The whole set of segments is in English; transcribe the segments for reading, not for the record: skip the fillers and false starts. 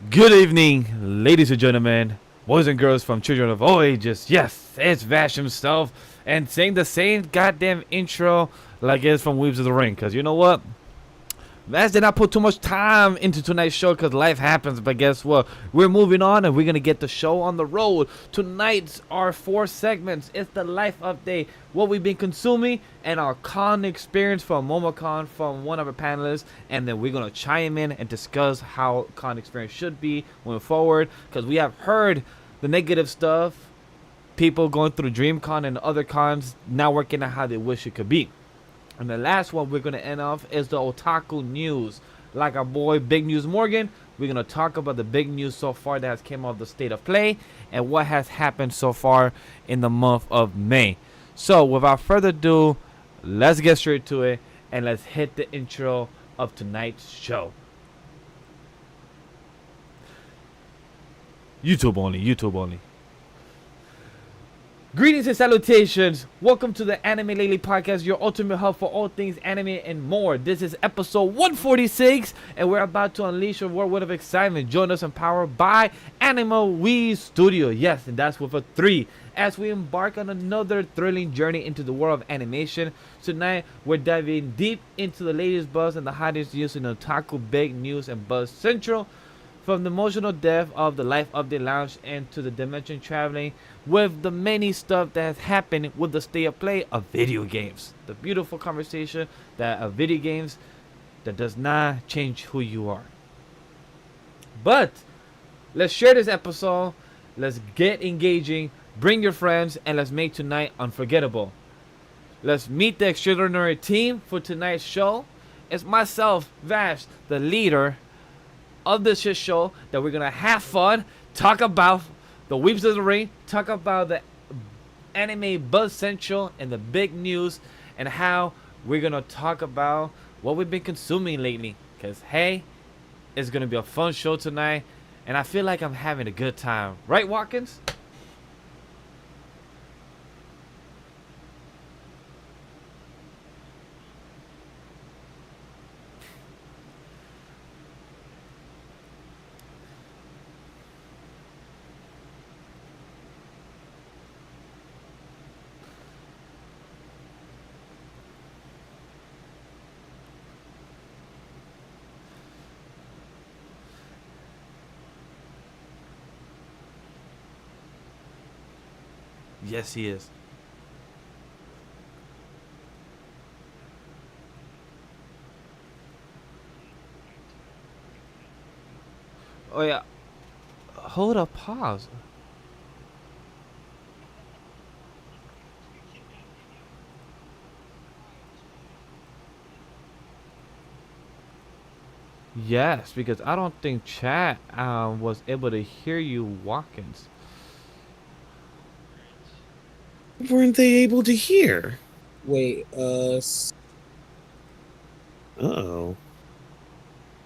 Good evening, ladies and gentlemen, boys and girls from children of all ages. Yes, it's Vash himself, and saying the same goddamn intro like it's from Weaves of the Ring. Cause you know what? Vash did not put too much time into tonight's show because life happens. But guess what? We're moving on and we're gonna get the show on the road. Tonight's our 4 segments. It's the life update, what we've been consuming, and our con experience from MomoCon from one of our panelists. And then we're gonna chime in and discuss how con experience should be moving forward. Because we have heard the negative stuff, people going through DreamCon and other cons not working out how they wish it could be. And the last one we're going to end off is the Otaku News. Like our boy Big News Morgan, we're going to talk about the big news so far that has came out of the state of play and what has happened so far in the month of May. So without further ado, let's get straight to it and let's hit the intro of tonight's show. YouTube only. Greetings and salutations. Welcome to the Anime Lately Podcast, your ultimate hub for all things anime and more. This is episode 146, and we're about to unleash a whirlwind of excitement. Join us empowered by AniMa We Studio. Yes, and that's with a 3. As we embark on another thrilling journey into the world of animation, tonight we're diving deep into the latest buzz and the hottest news in Otaku Big News and Buzz Central. From the emotional depth of the Life Update Lounge and to the dimension traveling with the many stuff that has happened with the state of play of video games. The beautiful conversation that of video games that does not change who you are. But let's share this episode. Let's get engaging. Bring your friends and let's make tonight unforgettable. Let's meet the extraordinary team for tonight's show. It's myself, Vash, the leader of this shit show that we're gonna have fun, talk about the Weeps of the Ring, talk about the Anime Buzz Central and the big news, and how we're gonna talk about what we've been consuming lately. Cause hey, it's gonna be a fun show tonight, and I feel like I'm having a good time. Right, Watkins? Yes, he is. Oh yeah. Hold up, pause. Yes, because I don't think chat was able to hear you, Watkins. Weren't they able to hear? Wait, Oh.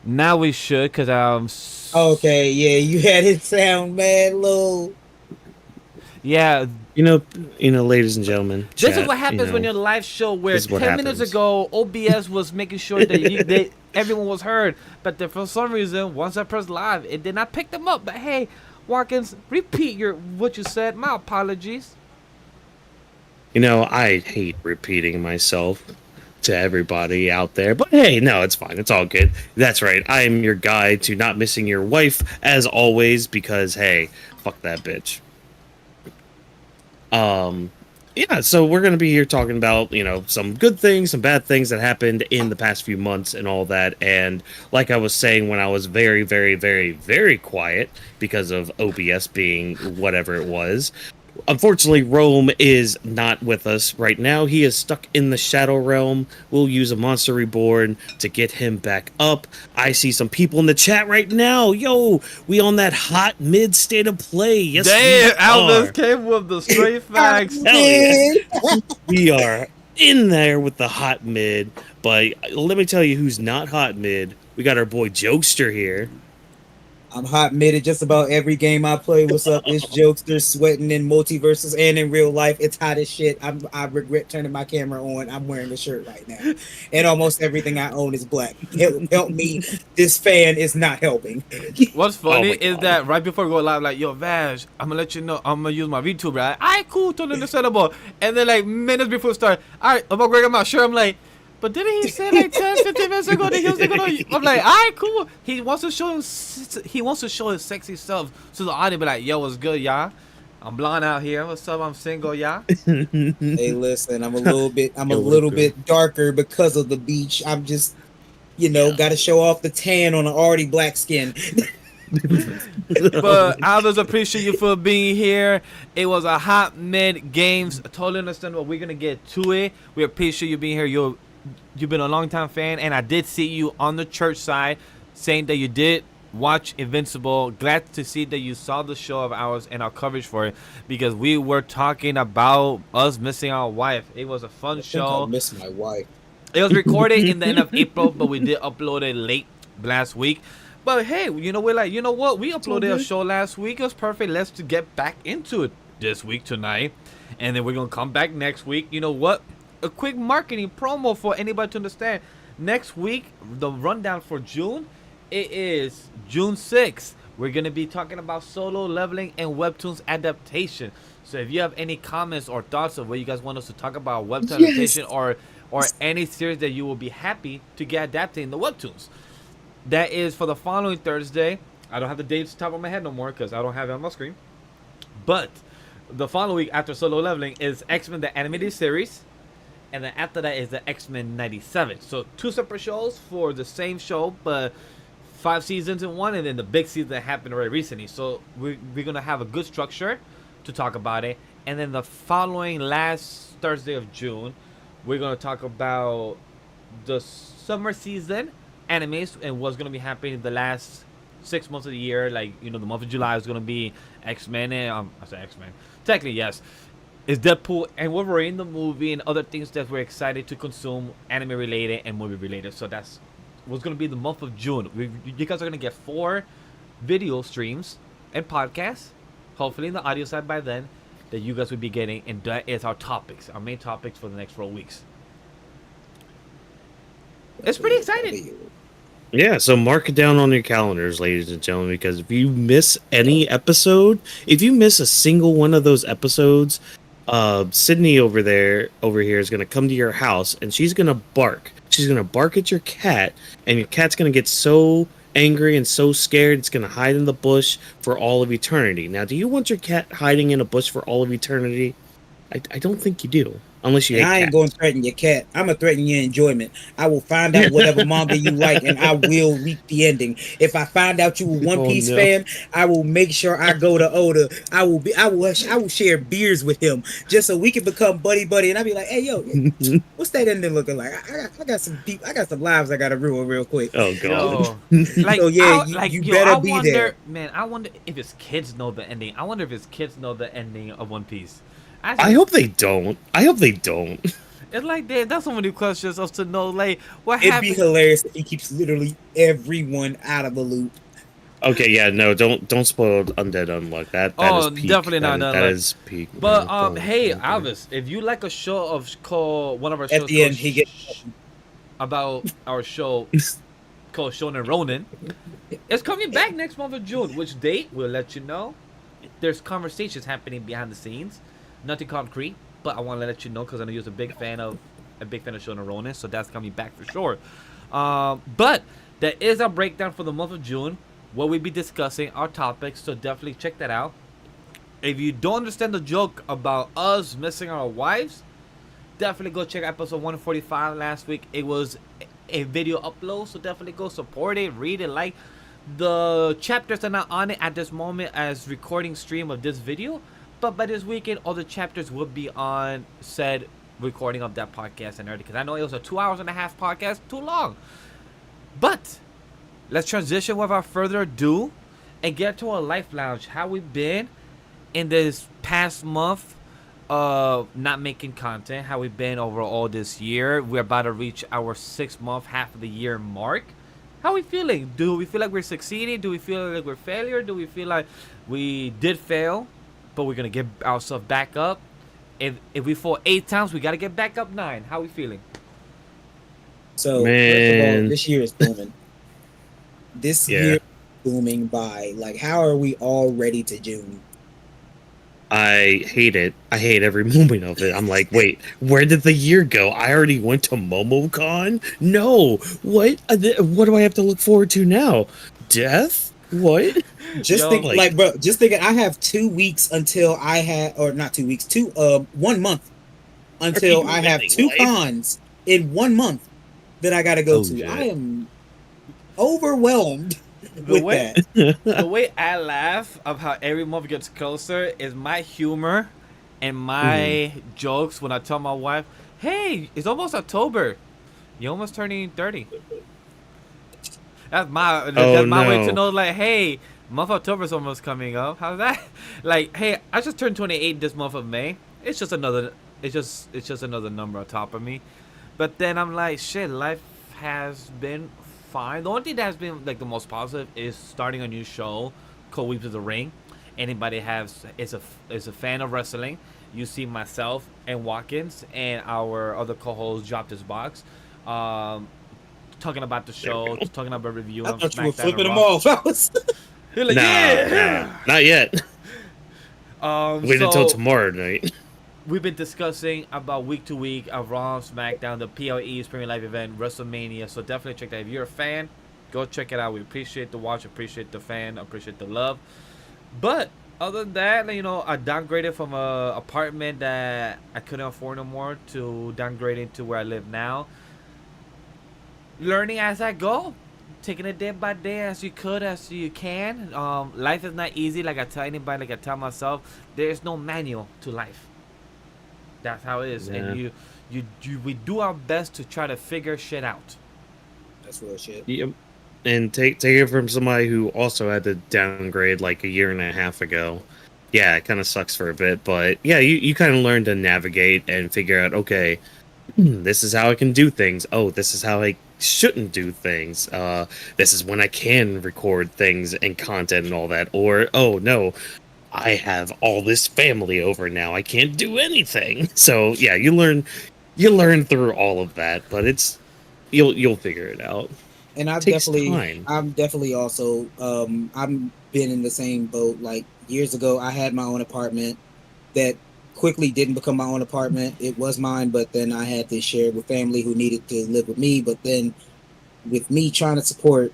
Now we should, cause okay, yeah, you had it sound mad low. yeah. You know, ladies and gentlemen. This chat, is what happens when your live show, where this is what 10 minutes happens. ago OBS was making sure that everyone was heard, but then for some reason once I pressed live, it did not pick them up. But hey, Watkins, repeat what you said. My apologies. You know, I hate repeating myself to everybody out there, but hey, no, it's fine. It's all good. That's right. I am your guide to not missing your wife, as always, because hey, fuck that bitch. Yeah, so we're gonna be here talking about, some good things, some bad things that happened in the past few months and all that. And like I was saying when I was very, very, very, very quiet because of OBS being whatever it was. Unfortunately, Rome is not with us right now. He is stuck in the Shadow Realm. We'll use a Monster Reborn to get him back up. I see some people in the chat right now. Yo, we on that hot mid state of play. Yes, Damn, we Albus are. came with the straight facts. Hell yes. We are in there with the hot mid. But let me tell you who's not hot mid. We got our boy Jokester here. I'm hot midded just about every game I play. What's up? It's jokesters sweating in multiverses and in real life. It's hot as shit. I regret turning my camera on. I'm wearing a shirt right now, and almost everything I own is black. Help me. This fan is not helping. What's Oh funny my is God. that right before we go live, like, yo, Vash, I'm gonna let you know, I'm gonna use my VTuber, right? Alright, cool, totally understandable. And then, like, minutes before we start, alright, I'm gonna grab my shirt. I'm like, but didn't he say like 10, 15 minutes ago that he was gonna? I'm like, alright, cool. He wants to show his sexy self to the audience, be like, yo, what's good, y'all? I'm blonde out here. What's up? I'm single, y'all. Hey, listen, I'm a little Yo, what up, bit darker because of the beach. I'm just, got to show off the tan on an already black skin. But I just appreciate you for being here. It was a hot mid games. I totally understand what we're gonna get to it. We appreciate you being here. You've been a long time fan, and I did see you on the church side saying that you did watch Invincible. Glad to see that you saw the show of ours and our coverage for it, because we were talking about us missing our wife. It was a fun I show. miss my wife. It was recorded in the end of April, but we did upload it late last week. But hey, we're like, you know what? We uploaded a show last week. It was perfect. Let's to get back into it this week tonight. And then we're going to come back next week. You know what? A quick marketing promo for anybody to understand. Next week, the rundown for June, it is June 6th. We're going to be talking about Solo Leveling and Webtoons adaptation. So if you have any comments or thoughts of what you guys want us to talk about Webtoon adaptation or any series that you will be happy to get adapted in the Webtoons, that is for the following Thursday. I don't have the dates top of my head no more because I don't have it on my screen. But the following week after Solo Leveling is X-Men the Animated Series. And then after that is the X-Men 97. So 2 separate shows for the same show, but 5 seasons in one. And then the big season that happened already recently. So we're going to have a good structure to talk about it. And then the following last Thursday of June, we're going to talk about the summer season animes and what's going to be happening the last 6 months of the year. Like, the month of July is going to be X-Men and I say X-Men, technically yes, is Deadpool and Wolverine the movie, and other things that we're excited to consume anime related and movie related. So that's what's going to be the month of June. You guys are going to get 4 video streams and podcasts, hopefully in the audio side by then, that you guys will be getting, and that is our topics, our main topics for the next 4 weeks. It's pretty exciting. Yeah, so mark it down on your calendars, ladies and gentlemen, because if you miss any episode, if you miss a single one of those episodes, Sydney over here is going to come to your house and she's going to bark. She's going to bark at your cat, and your cat's going to get so angry and so scared it's going to hide in the bush for all of eternity. Now, do you want your cat hiding in a bush for all of eternity? I don't think you do. Unless you hate I ain't cats. going to threaten your cat. I'm going to threaten your enjoyment. I will find out whatever manga you like, and I will reap the ending. If I find out you a One Piece fan, I will make sure I go to Oda. I will share beers with him just so we can become buddy. And I'll be like, hey, yo, what's that ending looking like? I got some lives I got to ruin real quick. Oh, God. Like, So, yeah, you better I be wonder, there. man, I wonder if his kids know the ending. I wonder if his kids know the ending of One Piece. I hope they don't. It's like that's so many questions us to know, like, what It'd happened. be hilarious if he keeps literally everyone out of the loop. Okay, yeah, no, don't spoil Undead Unluck. That is peak. Definitely not. That is peak. But hey, Alvis, if you like a show called one of our shows At the end, he gets about our show called Shonen Ronin, it's coming back next month of June. Which date we'll let you know. There's conversations happening behind the scenes, nothing concrete, but I want to let you know because I know you're a big fan of Shonen Ronin, so that's coming back for sure. But there is a breakdown for the month of June where we'll be discussing our topics, so definitely check that out. If you don't understand the joke about us missing our wives, definitely go check episode 145 last week. It was a video upload, so definitely go support it, read it, like. The chapters are not on it at this moment as recording stream of this video, but by this weekend all the chapters will be on said recording of that podcast and everything, because I know it was a 2 hours and a half podcast, too long. But let's transition without further ado and get to our life lounge. How we've been in this past month of not making content, how we've been overall this year. We're about to reach our 6 month, half of the year mark. How are we feeling? Do we feel like we're succeeding? Do we feel like we're failure? Do we feel like we did fail, but we're gonna get ourselves back up? If we fall 8 times, we gotta get back up 9. How are we feeling? So first of all, Man, this year is booming. This yeah. year is booming by. Like, how are we already to June? I hate it. I hate every moment of it. I'm like, wait, where did the year go? I already went to MomoCon? No. What? What do I have to look forward to now? Death? What? Just Yo, think, like- like, bro. Just thinking, I have 2 weeks until I have, or not 2 weeks, 1 month until you I have living 2 life? cons in 1 month that I got to go Oh, to. shit. I am overwhelmed the with way that. the way I laugh of how every month gets closer is my humor and my jokes when I tell my wife, "Hey, it's almost October. You're almost turning 30." That's my way to no. know, like, hey, month of October's almost coming up. How's that? Like, hey, I just turned 28 this month of May. It's just another number on top of me. But then I'm like, shit, life has been fine. The only thing that has been like the most positive is starting a new show called Weeps of the Ring. Anybody is a fan of wrestling, you see myself and Watkins and our other co-host Drop This Box, talking about the show, talking about review. I of thought you were SmackDown flipping and them Raw. off. I was- You're like, Nah, yeah. not yet. Wait So until tomorrow night. we've been discussing about week to week of Raw, SmackDown, the PLE's Premier Live event, WrestleMania. So definitely check that. If you're a fan, go check it out. We appreciate the watch, appreciate the fan, appreciate the love. But other than that, you know, I downgraded from a apartment that I couldn't afford no more to downgrading to where I live now. Learning as I go, taking it day by day as you can. Life is not easy. Like I tell anybody, like I tell myself, there is no manual to life. That's how it is, Yeah. and we do our best to try to figure shit out. That's real shit. Yep. And take it from somebody who also had to downgrade like a year and a half ago. Yeah, it kind of sucks for a bit, but yeah, you kind of learn to navigate and figure out, okay, this is how I can do things. Oh, this is how I shouldn't do things. This is when I can record things and content and all that. Or, oh no, I have all this family over now. I can't do anything. So yeah, you learn through all of that, but you'll figure it out. And It takes time. I'm definitely also, I'm been in the same boat. Like years ago, I had my own apartment that quickly didn't become my own apartment. It was mine, but then I had to share it with family who needed to live with me. But then with me trying to support,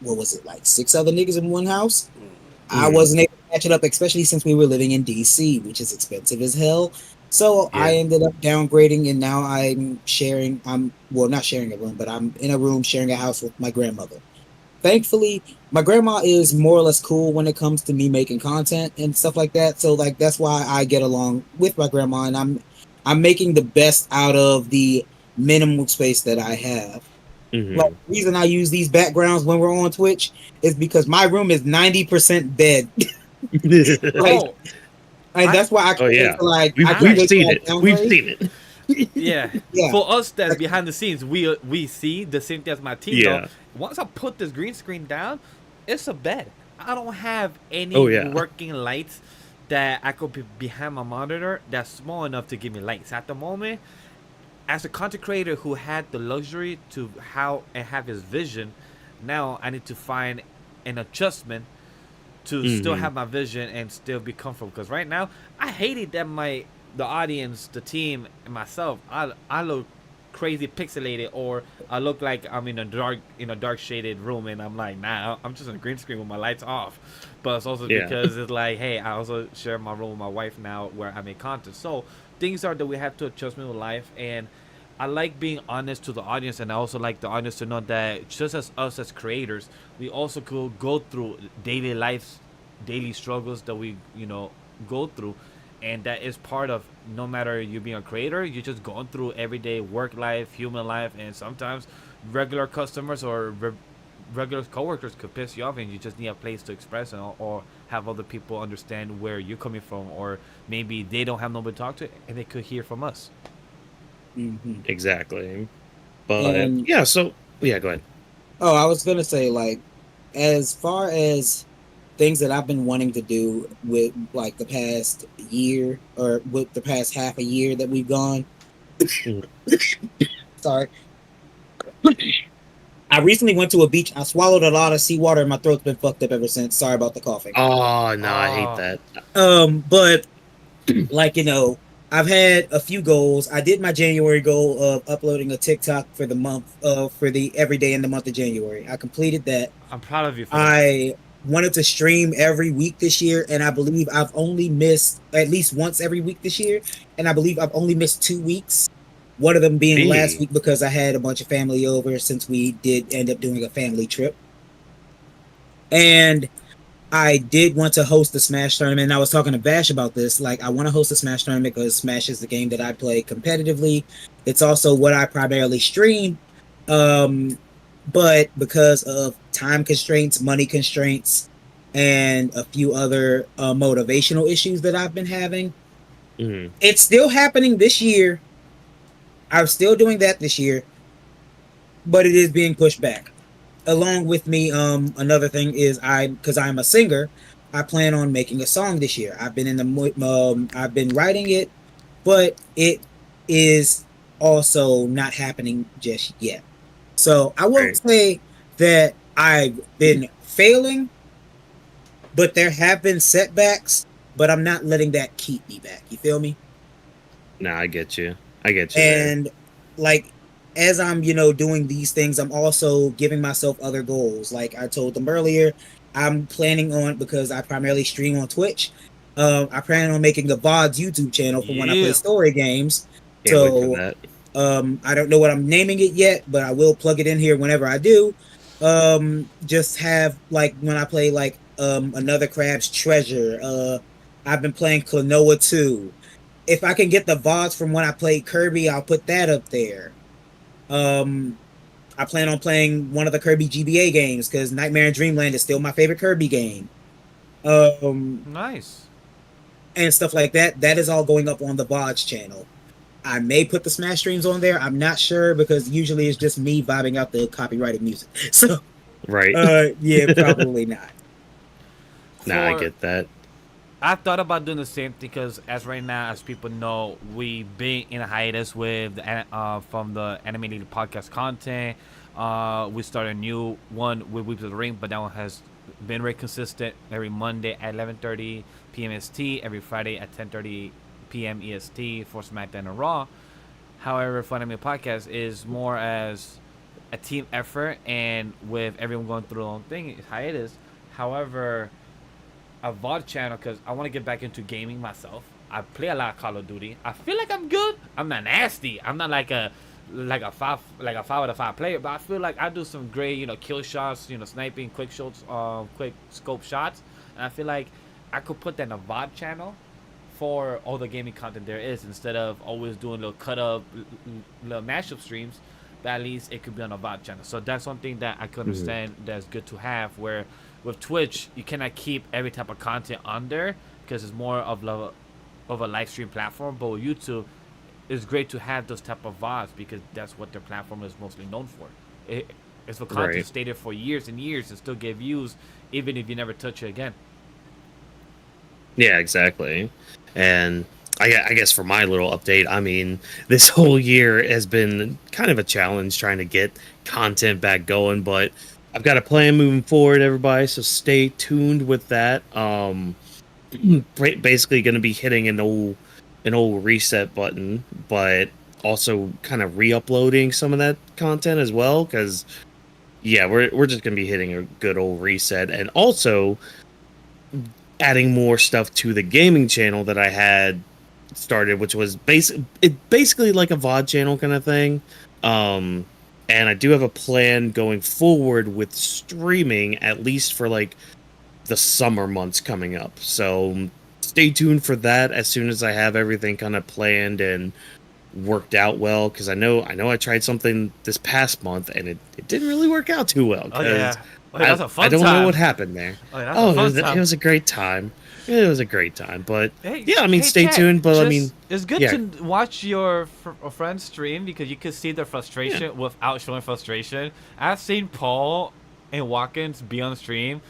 what was it, like 6 other niggas in one house? I wasn't able to catch it up, especially since we were living in DC, which is expensive as hell. So Yeah. I ended up downgrading, and now I'm not sharing a room, but I'm in a room sharing a house with my grandmother. Thankfully, my grandma is more or less cool when it comes to me making content and stuff like that. So like that's why I get along with my grandma, and I'm making the best out of the minimal space that I have. Mhm. Like, the reason I use these backgrounds when we're on Twitch is because my room is 90% dead. Like, Oh, and that's why I Oh, can't yeah. wait to, like, We've, I can't we've wait seen till I it. We've downgrade. seen it. yeah. Yeah. For us that's behind the scenes, we see the same thing as my team. Yeah. Though. Once I put this green screen down, it's a bed. I don't have any Oh, yeah. working lights that I could be behind my monitor that's small enough to give me lights. At the moment, as a content creator who had the luxury to have his vision, now I need to find an adjustment to still have my vision and still be comfortable. Because right now, I hated that the audience, the team, and myself, I look crazy pixelated, or I look like I'm in a dark shaded room, and I'm like, nah, I'm just on a green screen with my lights off. But it's also Yeah. because it's like, hey, I also share my room with my wife now where I make content. So things are that we have to adjust with life, and I like being honest to the audience, and I also like the audience to know that just as us as creators, we also could go through daily struggles that we go through, and that is part of, no matter you being a creator, you're just going through everyday work life, human life, and sometimes regular customers or regular coworkers could piss you off, and you just need a place to express or have other people understand where you're coming from, or maybe they don't have nobody to talk to, and they could hear from us. Mhm. Exactly. But And- yeah, so yeah, go ahead. Oh, I was gonna say, like, as far as things that I've been wanting to do with like the past year or with the past half a year that we've gone. Mhm. Sorry. I recently went to a beach. I swallowed a lot of seawater and my throat's been fucked up ever since. Sorry about the coughing. Oh no, I hate Oh, that. But like, I've had a few goals. I did my January goal of uploading a TikTok for the month for the every day in the month of January. I completed that. I'm proud of you for that. I wanted to stream every week this year, and I believe I've only missed at least once every week this year, and I believe I've only missed 2 weeks. One of them being last Me. week because I had a bunch of family over since we did end up doing a family trip. And I did want to host the Smash tournament. And I was talking to Bash about this. Like, I want to host a Smash tournament because Smash is the game that I play competitively. It's also what I primarily stream. Um, but because of time constraints, money constraints, and a few other motivational issues that I've been having, Mhm. it's still happening this year. I'm still doing that this year, but it is being pushed back. Along with me, another thing is because I'm a singer, I plan on making a song this year. I've been writing it, but it is also not happening just yet. So I won't Right. say that I've been failing, but there have been setbacks, but I'm not letting that keep me back. You feel me? No, I get you. I get you there. And like as I'm, doing these things, I'm also giving myself other goals. Like I told them earlier, I'm planning on because I primarily stream on Twitch. I plan on making a VODs YouTube channel for when I play Yeah. story games. Can't wait for So that. I don't know what I'm naming it yet, but I will plug it in here whenever I do. Just have like when I play like another Crab's Treasure. I've been playing Klonoa 2. If I can get the VODs from when I played Kirby, I'll put that up there. Um, I plan on playing one of the Kirby GBA games because Nightmare in Dreamland is still my favorite Kirby game. Um, Nice. and stuff like that. That is all going up on the VODs channel. I may put the Smash streams on there. I'm not sure because usually it's just me vibing out the copyrighted music. So, Right. yeah, probably not. Nah, I For get that. I thought about doing the same thing because, as right now, as people know, we've been in a hiatus with from the animated podcast content. We started a new one with Weeps of the Ring, but that one has been very consistent. Every Monday at 11:30 p.m. ST, every Friday at 10:30 p.m. EST for SmackDown and Raw. However, for Anime Podcast is more as a team effort, and with everyone going through their own thing, it's hiatus. However, a VOD channel because I want to get back into gaming myself. I play a lot of Call of Duty. I feel like I'm good. I'm not nasty. I'm not like a 5 out of 5 player, but I feel like I do some great kill shots, sniping, quick shots, quick scope shots, and I feel like I could put that in a VOD channel for all the gaming content there is instead of always doing little cut up, little mashup streams. But at least it could be on a VOD channel. So that's something that I could Mhm. understand that's good to have. Where with Twitch you cannot keep every type of content on there because it's more of a live stream platform. But with YouTube, it's great to have those type of VODs because that's what their platform is mostly known for. It's for content Right. stay there for years and years and still get views even if you never touch it again. Yeah, exactly. And I guess for my little update, I mean, this whole year has been kind of a challenge trying to get content back going, but I've got a plan moving forward, everybody. So stay tuned with that. Basically, going to be hitting an old reset button, but also kind of re-uploading some of that content as well, because yeah, we're just going to be hitting a good old reset, and also adding more stuff to the gaming channel that I had started, which was basically like a VOD channel kind of thing. Um, and I do have a plan going forward with streaming, at least for like the summer months coming up. So stay tuned for that as soon as I have everything kind of planned and worked out well. Because I know I tried something this past month and it didn't really work out too well. Oh Because yeah. that's a fun I don't time. know what happened there. That's a fun time. It was a great time. It was a great time, but Hey, yeah, I mean, stay chat, tuned. But I mean, it's good yeah. to watch your friends stream because you can see their frustration without showing frustration. I've seen Paul and Watkins be on stream,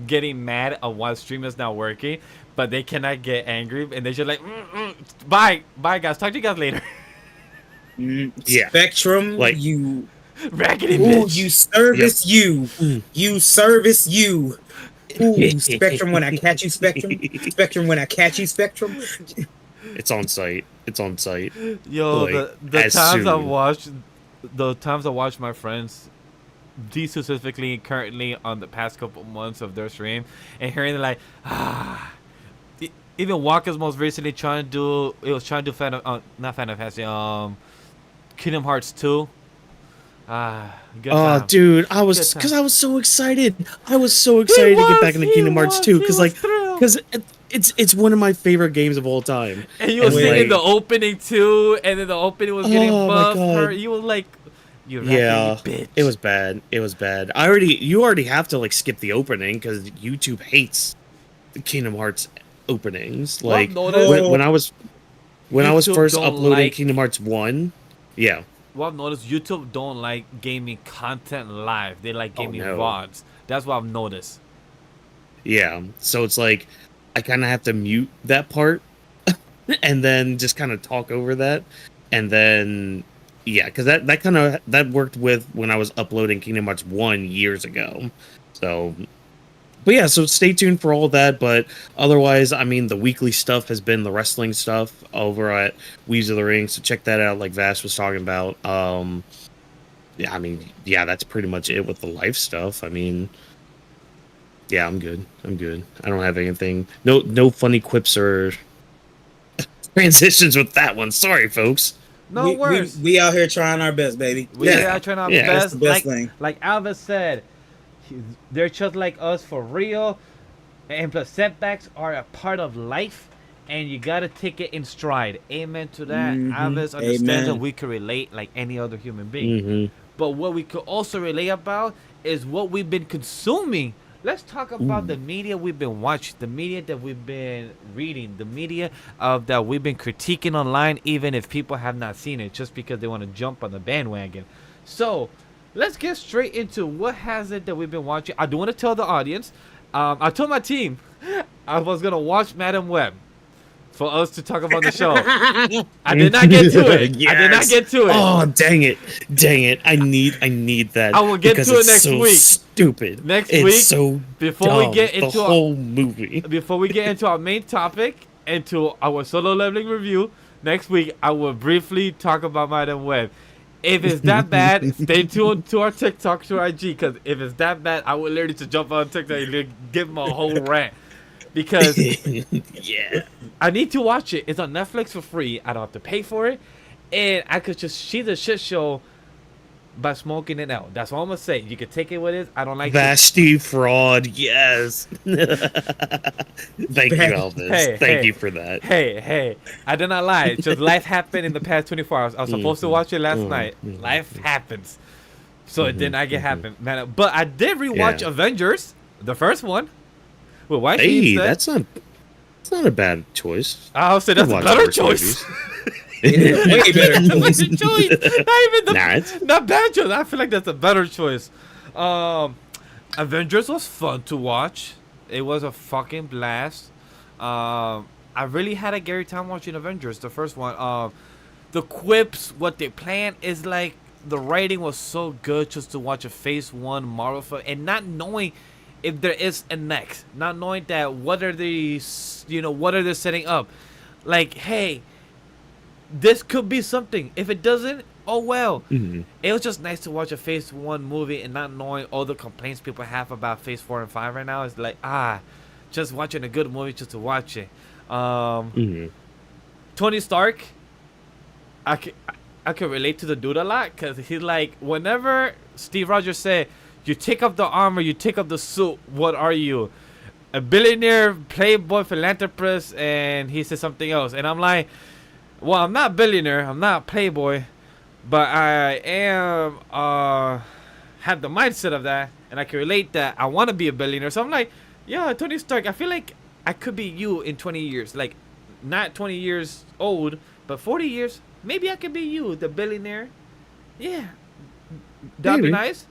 getting mad at why the stream is not working, but they cannot get angry, and they're just like, bye, guys. Talk to you guys later. Yeah. Spectrum, Like- you. Raggedy Ooh, bitch. you service you. You service you. Ooh, Spectrum, when I catch you, Spectrum. Spectrum, when I catch you, Spectrum. It's on site. It's on site. Yo, Like, the as times I soon. watched my friends, these specifically currently on the past couple months of their stream, and hearing like, even Walker's most recently trying to do not Final Fantasy, Kingdom Hearts 2. Good Oh, time. dude, I Good was time. because I was so excited. I was so excited to get back into Kingdom Hearts 2 because it's one of my favorite games of all time. And you were And, singing like- the opening too, and then the opening was getting Oh, my buffed. God. You were like, you Yeah, raggedy bitch. it was bad. It was bad. You already have to like skip the opening because YouTube hates the Kingdom Hearts openings. Well, I've Like noticed- when I was YouTube first don't uploading like- Kingdom Hearts 1, yeah. Well, I've noticed YouTube don't like gaming content live. They like gaming no. VODs. That's what I've noticed. Yeah, so it's like I kind of have to mute that part and then just kind of talk over that, and then yeah, because that worked with when I was uploading Kingdom Hearts 1 years ago. So, but yeah, so stay tuned for all that. But otherwise, I mean, the weekly stuff has been the wrestling stuff over at Weaves of the Ring. So check that out, like Vash was talking about. Yeah, I mean, yeah, that's pretty much it with the life stuff. I mean, yeah, I'm good. I don't have anything. No funny quips or transitions with that one. Sorry, folks. No worries. We out here trying our best, baby. We Yeah. are trying our Yeah, that's best. the best like, thing. like Alva said, they're just like us for real. And plus, setbacks are a part of life, and you gotta take it in stride. Amen to that. Mhm. Alvis understands Amen. that we can relate like any other human being. Mm-hmm. But what we could also relate about is what we've been consuming. Let's talk about the media we've been watching, the media that we've been reading, the media that we've been critiquing online, even if people have not seen it, just because they want to jump on the bandwagon. So, let's get straight into what has it that we've been watching. I do want to tell the audience, I told my team I was going to watch Madam Web for us to talk about the show. I did not get to it. I did not Yes. get to it. Oh, dang it! I need that. I will get because to it it's next so week. Stupid. Next it's week, so before we dumb, get the into whole movie. Before we get into our main topic, into our solo leveling review, next week I will briefly talk about Madam Web. If it's that bad, stay tuned to our TikTok, to our IG, because if it's that bad, I will literally just jump on TikTok and give them a whole rant. Because Yeah. I need to watch it. It's on Netflix for free. I don't have to pay for it. And I could just see the shit show by smoking it out. That's all I'm going to say. You can take it with it. I don't like it. Vashti fraud, yes. Thank you, Elvis. Hey, Thank hey. you for that. Hey, I did not lie. It's just life happened in the past 24 hours. I was supposed to watch it last night. Life happens. So it did not get happen. Man, but I did rewatch Yeah. Avengers, the first one. With White Hey, instead. that's not a bad choice. I'll say that's a Watch better horse choice. movies. Way better. Better choice. Not even the Nah, it's- not bad choice. I feel like that's a better choice. Avengers was fun to watch. It was a fucking blast. I really had a Gary time watching Avengers, the first one. The quips, what they planned is like the writing was so good just to watch a Phase 1 Marvel film and not knowing if there is a next, not knowing that what are these, what are they setting up? Like, hey, this could be something. If it doesn't, oh well. Mhm. It was just nice to watch a Phase 1 movie and not knowing all the complaints people have about Phase 4 and 5 right now. It's like, just watching a good movie just to watch it. Mhm. Tony Stark, I can relate to the dude a lot because he's like, whenever Steve Rogers said, you take up the armor, you take up the suit, what are you? A billionaire, playboy, philanthropist, and he said something else. And I'm like, well, I'm not a billionaire, I'm not a playboy, but I am, have the mindset of that. and I can relate that I want to be a billionaire. So I'm like, yeah, Tony Stark. I feel like I could be you in 20 years, like not 20 years old, but 40 years. Maybe I could be you, the billionaire. Yeah, that'd be nice.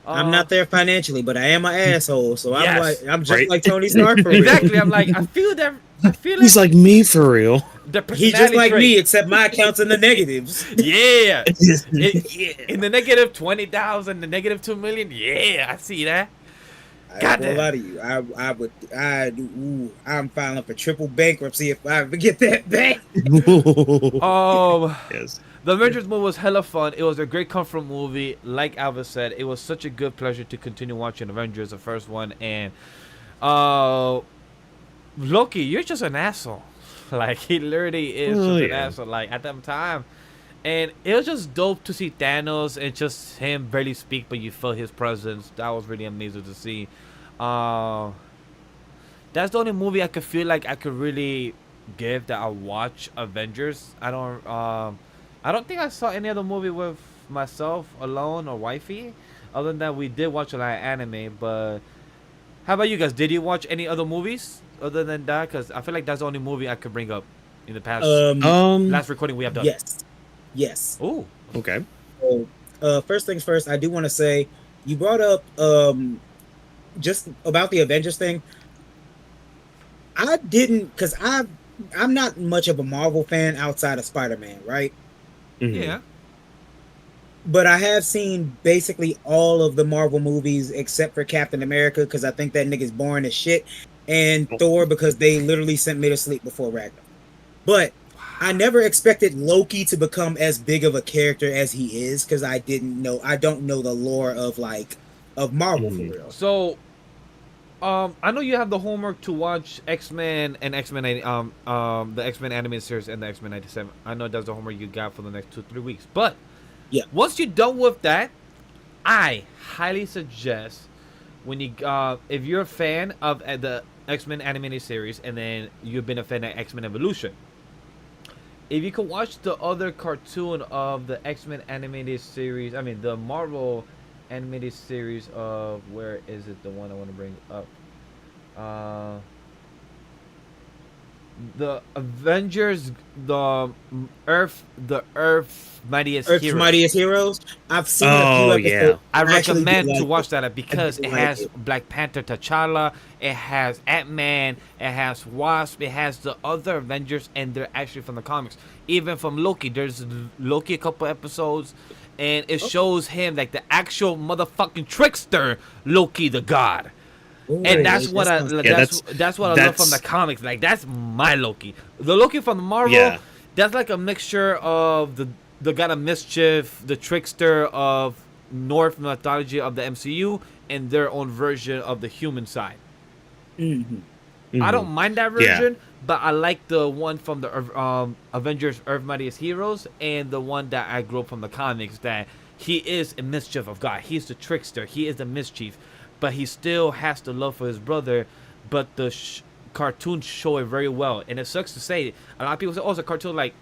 I'm not there financially, but I am an asshole, so Yes. I'm just like Tony Stark for real. Exactly. I'm like, I feel that. I feel like He's like me for real. the He's just personality like trait. me, except my account's in the negatives. Yeah. In the negative 20,000, the negative 2 million. Yeah, I see that. I ain't gonna lie to you. I'm filing for triple bankruptcy if I ever get that back. Yes. The Avengers movie was hella fun. It was a great comfort movie. Like Alva said, it was such a good pleasure to continue watching Avengers, the first one. And Loki, you're just an asshole. Like, he literally is just an asshole. Like, at that time. And it was just dope to see Thanos and just him barely speak, but you felt his presence. That was really amazing to see. That's the only movie I could feel like I could really give that I watch Avengers. I don't think I saw any other movie with myself alone or wifey. Other than that, we did watch a lot of anime. But how about you guys? Did you watch any other movies other than that? Because I feel like that's the only movie I could bring up in the past last recording we have done. Yes. Oh, okay. So, first things first, I do want to say you brought up just about the Avengers thing. I didn't, because I'm not much of a Marvel fan outside of Spider-Man, right? Mm-hmm. yeah. But I have seen basically all of the Marvel movies except for Captain America, because I think that nigga's boring as shit, and Thor, because they literally sent me to sleep before Ragnarok. But I never expected Loki to become as big of a character as he is, because I don't know the lore of Marvel for real. So, I know you have the homework to watch X-Men and X-Men, the X-Men animated series and the X-Men 97. I know that's the homework you got for the next 2-3 weeks. But yeah, once you're done with that, I highly suggest if you're a fan of the X-Men animated series and then you've been a fan of X-Men Evolution, if you can watch the other cartoon of the X-Men animated series, I mean the Marvel animated series of, where is it, the one I want to bring up, the Avengers, the Earth Mightiest Heroes. I've seen a few episodes. I recommend to watch that because it has Black Panther, T'Challa, it has Ant-Man, it has Wasp, it has the other Avengers, and they're actually from the comics. Even from Loki, there's Loki a couple episodes, and it shows him like the actual motherfucking trickster Loki, the god. Ooh, and that's what I love from the comics. Like, that's my Loki. The Loki from the Marvel, that's like a mixture of the god of mischief, the trickster of Norse mythology of the MCU, and their own version of the human side. Mm-hmm. I don't mind that version, but I like the one from the Avengers Earth Mightiest Heroes, and the one that I grew up from the comics, that he is a mischief of God. He's the trickster. He is the mischief. But he still has the love for his brother. But the cartoons show it very well. And it sucks to say, a lot of people say, oh, it's a cartoon. Like,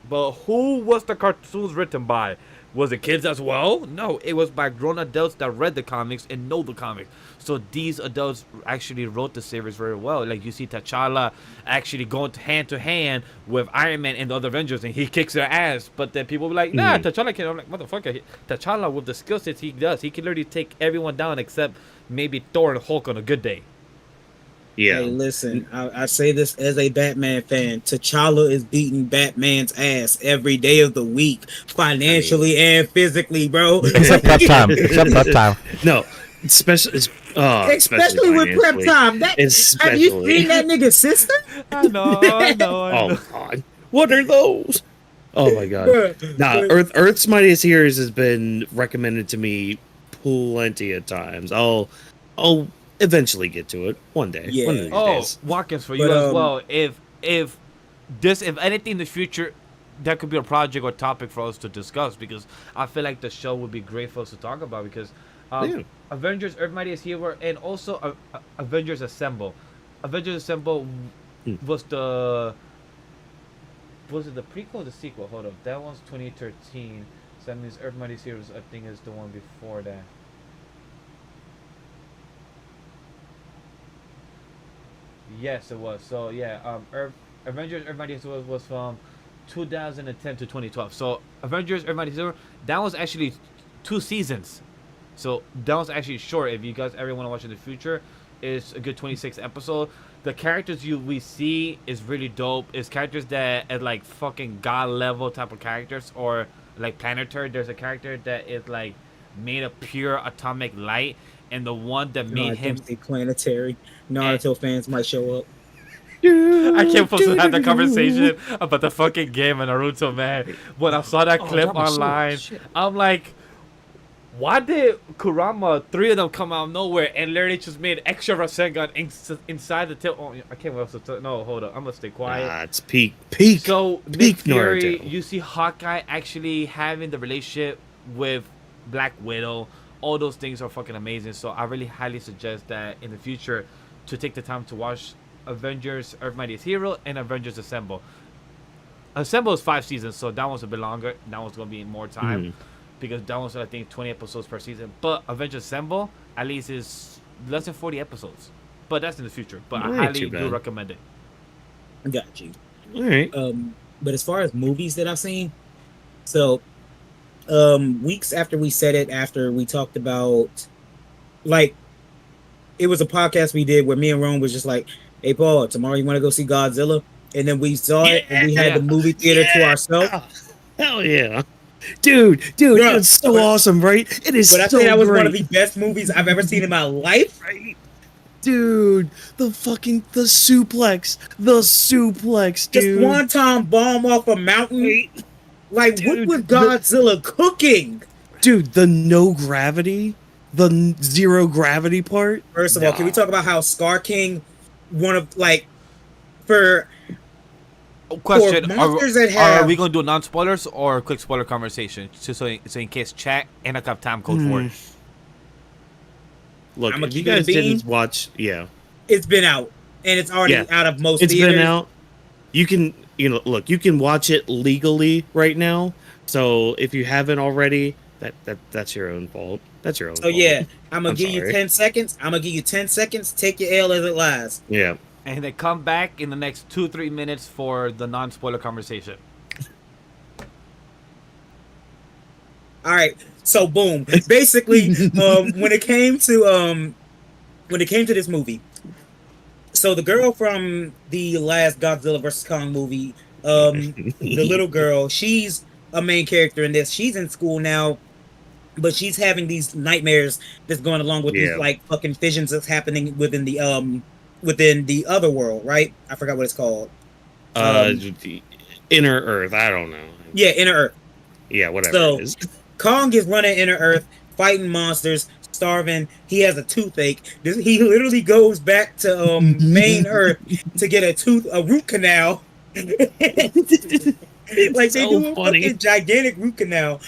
but who was the cartoons written by? Was it kids as well? No, it was by grown adults that read the comics and know the comics. So these adults actually wrote the series very well. Like, you see T'Challa actually going hand to hand with Iron Man and the other Avengers, and he kicks their ass. But then people be like, nah, T'Challa can't. I'm like, motherfucker, T'Challa, with the skill sets he does, he can literally take everyone down except maybe Thor and Hulk on a good day. Yeah. Hey, listen, I say this as a Batman fan. T'Challa is beating Batman's ass every day of the week, financially and physically, bro. Except prep time. Except prep time. No, especially with prep time. Have you seen that nigga's sister? I know. Oh God, what are those? Oh my God. Nah, Earth's Mightiest Heroes has been recommended to me plenty of times. I'll eventually get to it one day. Yeah. One of these days. Watkins, for you as well. If anything in the future, that could be a project or topic for us to discuss, because I feel like the show would be great for us to talk about, because Avengers Earth Mightiest Hero and also Avengers Assemble. Avengers Assemble was it the prequel or the sequel? Hold up, that one's 2013. So that means Earth Mightiest Heroes, I think, is the one before that. Yes, it was. So yeah, Avengers Earth Mighty Zero was from 2010 to 2012. So Avengers Earth Mighty Zero, that was actually 2 seasons. So that was actually short. If you guys ever want to watch in the future, it's a good 26 episode. The characters we see is really dope. It's characters that are like fucking god level type of characters, or like planetary. There's a character that is like made of pure atomic light, and the one that made him planetary. Naruto fans might show up. I can't supposed to have the conversation about the fucking game of Naruto, man. When I saw that clip online, I'm like, why did Kurama, 3 of them come out of nowhere and literally just made extra Rasengan inside the tail? Oh, I can't wait to no, hold up. I'm going to stay quiet. It's peak. So, peak Nick Fury, Naruto. you see Hawkeye actually having the relationship with Black Widow. All those things are fucking amazing. So, I really highly suggest that in the future to take the time to watch Avengers Earth Mightiest Hero and Avengers Assemble. Assemble is 5 seasons, so that one's a bit longer. That one's going to be more time. Because that one's, I think, 20 episodes per season. But Avengers Assemble, at least, is less than 40 episodes. But that's in the future. But I highly do recommend it. Got you. All right. But as far as movies that I've seen, so weeks after we said it, after we talked about, like, it was a podcast we did where me and Rome was just like, hey, Paul, tomorrow you want to go see Godzilla? And then we saw it, and we had the movie theater to ourselves. Hell yeah. Dude, Bruh, it's so awesome, right? It is. But I think that was one of the best movies I've ever seen in my life. Right? Dude, the suplex, dude. The swanton bomb off a mountain. Like, dude, what was Godzilla cooking? Dude, the no gravity, the zero gravity part. First of all, can we talk about how Scar King, one of, like, for... Question: Are we gonna do non-spoilers or a quick spoiler conversation? So in case chat and I have time code for it. Look, if you guys didn't watch, it's been out and it's already out of most. It's theaters. Been out. You can, you can watch it legally right now. So if you haven't already, that's your own fault. That's your own. So fault. I'm gonna give you 10 seconds. I'm gonna give you 10 seconds. Take your L as it lies. Yeah. And they come back in the next 2-3 minutes for the non-spoiler conversation. All right. So boom. Basically, when it came to this movie, so the girl from the last Godzilla vs. Kong movie, the little girl, she's a main character in this. She's in school now, but she's having these nightmares that's going along with these like fucking visions that's happening within the other world, right? I forgot what it's called. Inner Earth. I don't know. Yeah, Inner Earth. Yeah, whatever so, it is. Kong is running Inner Earth, fighting monsters, starving. He has a toothache. He literally goes back to main Earth to get a root canal. Like they do a fucking gigantic root canal.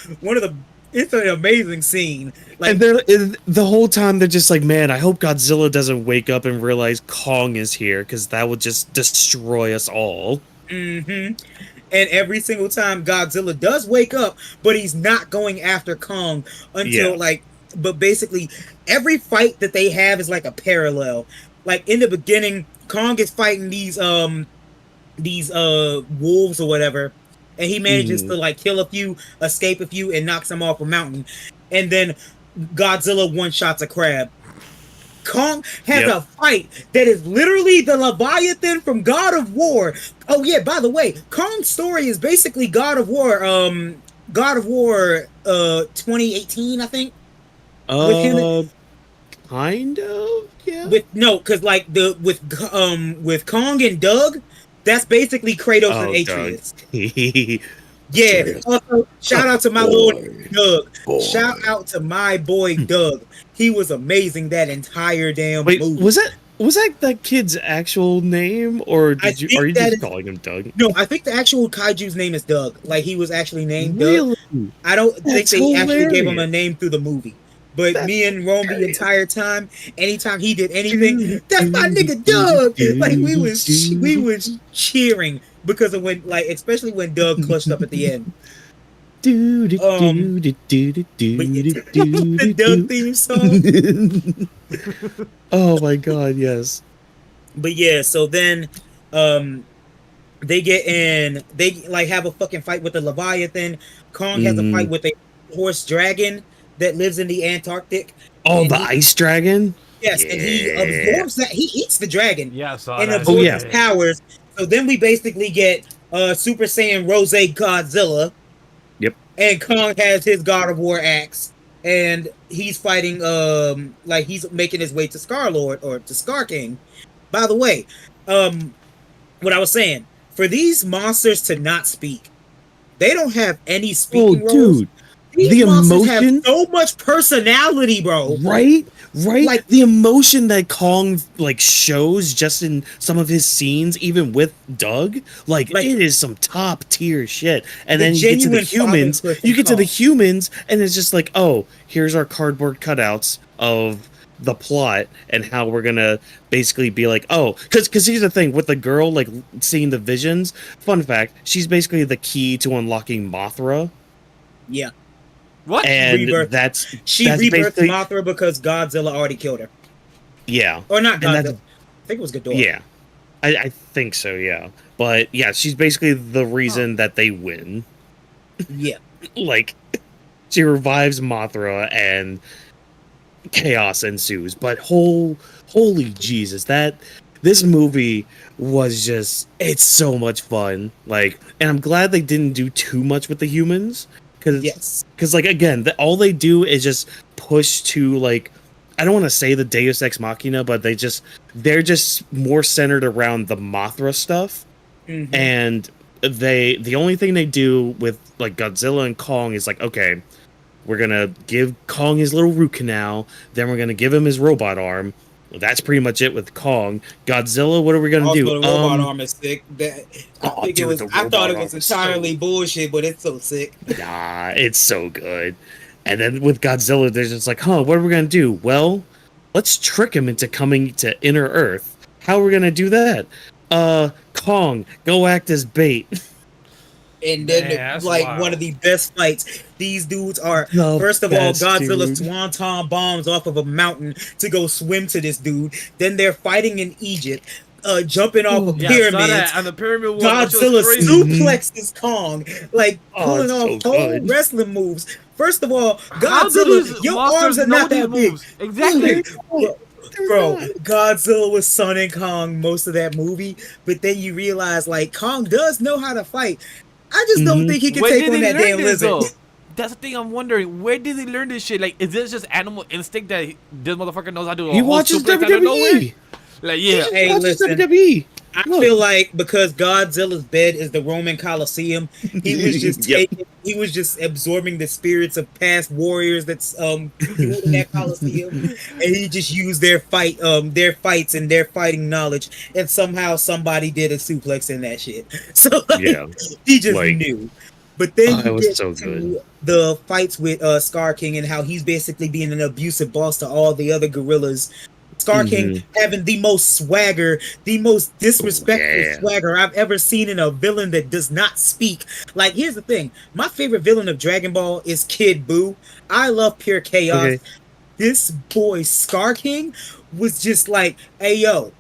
It's an amazing scene. Like, and the whole time they're just like, man, I hope Godzilla doesn't wake up and realize Kong is here, because that would just destroy us all. Mm-hmm. And every single time Godzilla does wake up, but he's not going after Kong until but basically every fight that they have is like a parallel. Like in the beginning, Kong is fighting these wolves or whatever. And he manages to like kill a few, escape a few, and knocks them off a mountain. And then Godzilla one-shots a crab. Kong has a fight that is literally the Leviathan from God of War. Oh yeah, by the way, Kong's story is basically God of War 2018, I think. Kind of, yeah. Because like with Kong and Doug, that's basically Kratos and Atreus. Yeah. Also, shout out to my Lord Doug. Shout out to my boy Doug. He was amazing that entire damn movie. Was that kid's actual name, or are you just calling him Doug? No, I think the actual kaiju's name is Doug. Like he was actually named Doug. I don't think they actually gave him a name through the movie. But me and Rome the entire time, anytime he did anything, that's my nigga Doug. Like we was cheering because of especially when Doug clutched up at the end. The Doug theme song. Oh my god, yes. But yeah, so then they get in, they like have a fucking fight with the Leviathan. Kong has a fight with a horse dragon that lives in the Antarctic. Oh, the ice dragon? Yes, and he absorbs that. He eats the dragon. Yeah, I saw and that. absorbs his powers. So then we basically get Super Saiyan Rose Godzilla. Yep. And Kong has his God of War axe, and he's fighting like he's making his way to Star-Lord or to Scar King. By the way, what I was saying, for these monsters to not speak, they don't have any speaking roles. Dude. These the monsters emotion have so much personality, bro. Right? Like the emotion that Kong like shows just in some of his scenes, even with Doug, like it is some top tier shit. And then you get to the humans, and it's just like, oh, here's our cardboard cutouts of the plot and how we're gonna basically be like, oh, because here's the thing with the girl, like seeing the visions. Fun fact, she's basically the key to unlocking Mothra. Yeah. What? And she rebirthed Mothra because Godzilla already killed her. Yeah. Or not Godzilla. I think it was Ghidorah. Yeah. I think so, yeah. But yeah, she's basically the reason that they win. Yeah. Like, she revives Mothra and chaos ensues. But holy Jesus, this movie was just, it's so much fun. Like, and I'm glad they didn't do too much with the humans. Because like again, all they do is just push to like, I don't want to say the Deus Ex Machina, but they're just more centered around the Mothra stuff, and the only thing they do with like Godzilla and Kong is like, okay, we're gonna give Kong his little root canal, then we're gonna give him his robot arm. That's pretty much it with Kong. Godzilla, what are we gonna do? The robot arm is sick. I thought it was entirely bullshit, but it's so sick. Nah, it's so good. And then with Godzilla, they're just like, what are we gonna do? Well, let's trick him into coming to Inner Earth. How are we gonna do that? Kong, go act as bait. And then, one of the best fights. These dudes are, first of all, Godzilla swanton bombs off of a mountain to go swim to this dude. Then they're fighting in Egypt, jumping off of pyramids. And the pyramid Godzilla suplexes Kong, like pulling off whole wrestling moves. First of all, Godzilla, your arms are not that big. Exactly. Bro, Godzilla was sunning Kong most of that movie, but then you realize, like, Kong does know how to fight. I just don't think he can take on that damn lizard. That's the thing I'm wondering. Where did he learn this shit? Like, is this just animal instinct that this motherfucker knows how to do? He watches WWE. Like, yeah. Hey, listen. WWE. I feel like because Godzilla's bed is the Roman Coliseum, he was just he was just absorbing the spirits of past warriors that's in that Coliseum, and he just used their fights and their fighting knowledge, and somehow somebody did a suplex in that shit. So he just knew. But then you get to the fights with Scar King and how he's basically being an abusive boss to all the other gorillas. Scar King having the most swagger, the most disrespectful swagger I've ever seen in a villain that does not speak. Like, here's the thing. My favorite villain of Dragon Ball is Kid Buu. I love pure chaos. Okay. This boy, Scar King, was just like, hey, yo,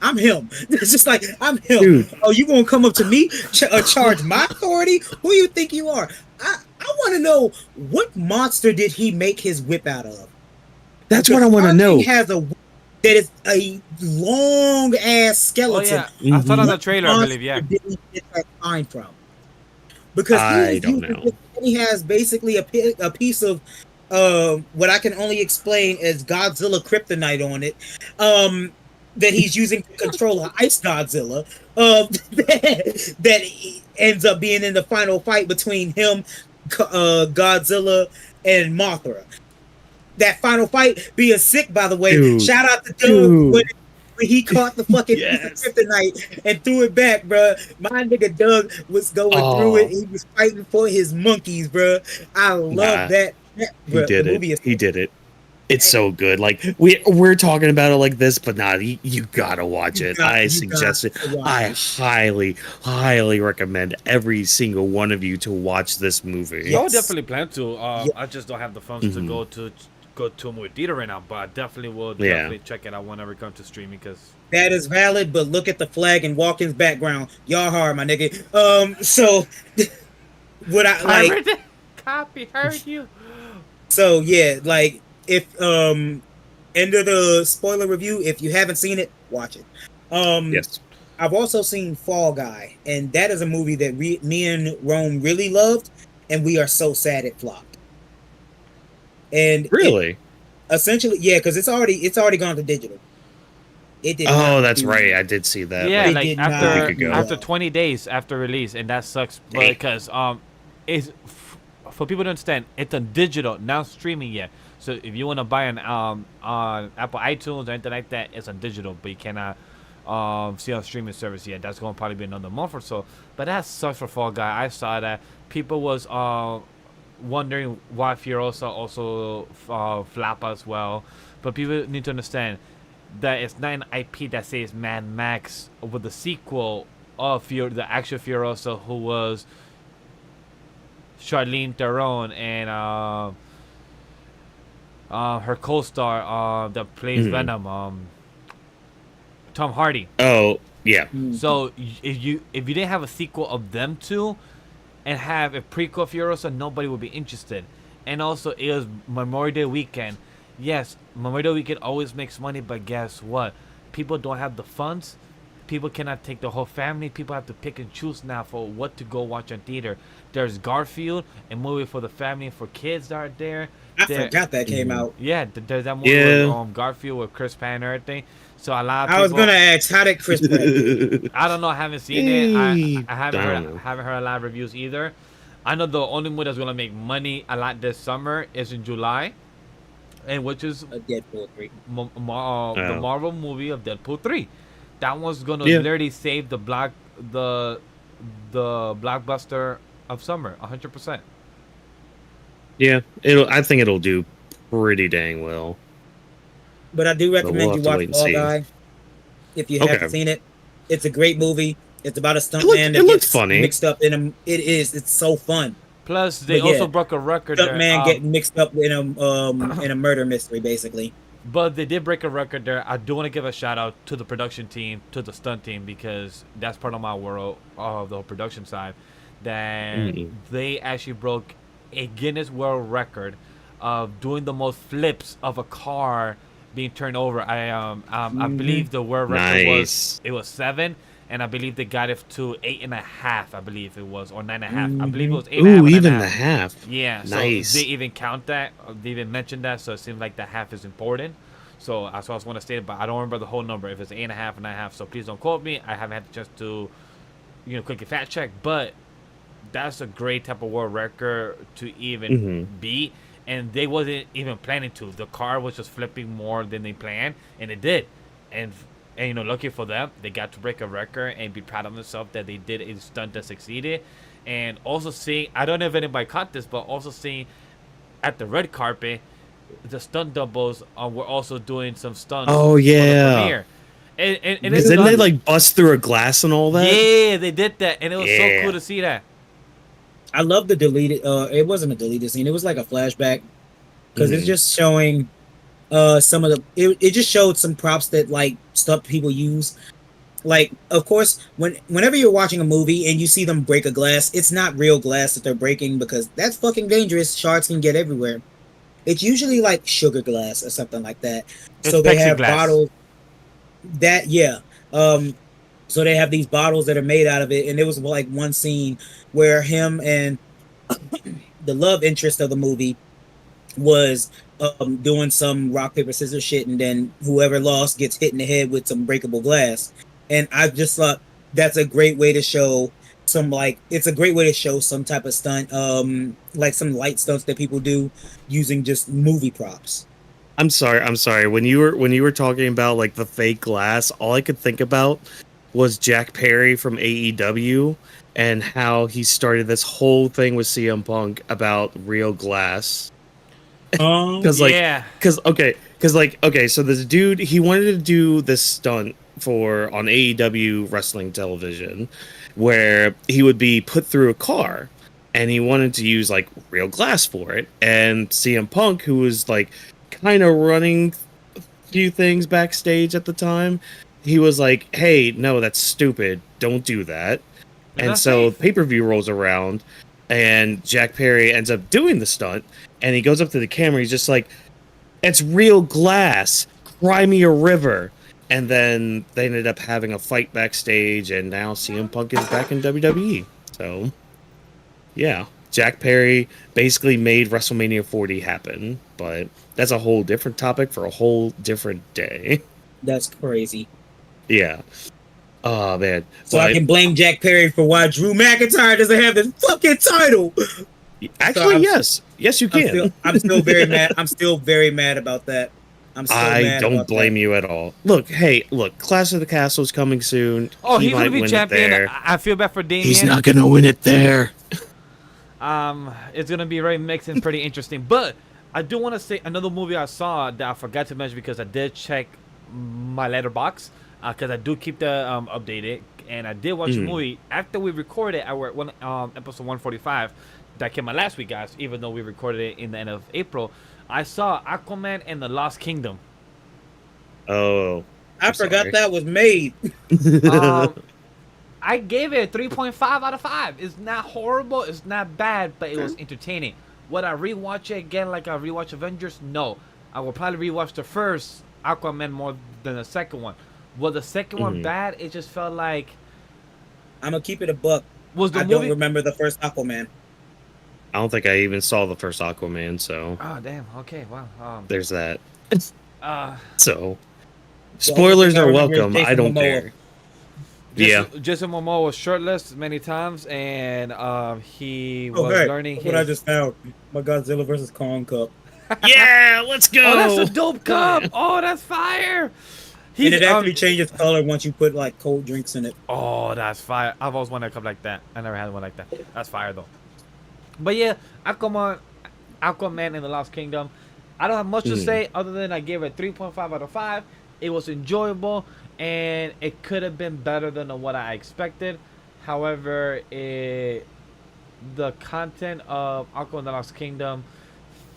I'm him. It's just like, I'm him. Dude. Oh, you gonna come up to me, charge my authority? Who you think you are? I want to know, what monster did he make his whip out of? That's what I want to know. He has a whip that is a long ass skeleton. Oh, yeah. I saw that on the trailer, I believe. Yeah. Did he get that line from? Because he has basically a piece of what I can only explain as Godzilla kryptonite on it. That he's using to control an ice Godzilla. That ends up being in the final fight between him, Godzilla, and Mothra. That final fight being sick, by the way. Dude. Shout out to Doug when he caught the fucking kryptonite and threw it back, bro. My nigga Doug was going through it. He was fighting for his monkeys, bro. I love that. He did it. He did it. It's so good. Like, we're talking about it like this, but you gotta watch it. I suggest it. I highly recommend every single one of you to watch this movie. I would definitely plan to. I just don't have the funds to go to go to a movie theater right now, but I definitely will definitely check it out whenever it comes to streaming because that is valid. But look at the flag and Walken's background. Y'all hard, my nigga. So what I like? Copy heard you. So yeah, like if end of the spoiler review. If you haven't seen it, watch it. Yes. I've also seen Fall Guy, and that is a movie that me and Rome really loved, and we are so sad it flopped. And really, essentially, yeah, because it's already gone to digital. It did. Oh, that's right. I did see that. Yeah, like after 20 days after release, and that sucks because it's for people to understand, it's on digital, not streaming yet. So if you want to buy an on Apple iTunes or anything like that, it's on digital, but you cannot see on streaming service yet. That's going to probably be another month or so. But that sucks for Fall Guy. I saw that people was wondering why Furiosa also flop as well. But people need to understand that it's not an IP that says Mad Max with the sequel of the actual Furiosa, who was Charlize Theron and her co-star that plays Venom, Tom Hardy. Oh yeah. So if you didn't have a sequel of them two and have a prequel Furiosa, nobody would be interested. And also it was Memorial Day weekend. Yes, Memorial Day weekend always makes money, but guess what? People don't have the funds. People cannot take the whole family. People have to pick and choose now for what to go watch in theater. There's Garfield, a movie for the family and for kids that are there. I forgot that came out. Yeah, there's that movie with Garfield with Chris Pratt and everything. So a lot of people, I was gonna ask, how did Chris Pratt? I don't know. I haven't seen it. I haven't heard a lot of reviews either. I know the only movie that's gonna make money a lot this summer is in July, and which is Deadpool 3. The Marvel movie of Deadpool 3. That one's gonna literally save the blockbuster of summer 100%. Yeah, I think it'll do pretty dang well. But I do recommend you watch Fall Guy if you haven't seen it. It's a great movie. It's about a stuntman that gets funny. Mixed up in a. It's so fun. Plus, they also broke a record. Stuntman getting mixed up in a murder mystery, basically. But they did break a record there. I do want to give a shout out to the production team, to the stunt team, because that's part of my world of the production side. That they actually broke a Guinness World Record of doing the most flips of a car being turned over. I believe the world record was 7, and I believe they got it to 8.5. I believe it was, or 9.5. I believe it was 8.5. Ooh, even the half. Yeah, nice. So they even count that. They even mentioned that. So it seems like the half is important. So that's what I was going to state, but I don't remember the whole number. If it's 8.5 or 9.5, so please don't quote me. I haven't had the chance to, quickly fact check, but that's a great type of world record to even beat. And they wasn't even planning to. The car was just flipping more than they planned, and it did. And lucky for them, they got to break a record and be proud of themselves that they did a stunt that succeeded. And also seeing, I don't know if anybody caught this, but also seeing at the red carpet, the stunt doubles were also doing some stunts. Oh yeah. For the premiere. And didn't they bust through a glass and all that? Yeah, they did that, and it was so cool to see that. I love the deleted. It wasn't a deleted scene. It was like a flashback because it's just showing some of the. It just showed some props that stuff people use. Of course, whenever you're watching a movie and you see them break a glass, it's not real glass that they're breaking because that's fucking dangerous. Shards can get everywhere. It's usually like sugar glass or something like that. So they have bottles. So they have these bottles that are made out of it, and there was one scene where him and the love interest of the movie was doing some rock paper scissors shit, and then whoever lost gets hit in the head with some breakable glass. And I just thought that's a great way to show some some type of stunt, like some light stunts that people do using just movie props. I'm sorry. When you were talking about the fake glass, all I could think about was Jack Perry from AEW and how he started this whole thing with CM Punk about real glass. So this dude, he wanted to do this stunt on AEW wrestling television where he would be put through a car, and he wanted to use real glass for it. And CM Punk, who was kind of running a few things backstage at the time. He was like, "Hey, no, that's stupid. Don't do that." And so pay-per-view rolls around, and Jack Perry ends up doing the stunt, and he goes up to the camera. He's just like, "It's real glass. Cry me a river." And then they ended up having a fight backstage, and now CM Punk is back in WWE. So, yeah, Jack Perry basically made WrestleMania 40 happen, but that's a whole different topic for a whole different day. That's crazy. Yeah. Oh, man. So I can blame Jack Perry for why Drew McIntyre doesn't have this fucking title. Actually, yes. Yes, you can. I'm still very mad. I'm still very mad about that. I don't blame you at all. Look, Clash of the Castle is coming soon. Oh, he's going to be champion. I feel bad for Damien. He's not going to win it there. It's going to be very mixed and pretty interesting. But I do want to say another movie I saw that I forgot to mention because I did check my letterbox because I do keep the updated. And I did watch a movie after we recorded our episode 145 that came out last week, guys, even though we recorded it in the end of April. I saw Aquaman and the Lost Kingdom. Oh. I forgot that was made. I gave it a 3.5 out of 5. It's not horrible. It's not bad, but it was entertaining. Would I rewatch it again like I rewatch Avengers? No. I will probably rewatch the first Aquaman more than the second one. Was the second one bad? It just felt like... I'm going to keep it a buck. I don't remember the first Aquaman. I don't think I even saw the first Aquaman, so... Oh, damn. Okay, wow. There's that. So... Spoilers are welcome. I don't care. Jason Momoa was shirtless many times, and he was learning his... What I just found. My Godzilla vs. Kong cup. Yeah, let's go! Oh, that's a dope cup! Oh, that's fire! And it actually changes color once you put, like, cold drinks in it. Oh, that's fire. I've always wanted a cup like that. I never had one like that. That's fire, though. But yeah, Aquaman and the Lost Kingdom. I don't have much to say other than I gave it 3.5 out of 5. It was enjoyable, and it could have been better than what I expected. However, the content of Aquaman and the Lost Kingdom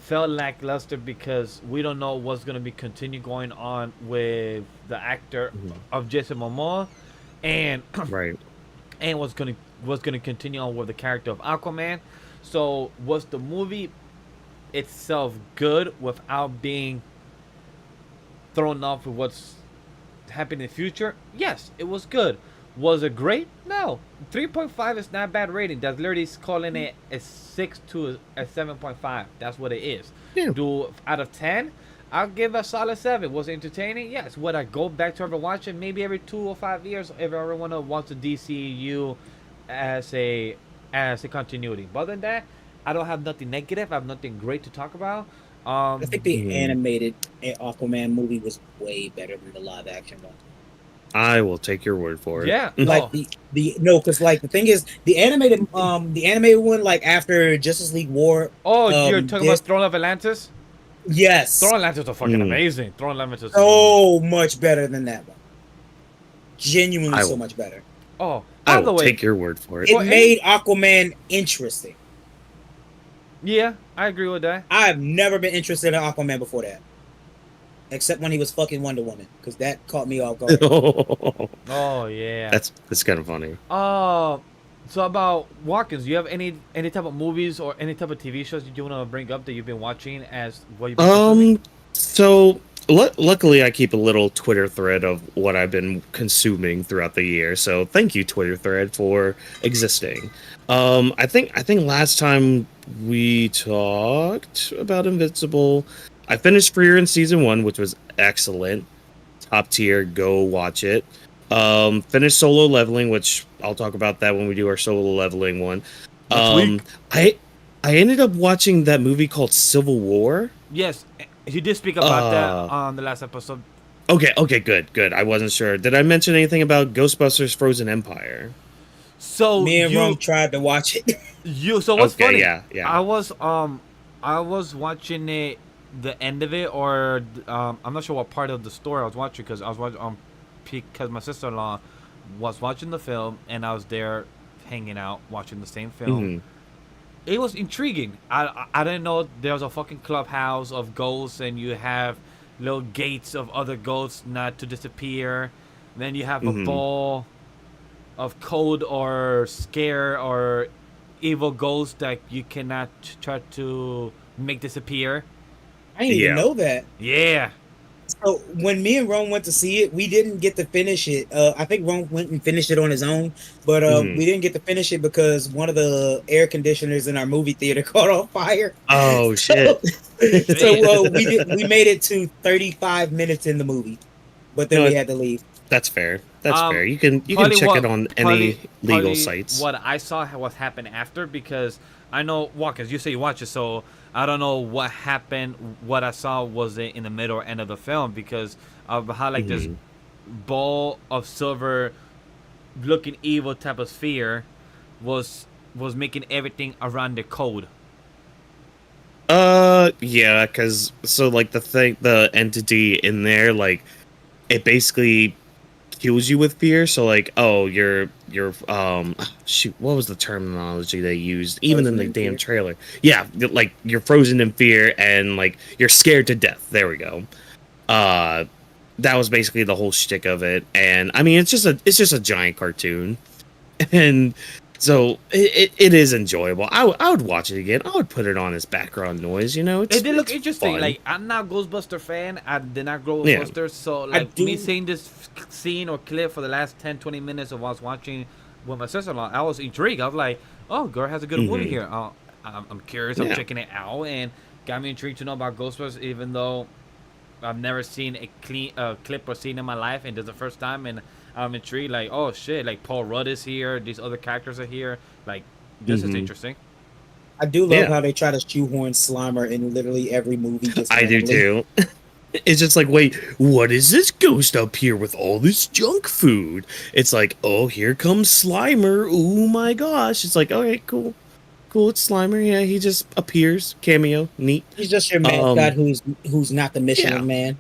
felt lackluster because we don't know what's going to be continue going on with the actor of Jason Momoa, and and what's going to continue on with the character of Aquaman. So was the movie itself good without being thrown off with what's happening in the future? Yes, it was good. Was it great? No. 3.5 is not a bad rating. That's literally calling it a 6 to a 7.5. That's what it is. Yeah. Out of 10, I'll give a solid 7. Was it entertaining? Yes. Would I go back to ever watch it? Maybe every 2 or 5 years if I ever want to watch the DCU as a continuity. But other than that, I don't have nothing negative. I have nothing great to talk about. I think the animated Aquaman movie was way better than the live action one. I will take your word for it. Yeah, like because like the thing is the animated one, like after Justice League War. Oh, you're talking about Throne of Atlantis? Yes, Throne of Atlantis are fucking amazing. Throne of Atlantis so much better than that one. Genuinely, so much better. Oh, I will take your word for it. It made Aquaman interesting. Yeah, I agree with that. I've never been interested in Aquaman before that. Except when he was fucking Wonder Woman, because that caught me off guard. Oh yeah, that's kind of funny. So about Watkins, do you have any type of movies or any type of TV shows you want to bring up that you've been watching as what you've been consuming? So luckily I keep a little Twitter thread of what I've been consuming throughout the year. So thank you, Twitter thread, for existing. I think last time we talked about Invincible, I finished Freer in season 1, which was excellent. Top tier, go watch it. Finished Solo Leveling, which I'll talk about that when we do our Solo Leveling one. I ended up watching that movie called Civil War. Yes, you did speak about that on the last episode. Okay, good. I wasn't sure. Did I mention anything about Ghostbusters Frozen Empire? So me and Rome tried to watch it. What's funny? Yeah. I was watching it, the end of it, or I'm not sure what part of the story I was watching because I was watching because my sister-in-law was watching the film and I was there hanging out watching the same film. it was intriguing. I didn't know there was a fucking clubhouse of ghosts, and you have little gates of other ghosts not to disappear. Then you have a Hmm. ball of code or scare or evil ghosts that you cannot try to make disappear. I didn't even Yeah. know that. Yeah. So when me and Rome went to see it, we didn't get to finish it. I think Rome went and finished it on his own, but Hmm. we didn't get to finish it because one of the air conditioners in our movie theater caught on fire. Oh So, shit. we made it to 35 minutes in the movie, but then No, we had to leave. that's fair. That's fair. Um, You can check it on any legal sites. what I saw what happened after, because I know Walkers. You say you watch it, so I don't know what happened. What I saw was in the middle or end of the film because of how like this Hmm. ball of silver, looking evil type of sphere, was making everything around the code. Yeah, because so like the entity in there, like it basically kills you with fear. So like, oh, you're shoot, what was the terminology they used? Even in Frozen the in damn fear. trailer. Yeah, like you're frozen in fear and like you're scared to death. There we go. Uh, that was basically the whole shtick of it. And I mean, it's just a giant cartoon, and so it is enjoyable. I would watch it again. I would put it on as background noise. You know, It did look it's interesting. fun. Like I'm not a Ghostbuster fan. I did not grow with Yeah. Ghostbusters, so I like me do. seeing this scene or clip for the last 10, 20 minutes of us watching with my sister-in-law, I was intrigued. I was like, "Oh, girl has a good movie Hmm. here." I'm curious. I'm Yeah. checking it out, and got me intrigued to know about Ghostbusters, even though I've never seen a clean clip or scene in my life, and this is the first time, and I'm intrigued. Like, oh shit! Like Paul Rudd is here. These other characters are here. Like, this is Hmm. interesting. I do love Yeah. how they try to shoehorn Slimer in literally every movie, just I do randomly. too. It's just like, wait, what is this ghost up here with all this junk food? It's like, oh, here comes Slimer. Oh my gosh. It's like, all right, cool. Cool, it's Slimer. Yeah, he just appears. Cameo. Neat. He's just your mascot Um, who's not the yeah. Michelin Man.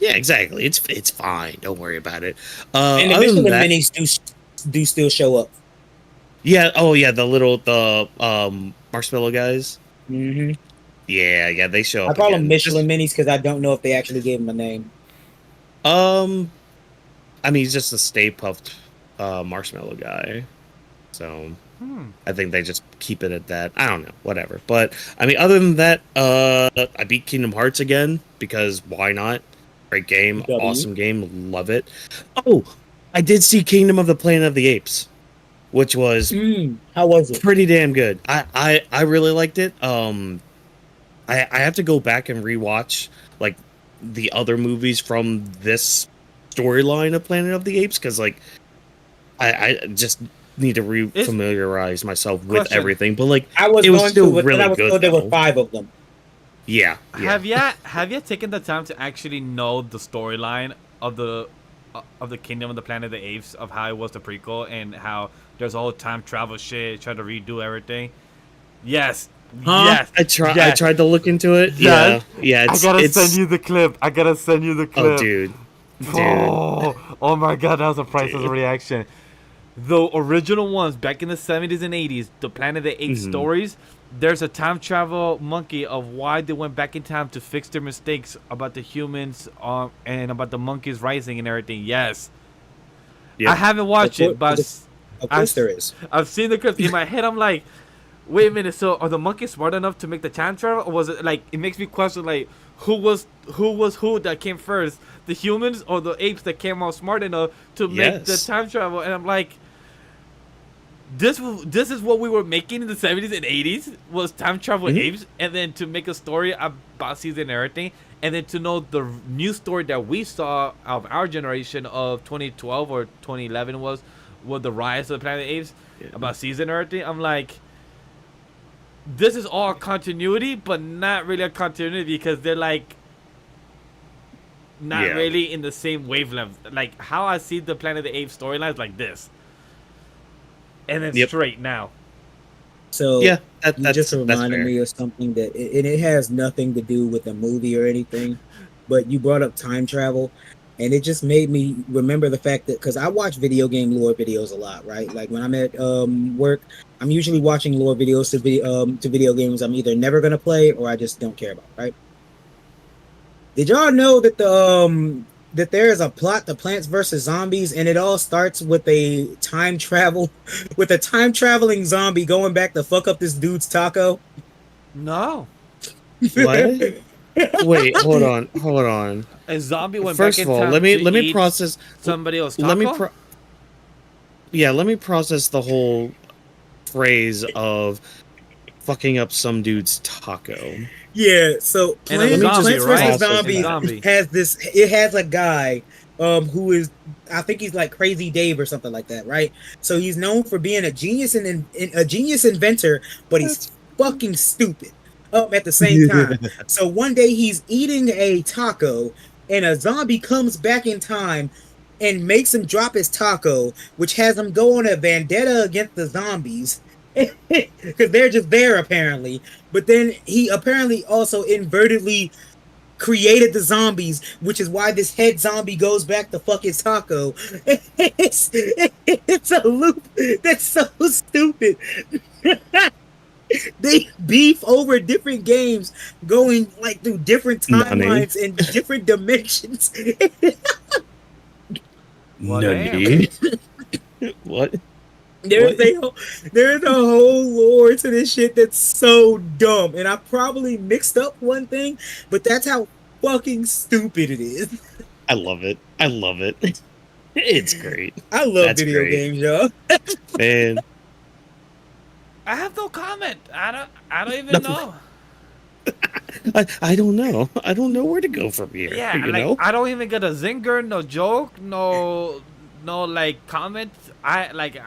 Yeah, exactly. It's fine. Don't worry about it. And the Other than Michelin that, minis do still show up. yeah, oh yeah, the marshmallow guys. Hmm. Yeah, they show I up call them again. Michelin minis because I don't know if they actually gave him a name. Um I mean, he's just a Stay Puffed marshmallow guy. So Hmm. I think they just keep it at that. I don't know, whatever. But I mean, other than that, I beat Kingdom Hearts again because why not? Great game, W. awesome game, love it. Oh, I did see Kingdom of the Planet of the Apes, which was How was it? pretty damn good. I really liked it. I have to go back and rewatch like the other movies from this storyline of Planet of the Apes because like I just need to It's re-familiarize myself with question. everything. But like I was it was going still to, but then really I was good. told there were Though. 5 of them. Yeah. Have you taken the time to actually know the storyline of the Kingdom of the Planet of the Apes, of how it was the prequel and how there's a whole time travel shit, try to redo everything? Yes. Huh? Yes. I tried. I Yes. tried to look into it. Yes. Yeah. I gotta send you the clip. I gotta send you the clip. Oh, dude. Oh my god, that was a priceless Dude. reaction. The original ones back in the 70s and 80s, the Planet of the Apes Mhm. stories, there's a time travel monkey of why they went back in time to fix their mistakes about the humans and about the monkeys rising and everything. Yes. Yep. I haven't watched it, but Of course there is. I've seen the clips. In my head, I'm like, wait a minute, so are the monkeys smart enough to make the time travel? Or was it like, it makes me question, like, who was who that came first? The humans or the apes that came out smart enough to make the Yes. time travel? And I'm like, this is what we were making in the 70s and 80s, was time travel Mhm. apes, and then to make a story about season and everything, and then to know the new story that we saw of our generation of 2012 or 2011 was the rise of the Planet of the Apes, Yeah. about season and everything. I'm like, this is all continuity, but not really a continuity because they're like not Yeah. really in the same wavelength. Like how I see the Planet of the Apes storyline is like this, and then Yep. straight now. So Yeah, you that's just that's reminded fair. me of something that, and it has nothing to do with the movie or anything, but you brought up time travel. And it just made me remember the fact that, because I watch video game lore videos a lot, right? Like when I'm at work, I'm usually watching lore videos to video games I'm either never gonna play or I just don't care about, right? Did y'all know that that there is a plot to Plants vs Zombies, and it all starts with a time traveling zombie going back to fuck up this dude's taco? No. What? Wait, hold on. A zombie went First back of in all, time let me to process somebody else taco? let me process the whole phrase of fucking up some dude's taco. Yeah, so And it was Plants zombie, right? vs Zombies Zombie. has a guy who is, I think he's like Crazy Dave or something like that, right? So he's known for being a genius and a genius inventor, but he's fucking stupid at the same time. So one day he's eating a taco and a zombie comes back in time and makes him drop his taco, which has him go on a vendetta against the zombies because they're just there apparently. But then he apparently also inadvertently created the zombies, which is why this head zombie goes back to fuck his taco. It's a loop that's so stupid. They beef over different games, going like through different timelines and different dimensions. Well, Nutty. What? There's a whole lore to this shit that's so dumb, and I probably mixed up one thing, but that's how fucking stupid it is. I love it. It's great. I love That's video great. games, y'all. Man, I have no comment. I don't even know. I don't know. I don't know where to go from here. Yeah, you like know? I don't even get a zinger, no joke, no like comment. I like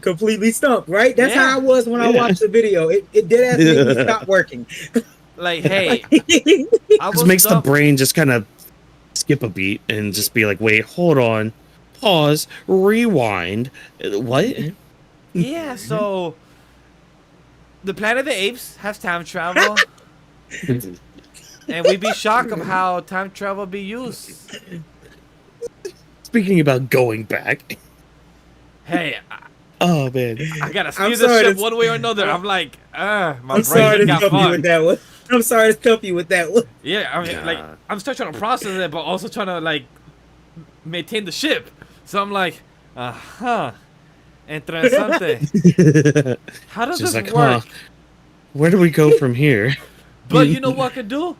Completely stumped, right? That's Yeah. how I was when I watched the video. It did have to me stop working. like hey, I Just makes the brain just kind of skip a beat and just be like, wait, hold on, pause, rewind. What? Yeah, so the Planet of the Apes has time travel, and we'd be shocked of how time travel be used. Speaking about going back. Hey, Oh man. I gotta I'm steer this sorry ship to- one way or another. I'm like, my I'm sorry brain to got stump you with fucked. that one. I'm sorry to stump you with that one. Yeah, I mean, Yeah. like, I'm still trying to process it, but also trying to like maintain the ship. So I'm like, interesante. How does Just this like, work? where do we go from here? But you know what I could do?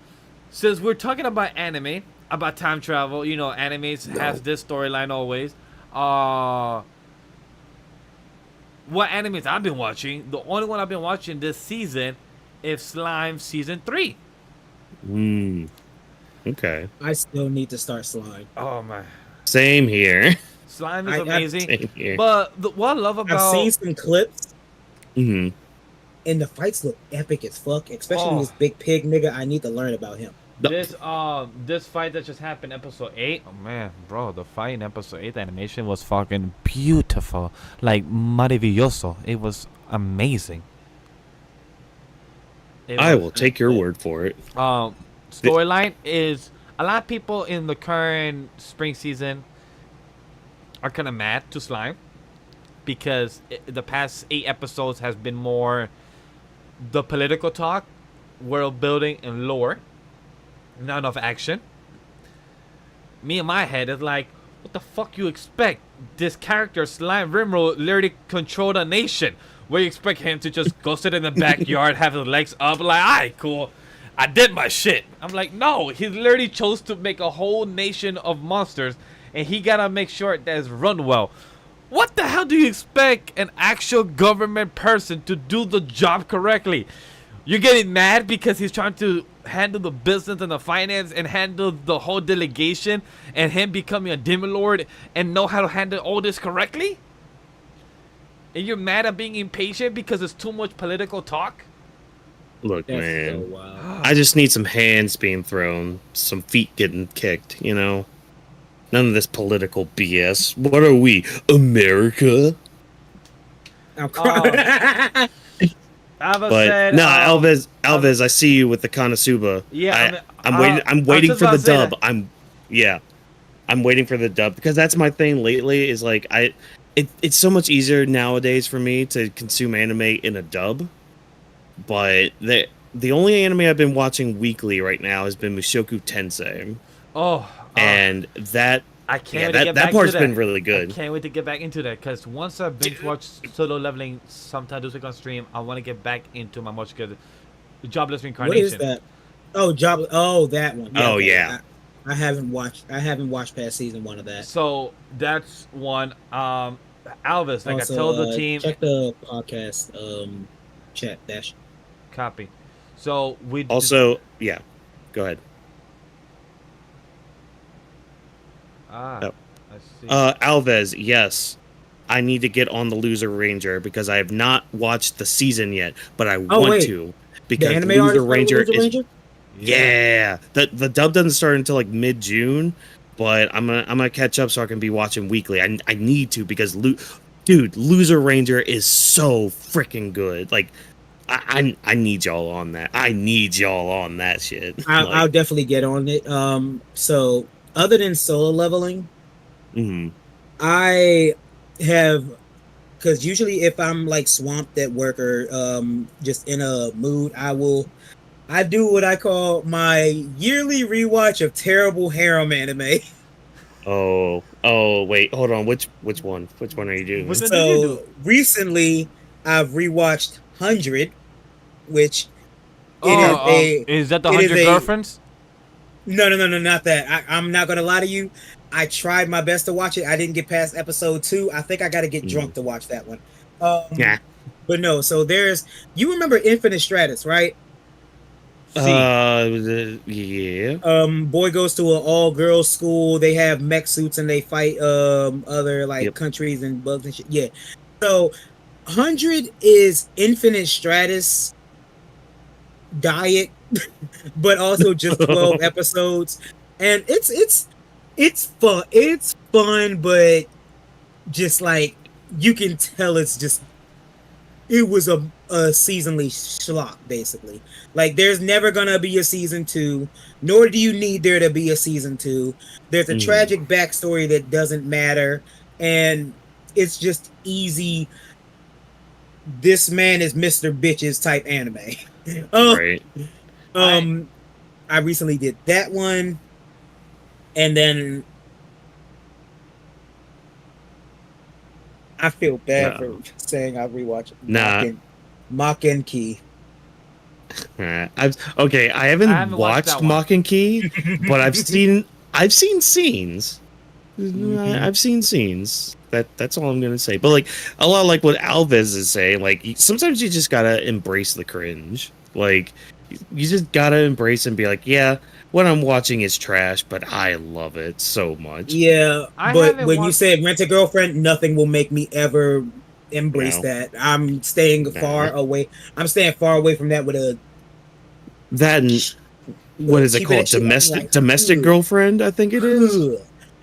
Since we're talking about anime, about time travel, you know, anime has this storyline always. What animes I've been watching? The only one I've been watching this season is Slime Season 3. Okay. I still need to start Slime. Oh my, Same here. Slime is Same amazing. here. But what I love I've about seen some clips, Hmm. and the fights look epic as fuck. Especially Oh. this big pig nigga. I need to learn about him. this fight that just happened, episode 8. Oh man, bro, the fight in episode 8, the animation was fucking beautiful, like maravilloso. It was amazing. I will take your word for it. Storyline is a lot of people in the current spring season are kind of mad to Slime because the past 8 episodes has been more the political talk, world building, and lore. Not enough action. Me in my head is like, what the fuck you expect? This character, Slime Rimroll, literally controlled a nation. Where you expect him to just go sit in the backyard, have his legs up, like, alright, cool. I did my shit. I'm like, no, he literally chose to make a whole nation of monsters, and he gotta make sure that it's run well. What the hell do you expect an actual government person to do the job correctly? You're getting mad because he's trying to handle the business and the finance and handle the whole delegation, and him becoming a demon lord and know how to handle all this correctly? And you're mad at being impatient because it's too much political talk? Look, That's man. so wild. I just need some hands being thrown, some feet getting kicked, you know? None of this political BS. What are we, America? I'm crying. But Alves, I see you with the Konosuba. Yeah, I'm waiting just for about the to say dub. that. I'm waiting for the dub because that's my thing lately. Is like it's so much easier nowadays for me to consume anime in a dub. But the only anime I've been watching weekly right now has been Mushoku Tensei, and that I can't wait to get that back part's to been really good. I can't wait to get back into that because once I binge watch Solo Leveling sometime this week on stream, I want to get back into my much good Jobless Reincarnation. What is that? Oh, that one. Yeah, yeah. I haven't watched past season 1 of that. So that's one. Alvis, like also, I told the team. Check the podcast chat dash. Copy. So we also yeah. Go ahead. I see. Alves, yes. I need to get on the Loser Ranger because I have not watched the season yet, but I want to because the anime Loser Ranger is Yeah. The dub doesn't start until like mid-June, but I'm gonna catch up so I can be watching weekly. I need to because Loser Ranger is so freaking good. Like I need y'all on that. I need y'all on that shit. I'll definitely get on it. So other than Solo Leveling, I have, because usually if I'm like swamped at work or just in a mood, I do what I call my yearly rewatch of terrible harem anime. Oh, wait, hold on. Which one? Which one are you doing? So recently, I've rewatched 100, which is that the 100 Girlfriends? No, not that. I'm not gonna lie to you. I tried my best to watch it. I didn't get past episode 2. I think I got to get drunk to watch that one. Yeah. But no. So you remember Infinite Stratus, right? Yeah. Boy goes to an all-girls school. They have mech suits and they fight other countries and bugs and shit. Yeah. So 100 is Infinite Stratus diet, but also just 12 episodes, and it's fun. It's fun, but just like you can tell, it was a seasonally schlock, basically. Like there's never gonna be a season 2, nor do you need there to be a season 2. There's a tragic backstory that doesn't matter, and it's just easy. This man is Mr. Bitches type anime. Right. I recently did that one, and then I feel bad for saying I rewatched Mock and Key. I haven't watched Mock and Key, but I've seen scenes. I've seen scenes. That's all I'm gonna say. But like a lot like what Alves is saying, like sometimes you just gotta embrace the cringe. Like you just gotta embrace and be like, yeah, what I'm watching is trash, but I love it so much. Yeah, but when you said Rent a Girlfriend, nothing will make me ever embrace that. I'm staying far away. I'm staying far away from that with a what is it called? Domestic Girlfriend, I think it is.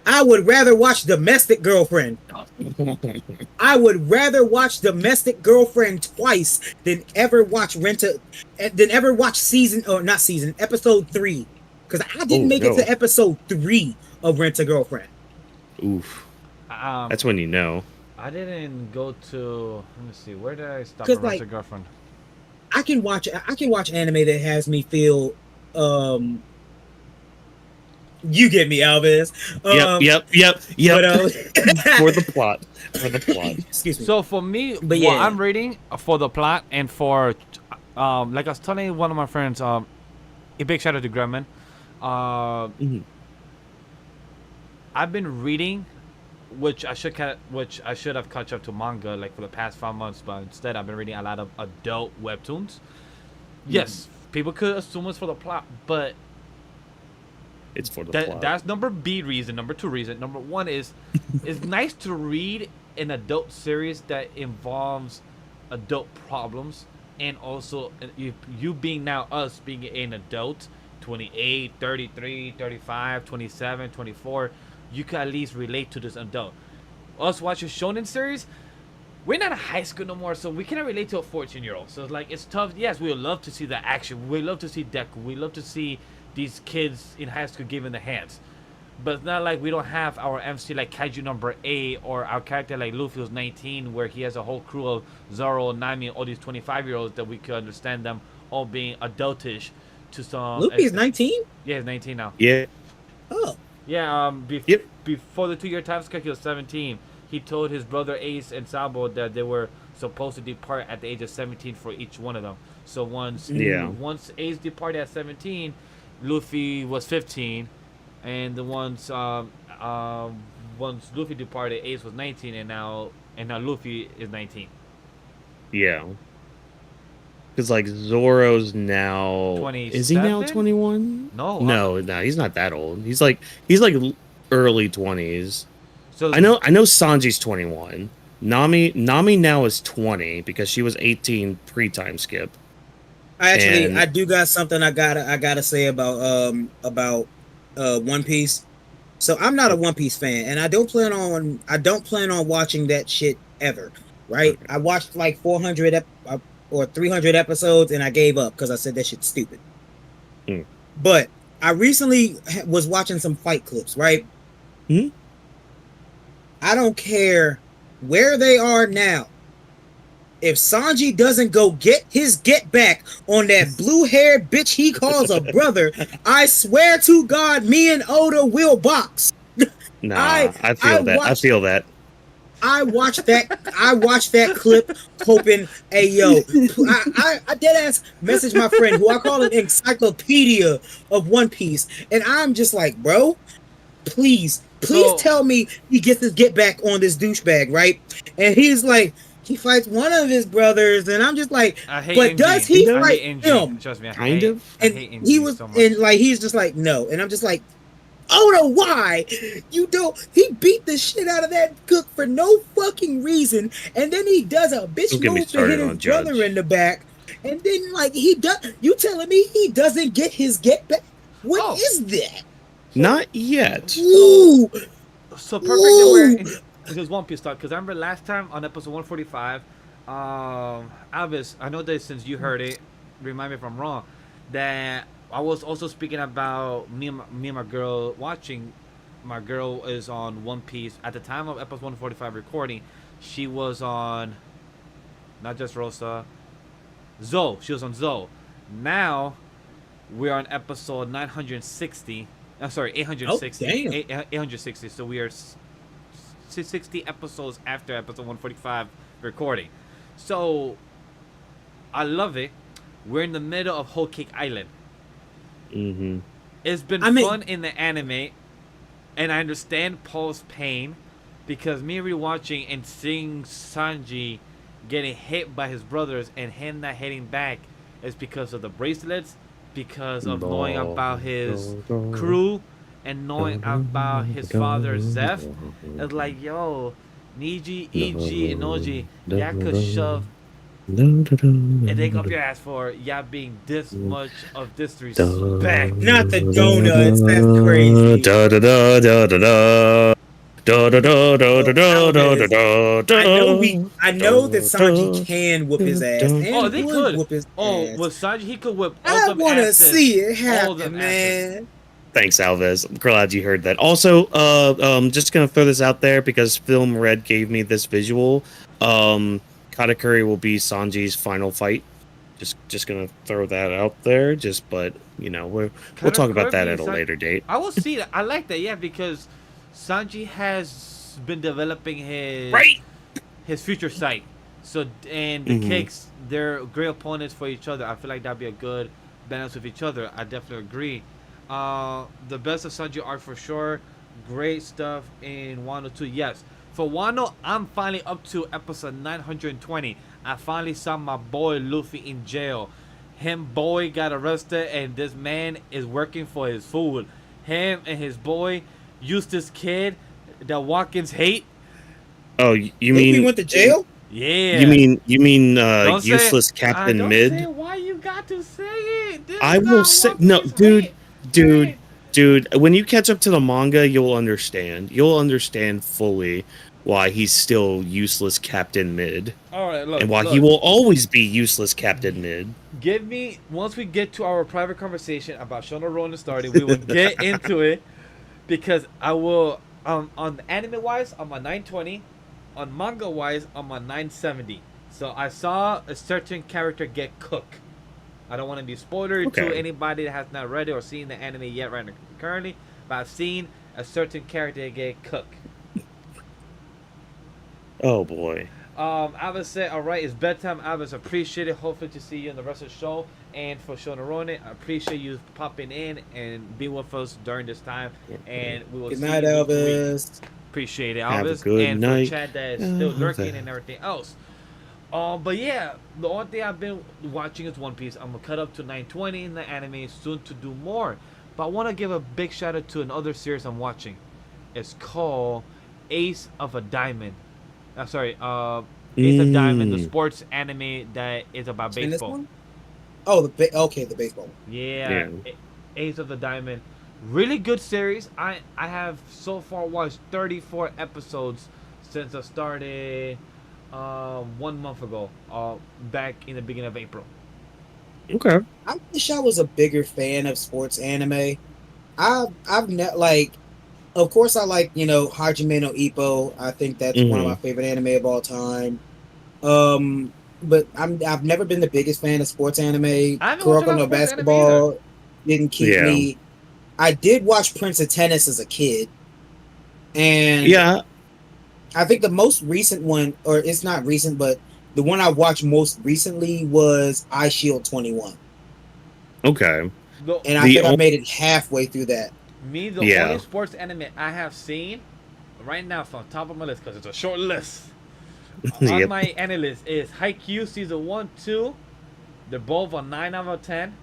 I would rather watch Domestic Girlfriend. I would rather watch Domestic Girlfriend twice than ever watch episode 3. Because I didn't make it to episode 3 of Rent a Girlfriend. Oof. That's when you know. I didn't go to. Let me see. Where did I stop at Rent a Girlfriend? I can watch anime that has me feel. You get me, Alves. Yep. But, for the plot. Excuse me. So for me, what I'm reading for the plot and for, like I was telling one of my friends, a big shout out to Grumman. I've been reading, which I should have caught up to manga like for the past 5 months, but instead I've been reading a lot of adult webtoons. Yes, people could assume it's for the plot, but it's for the plot. That's number 2 reason. Number 1 is it's nice to read an adult series that involves adult problems, and also you being now us being an adult, 28, 33, 35, 27, 24, you can at least relate to this adult. Us watching shonen series, we're not in high school no more, so we cannot relate to a 14-year-old. So it's tough. Yes, we would love to see the action. We love to see Deku. We love to see these kids in high school giving the hands. But it's not like we don't have our MC like Kaiju number 8 or our character like Luffy who's 19, where he has a whole crew of Zoro, Nami, all these 25-year-olds that we could understand them all being adultish to some. Luffy's 19? Yeah, he's 19 now. Yeah. Oh. Yeah, Yep. before the 2-year time skip, he was 17. He told his brother Ace and Sabo that they were supposed to depart at the age of 17 for each one of them. So once Ace departed at 17, Luffy was 15, and the once Luffy departed, Ace was 19, and now Luffy is 19. Yeah. Because like Zoro's now 27? Is he now 21? No, he's not that old. He's like early 20s. So I know Sanji's 21. Nami now is 20 because she was 18 pre-time skip. I do got something I gotta say about One Piece. So I'm not a One Piece fan, and I don't plan on watching that shit ever. Right? I watched like 400 or 300 episodes, and I gave up because I said that shit's stupid. But I recently was watching some fight clips. Right? I don't care where they are now. If Sanji doesn't go get his get back on that blue-haired bitch he calls a brother, I swear to God, me and Oda will box. Nah, I feel that. I watched that clip hoping, hey yo, I dead ass message my friend who I call an encyclopedia of One Piece, and I'm just like, bro, please tell me he gets his get back on this douchebag, right? And he's like, he fights one of his brothers, and I'm just like, but does he fight him? Trust me, kind of. And he was, and like, he's just like, no, and I'm just like, Oda, why? You don't. He beat the shit out of that cook for no fucking reason, and then he does a bitch move to hit his brother in the back, and then like he does. You telling me he doesn't get his get back? What is that? Not yet. So perfect that we're because One Piece talk. Because I remember last time on episode 145, Alvis, I know that since you heard it, remind me if I'm wrong, that I was also speaking about me and my girl watching. My girl is on One Piece at the time of episode 145 recording. She was on not just Rosa, Zoe. She was on Zoe. Now we're on episode 960. I'm sorry, 860. 860. So we are 60 episodes after episode 145 recording. So I love it. We're in the middle of Whole Cake Island. It's been fun in the anime, and I understand Paul's pain because me rewatching and seeing Sanji getting hit by his brothers and him not hitting back is because of the bracelets, because of knowing about his crew and knowing about his father Zeph. It's like, yo, Niji, Iji, and Oji, y'all could shove and dig up your ass for y'all being this much of disrespect. Not the donuts, that's crazy. I know that Sanji can whoop his ass. And they could whoop his ass. With Sanji, he could whip all I them want to asses. see it happen, man. Thanks, Alves. I'm glad you heard that. Also, just gonna throw this out there because Film Red gave me this visual. Katakuri will be Sanji's final fight. Just gonna throw that out there. But we'll talk about that at a later date. I will see that. I like that, yeah, because Sanji has been developing his future sight. So and the Cakes, they're great opponents for each other. I feel like that'd be a good balance with each other. I definitely agree. The best of Sanji arc for sure. Great stuff in Wano 2. Yes. For Wano, I'm finally up to episode 920. I finally saw my boy Luffy in jail. Boy got arrested, and this man is working for his food. Him and his boy used this kid that Watkins hate. Oh, you mean he went to jail? Yeah. You mean useless Captain Mid? Don't say why you got to say it. I will say no, dude. When you catch up to the manga, you'll understand. You'll understand fully why he's still useless Captain Mid. All right, look, and why he will always be useless Captain Mid. Once we get to our private conversation about Shono Ronin starting, we will get into it. because I will on anime wise I'm on 920, on manga wise I'm on 970. So I saw a certain character get cooked. I don't want to be spoiler to Okay. anybody that has not read it or seen the anime yet right now, currently, but I've seen a certain character get cooked. Oh boy. Abbas said, all right, it's bedtime. Abbas, appreciate it. Hopefully to see you in the rest of the show. And for Shonarone, I appreciate you popping in and being with us during this time. And we will Good see night, you next week. Elvis. Appreciate it, Have a Elvis. good And night, for Chad that is still lurking Elvis. and everything else. But yeah, the only thing I've been watching is One Piece. I'm gonna cut up to 920 in the anime, soon to do more. But I want to give a big shout out to another series I'm watching. It's called Ace of a Diamond. Ace of Diamond, the sports anime that is about In this baseball. one? Oh, the baseball one. Yeah, Ace of the Diamond. Really good series. I have so far watched 34 episodes since I started 1 month ago, back in the beginning of April. Okay. I wish I was a bigger fan of sports anime. I've not like, of course I like Hajime no Ippo. I think that's one of my favorite anime of all time. But I've never been the biggest fan of sports anime. I haven't watched a Kuroko lot no of sports Basketball didn't keep Yeah. me. I did watch Prince of Tennis as a kid, and Yeah. I think the most recent one, or it's not recent, but the one I watched most recently was Eye Shield 21. Okay. And I think I made it halfway through that. The only sports anime I have seen right now from top of my list, because it's a short list, on my anime list is Haikyuu season 1, 2. They're both on 9 out of 10.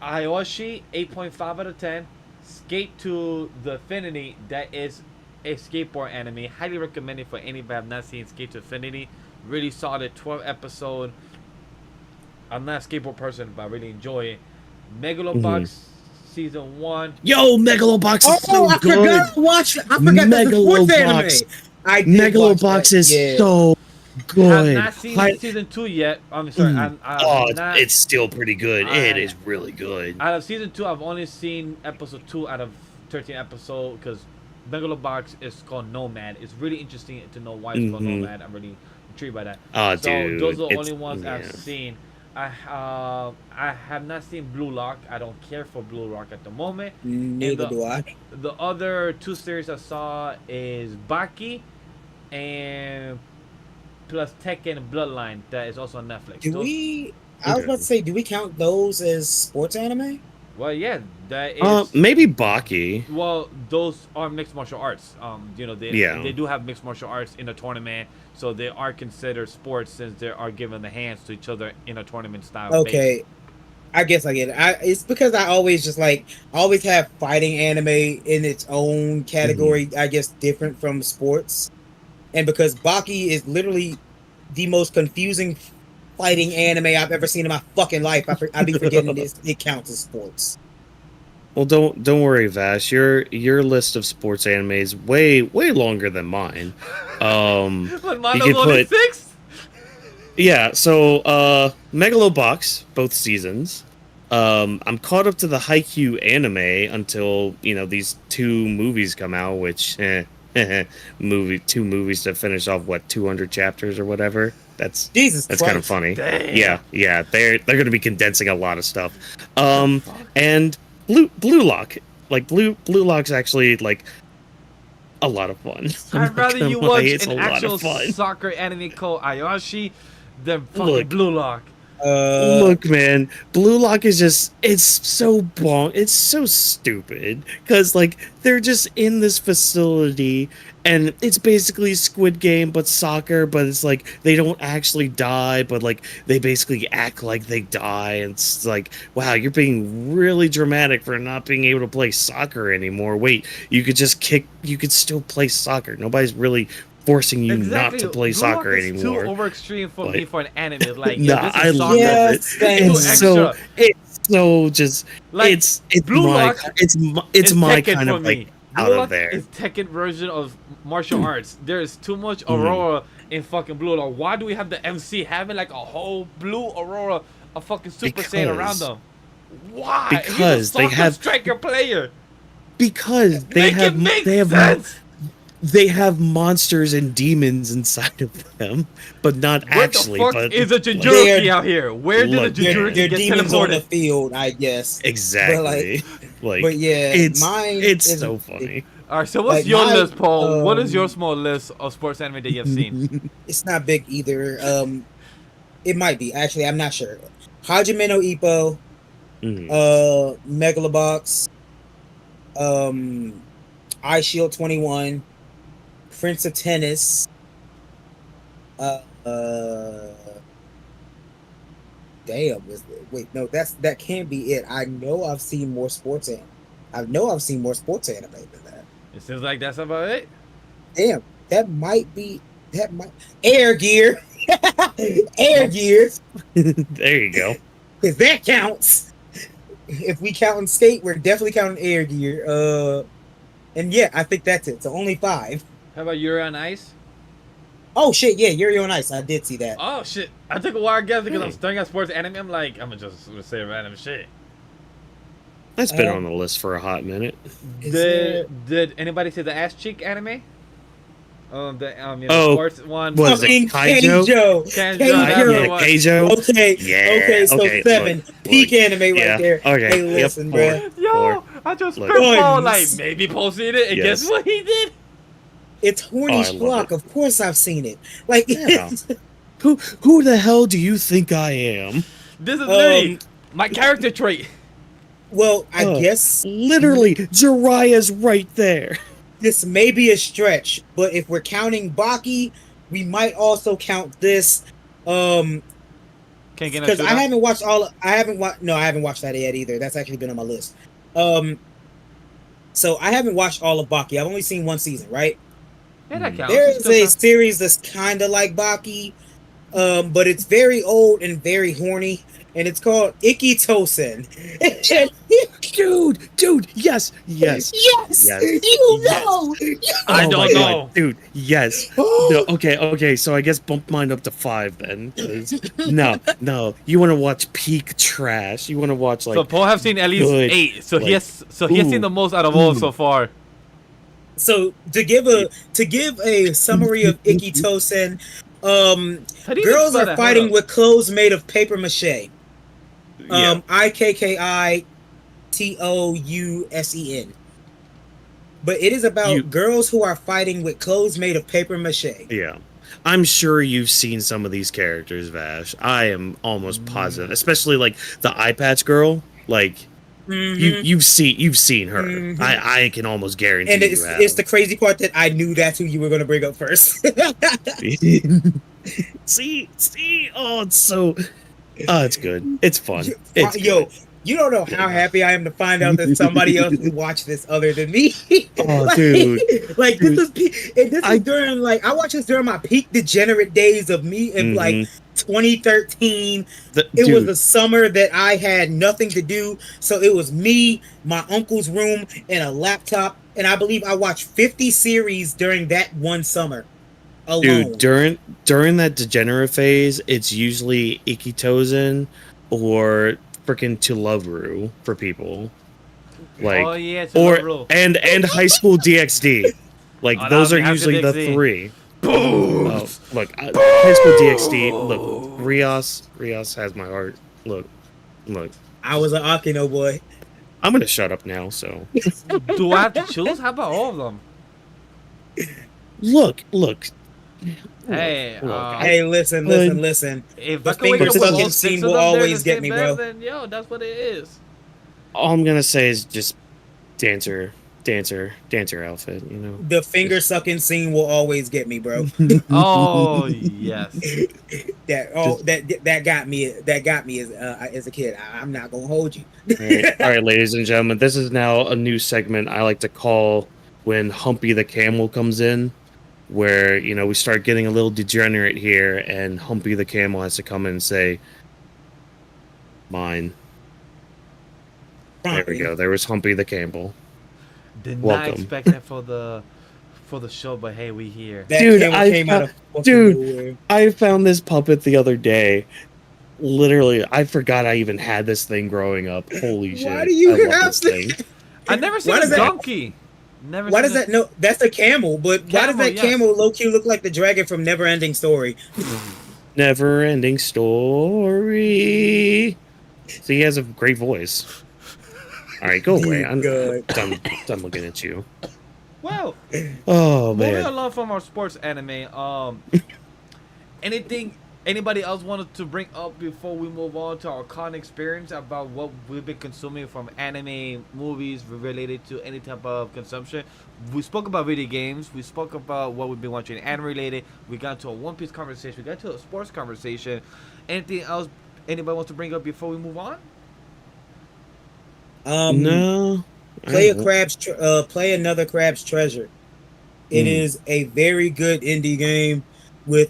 Aoshi 8.5 out of 10. Skate to the Infinity, that is a skateboard anime. Highly recommended for anybody who have not seen Skate to Infinity. Really solid 12 episode. I'm not a skateboard person, but I really enjoy it. Megalobox season 1. Yo, Megalobox is so good. I forgot that's a sports anime. Megalobox is so good. I have not seen season 2 yet. I'm sorry. It's still pretty good. It is really good. Out of season 2, I've only seen episode 2 out of 13 episodes, because Megalobox is called Nomad. It's really interesting to know why it's called Nomad. I'm really intrigued by that. Oh, so dude, those are the only ones I've seen. I have not seen Blue Lock. I don't care for Blue Lock at the moment. Neither do I. The other 2 series I saw is Baki and plus Tekken Bloodline, that is also on Netflix. I was about to say, do we count those as sports anime? Well, yeah, that is. Maybe Baki. Well, those are mixed martial arts. They do have mixed martial arts in a tournament, so they are considered sports since they are giving the hands to each other in a tournament style. Okay, I guess I get it. It's because I always have fighting anime in its own category. I guess different from sports, and because Baki is literally the most confusing fighting anime I've ever seen in my fucking life. I be forgetting it counts as sports. Well, don't worry, Vash. Your list of sports anime is way longer than mine. But mine was only 6. Yeah. So Megalobox, both seasons. I'm caught up to the Haikyuu anime until these 2 movies come out, which 2 movies to finish off 200 chapters or whatever. That's kind of funny. Dang. Yeah. They're going to be condensing a lot of stuff. And Blue Lock, Blue Lock's actually a lot of fun. I'd rather you watch an actual soccer anime called Aoshi than fucking Blue Lock. Look, man, Blue Lock is it's so it's so stupid, because they're just in this facility and it's basically Squid Game but soccer, but it's they don't actually die, but they basically act like they die, and it's wow, you're being really dramatic for not being able to play soccer anymore. Wait, you could still play soccer. Nobody's really forcing you not to play soccer anymore. Too over extreme for me for an anime. I love it. It's so it's my kind of out of there. It's Tekken version of martial arts. There is too much Aurora in fucking Blue Lock. Why do we have the MC having a whole blue Aurora, a fucking Super Saiyan around them? Why? Because they have striker player. Because Make it make sense. they have monsters and demons inside of them, but not What actually. the fuck but is a Jinchuriki out here? Where did Look, the Jinchuriki They're get demons on the teleported? field, I guess. exactly. But yeah, mine it's is- so funny. All right, so what's Like, your my, list, Paul? What is your small list of sports anime that you've seen? It's not big either. It might be actually. I'm not sure. Hajime no Ippo, Megalobox, Eye Shield 21, Prince of Tennis. Damn. Wait, no, that can't be it. I know I've seen more sports anime. I know I've seen more sports anime than that. It seems like that's about it. Damn, that might be. That might Air Gear. Air Gear. There you go. If that counts. If we count in State, we're definitely counting Air Gear. And yeah, I think that's it. So only 5. How about Yuri on Ice? Oh shit, yeah, Yuri on Ice. I did see that. Oh shit! I took a wild guess because I'm staring at sports anime. I'm like, I'm just gonna say random shit. That's been on the list for a hot minute. Did anybody see the ass cheek anime? The sports one. What is it? Kaijo? Kaijo. Okay. Yeah. Okay. So okay, 7. look, Peak anime right there. Okay. Hey, listen, bro. Yo, I just Look. spit Paul like maybe Paul seen it, and Yes. guess what he did? It's Horny I love Schlock. it. Of course, I've seen it. Like, Yeah. Who the hell do you think I am? This is literally my character trait. well, I guess Literally, Jiraiya's right there. this may be a stretch, but if we're counting Baki, we might also count this. Can't get Because I haven't watched all. I haven't watched that yet either. That's actually been on my list. So I haven't watched all of Baki. I've only seen 1 season, right? Yeah, that counts. There It is still a counts. series that's kind of like Baki, but it's very old and very horny, and it's called Iki Tosen. Dude, yes. Yes, Yes. you know. I Oh don't my know. God, dude. Yes. No, okay. So I guess bump mine up to 5 then. 'cause- no. You want to watch peak trash? You want to watch like? So Paul have seen at least good, 8. So he like, has seen the most out of all so far. So to give a summary of Iki Tosen, How do you girls spell are that? fighting Hold with clothes made of paper mache. Yeah. IKKITOUSEN. But it is about girls who are fighting with clothes made of paper mache. Yeah. I'm sure you've seen some of these characters, Vash. I am almost positive, especially like the eye patch girl. Like you've seen her. I can almost guarantee. And it's the crazy part that I knew that's who you were going to bring up first. see. Oh, it's so. Oh, it's good. It's fun. It's Yo, good. you don't know how happy I am to find out that somebody else would watch this other than me. Oh, like, dude. Like this is during like I watched this during my peak degenerate days of me in like 2013. It was the summer that I had nothing to do, so it was me, my uncle's room, and a laptop, and I believe I watched 50 series during that one summer alone. Dude, during that degenerate phase, it's usually Ikitozen or freaking To Love Ru for people. Like, Oh, yeah, To Love Ru. and High School DxD. Like Oh, those that are would be usually the DxD. 3. Oh, look, High School DxD. Look, Rios has my heart. Look. I was an Akino boy. I'm gonna shut up now. So Do I have to choose? How about all of them? look. Hey, Hey, listen. if The I can wake finger up with sucking all 6 scene of will them during always the get same me, bed, bro. then yo, that's what it is. All I'm gonna say is just dancer outfit. You know. The finger sucking scene will always get me, bro. Oh yes. that got me as a kid. I'm not gonna hold you. All right, ladies and gentlemen, this is now a new segment I like to call when Humpy the Camel comes in, where we start getting a little degenerate here, and Humpy the Camel has to come in and say, "Mine." There we go. There was Humpy the Camel. Did not Welcome. expect that for the show, but hey, we here. That Dude, camel came out of fucking nowhere. I found this puppet the other day. Literally, I forgot I even had this thing growing up. Holy shit! Why do you I love have this thing? I never seen a donkey. Never. Why does that? No, that's a camel. But why does that camel low key look like the dragon from Neverending Story? Never-ending story. So he has a great voice. All right, go away. I'm done looking at you. Well, oh man. Moving along from our sports anime, anything anybody else wanted to bring up before we move on to our con experience about what we've been consuming from anime movies related to any type of consumption? We spoke about video games. We spoke about what we've been watching anime related. We got to a One Piece conversation. We got to a sports conversation. Anything else anybody wants to bring up before we move on? No. Play another Crab's Treasure. It is a very good indie game with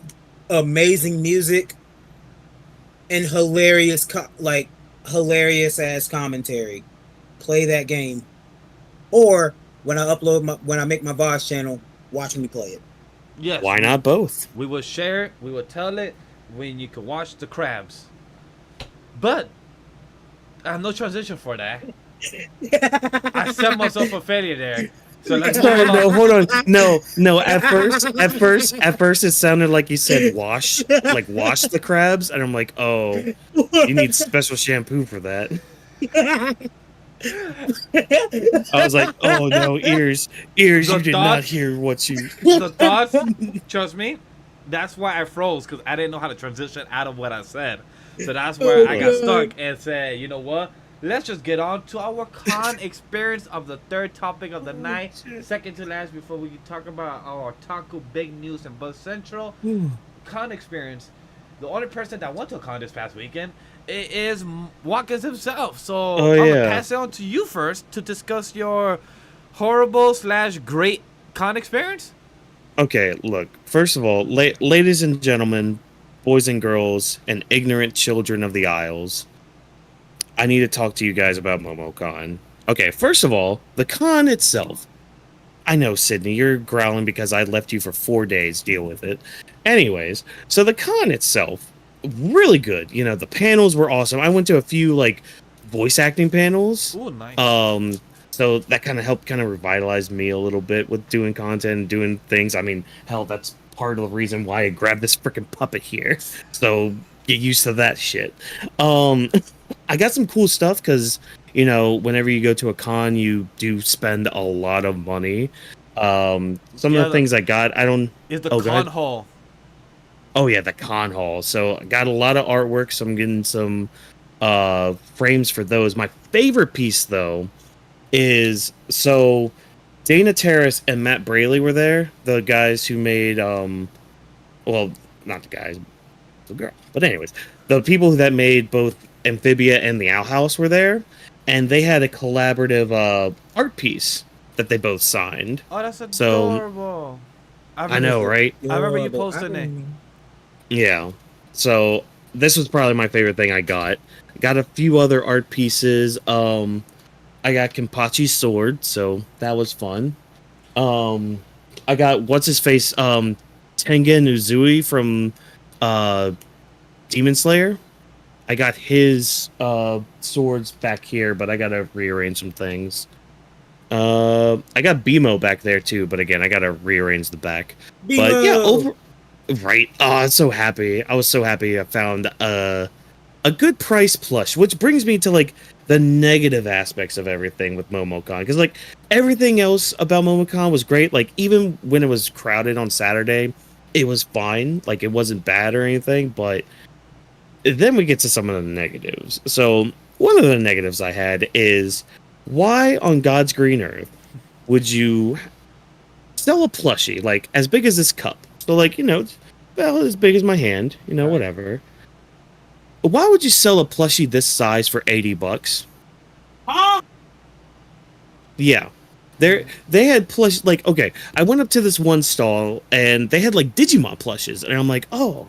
amazing music and hilarious ass commentary. Play that game, or when I make my Voz channel, watch me play it. Yes. Why not both? We will share it. We will tell it when you can watch the crabs. But I have no transition for that. I set myself a failure there. So let's hold on. No. At first, it sounded like you said wash the crabs, and I'm like, oh, you need special shampoo for that. I was like, oh no, ears, you did not hear what you. The thoughts, trust me, that's why I froze, because I didn't know how to transition out of what I said. So that's where I got stuck and said, you know what? Let's just get on to our con experience of the third topic of the night. Second to last before we talk about our Otaku big news and Buzz Central. Con experience. The only person that went to a con this past weekend is Watkins himself. So I'm going to pass it on to you first to discuss your horrible/great con experience. Okay, look. First of all, ladies and gentlemen, boys and girls, and ignorant children of the Isles, I need to talk to you guys about MomoCon. Okay, first of all, the con itself. I know, Sydney, you're growling because I left you for 4 days. Deal with it. Anyways, so the con itself, really good. You know, the panels were awesome. I went to a few, voice acting panels. Ooh, nice. So that kind of helped revitalize me a little bit with doing content and doing things. I mean, hell, that's part of the reason why I grabbed this freaking puppet here. So get used to that shit. I got some cool stuff because, whenever you go to a con, you do spend a lot of money. Some of the things I got, I don't... Is the con hall. Oh, yeah, the con hall. So I got a lot of artwork, so I'm getting some frames for those. My favorite piece, though, is... So Dana Terrace and Matt Braley were there. The guys who made... well, not the guys. The girl. But anyways, the people that made both Amphibia and the Owl House were there, and they had a collaborative art piece that they both signed. Oh, that's adorable. I know, right? I remember you posted it. Yeah. So this was probably my favorite thing I got. Got a few other art pieces. I got Kenpachi's sword, so that was fun. I got what's-his-face, Tengen Uzui from Demon Slayer. I got his swords back here, but I gotta rearrange some things. I got BMO back there too, but again, I gotta rearrange the back. BMO! But yeah, right. Oh, I'm so happy. I was so happy I found a good price plush, which brings me to the negative aspects of everything with MomoCon, because everything else about MomoCon was great. Even when it was crowded on Saturday, it was fine. It wasn't bad or anything, but then we get to some of the negatives. So one of the negatives I had is, why on God's green earth would you sell a plushie as big as this cup? So as big as my hand, whatever. Why would you sell a plushie this size for $80? Huh? Yeah. They had plush, okay, I went up to this one stall and they had Digimon plushes, and I'm like, oh,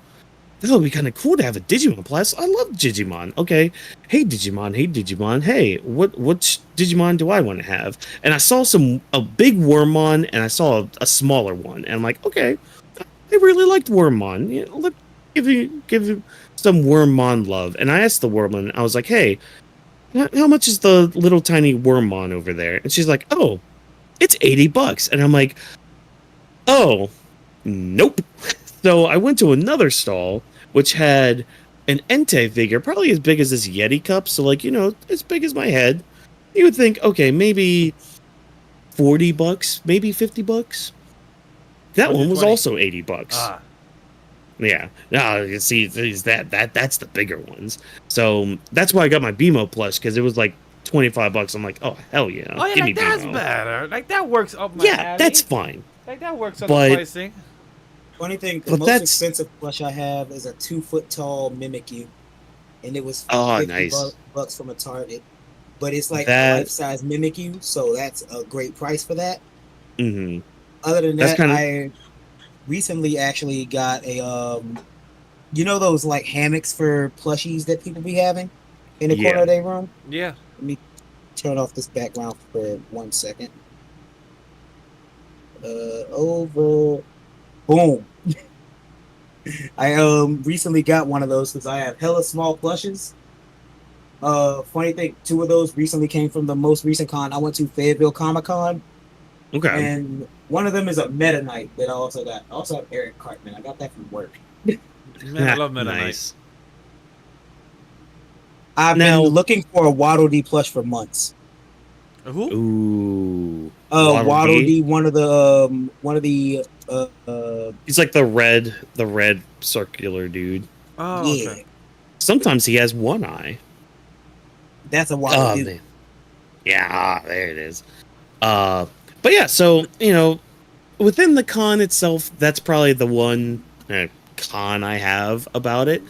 that would be kind of cool to have a Digimon plush. I love Digimon. Okay, hey Digimon, hey, what Digimon do I want to have? And I saw a big Wormmon, and I saw a smaller one, and I'm like, okay, I really liked Wormmon. Let's give you some Wormmon love. And I asked the Wormmon, I was like, hey, how much is the little tiny Wormmon over there? And she's like, oh, it's $80. And I'm like, oh, nope. So I went to another stall, which had an Entei figure, probably as big as this Yeti cup. So, like, as big as my head. You would think, okay, maybe $40, maybe $50. That one was also $80. Ah. Yeah. No, you see, that's the bigger ones. So that's why I got my BMO plush, because it was like $25. I'm like, oh hell yeah. Oh yeah, give like me that's BMO. better. Like that works up my Yeah, alley. that's fine. Like that works on But- the pricing. Funny thing, the But most that's- expensive plush I have is a 2-foot tall Mimikyu, and it was Oh, 50 nice. bucks from a Target. But it's like That- a life-size Mimikyu, so that's a great price for that. Mm-hmm. Other than That's that, kinda- I recently actually got a those like hammocks for plushies that people be having in the corner Yeah. of their room. Yeah. Let me turn off this background for 1 second. Over. Boom. I recently got one of those because I have hella small plushes. Funny thing, 2 of those recently came from the most recent con I went to, Fayetteville Comic-Con. Okay. And one of them is a Meta Knight that I also got. I also have Eric Cartman. I got that from work. Man, I love Meta Knight. Nice. I've Now- been looking for a Waddle Dee plush for months. Who? Ooh. Waddle Dee? Dee, one of the He's like the red circular dude. Oh, yeah, okay. Sometimes he has one eye. that's a Waddle Oh, Dee. man. Yeah, there it is. But yeah, so, within the con itself, that's probably the one con I have about it.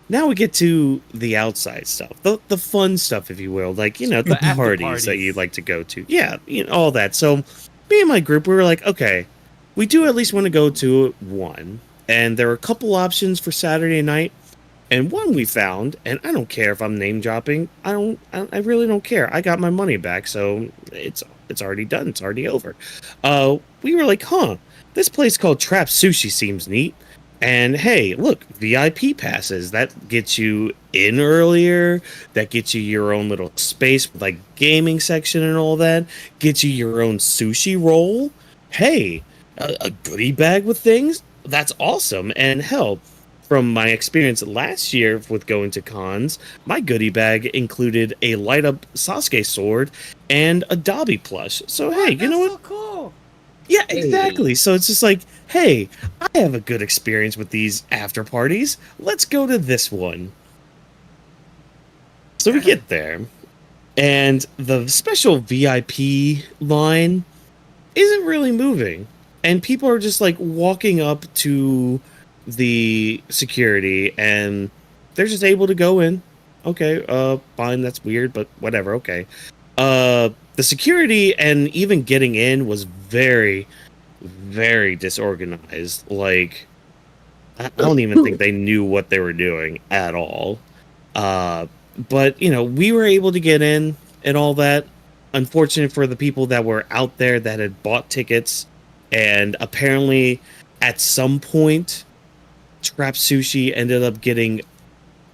Now we get to the outside stuff, the fun stuff, if you will, like, the after parties that parties. you'd like to go to. Yeah, all that. So me and my group, we were like, okay, we do at least want to go to one. And there were a couple options for Saturday night. And one we found, and I don't care if I'm name dropping. I really don't care. I got my money back, so it's already done. It's already over. We were like, this place called Trap Sushi seems neat. And hey, look, VIP passes, that gets you in earlier, that gets you your own little space with like gaming section and all that, gets you your own sushi roll. Hey, a goodie bag with things. That's awesome. And hell, from my experience last year with going to cons, my goodie bag included a light up Sasuke sword and a Dobby plush. So hey, you know what? So cool. Yeah, Hey. exactly. So it's just like, hey, I have a good experience with these after parties. Let's go to this one. So we get there, and the special VIP line isn't really moving. And people are just like walking up to the security, and they're just able to go in. Okay, fine, that's weird, but whatever, okay. The security and even getting in was very, very disorganized. Like, I don't even think they knew what they were doing at all. But, we were able to get in and all that. Unfortunate for the people that were out there that had bought tickets, and apparently at some point, Trap Sushi ended up getting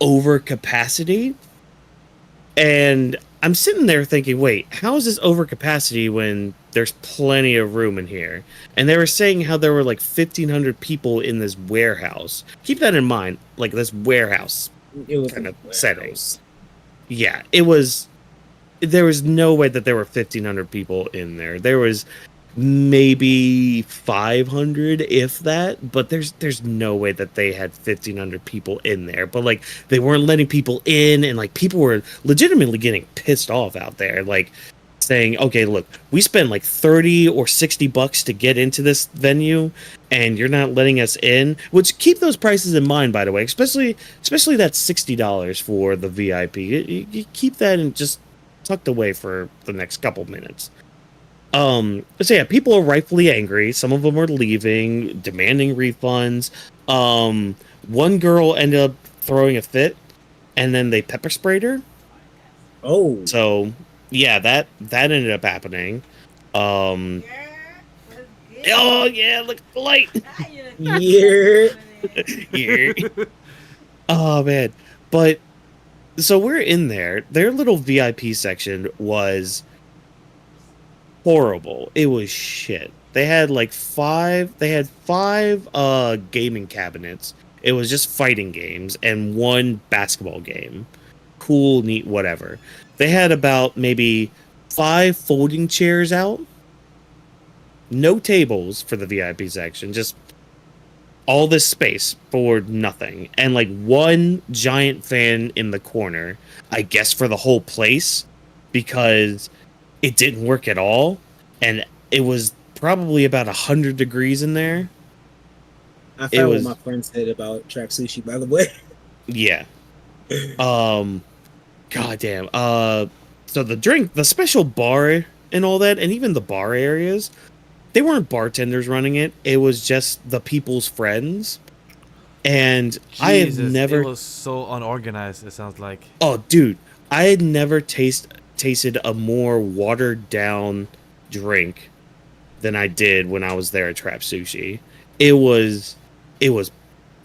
over capacity. And I'm sitting there thinking, wait, how is this over capacity when there's plenty of room in here? And they were saying how there were like 1,500 people in this warehouse. Keep that in mind, like this warehouse It was kind a of warehouse. settings. Yeah, it was. There was no way that there were 1,500 people in there. There was maybe 500, if that. But there's no way that they had 1,500 people in there. But like, they weren't letting people in, and like people were legitimately getting pissed off out there, like saying, "Okay, look, we spent like 30 or 60 bucks to get into this venue, and you're not letting us in." Which, keep those prices in mind, by the way, especially that $60 for the VIP. You keep that and just tucked away for the next couple minutes. So yeah, people are rightfully angry. Some of them are leaving, demanding refunds. One girl ended up throwing a fit, and then they pepper sprayed her. Oh, So yeah, that ended up happening. Oh yeah, look at the light. yeah. Yeah. Oh man, but so we're in there. Their little VIP section was horrible. It was shit. They had like five gaming cabinets. It was just fighting games and one basketball game. Cool, neat, whatever. They had about maybe 5 folding chairs out. No tables for the VIP section, just all this space for nothing. And like one giant fan in the corner, I guess for the whole place, because it didn't work at all. And it was probably about 100 degrees in there. I found what my friend said about Trap Sushi, by the way. Yeah. Goddamn. So the special bar and all that, and even the bar areas, they weren't bartenders running it. It was just the people's friends. And Jesus, I have never. It was so unorganized. It sounds like. Oh, dude, I had never tasted a more watered down drink than I did when I was there at Trap Sushi. It was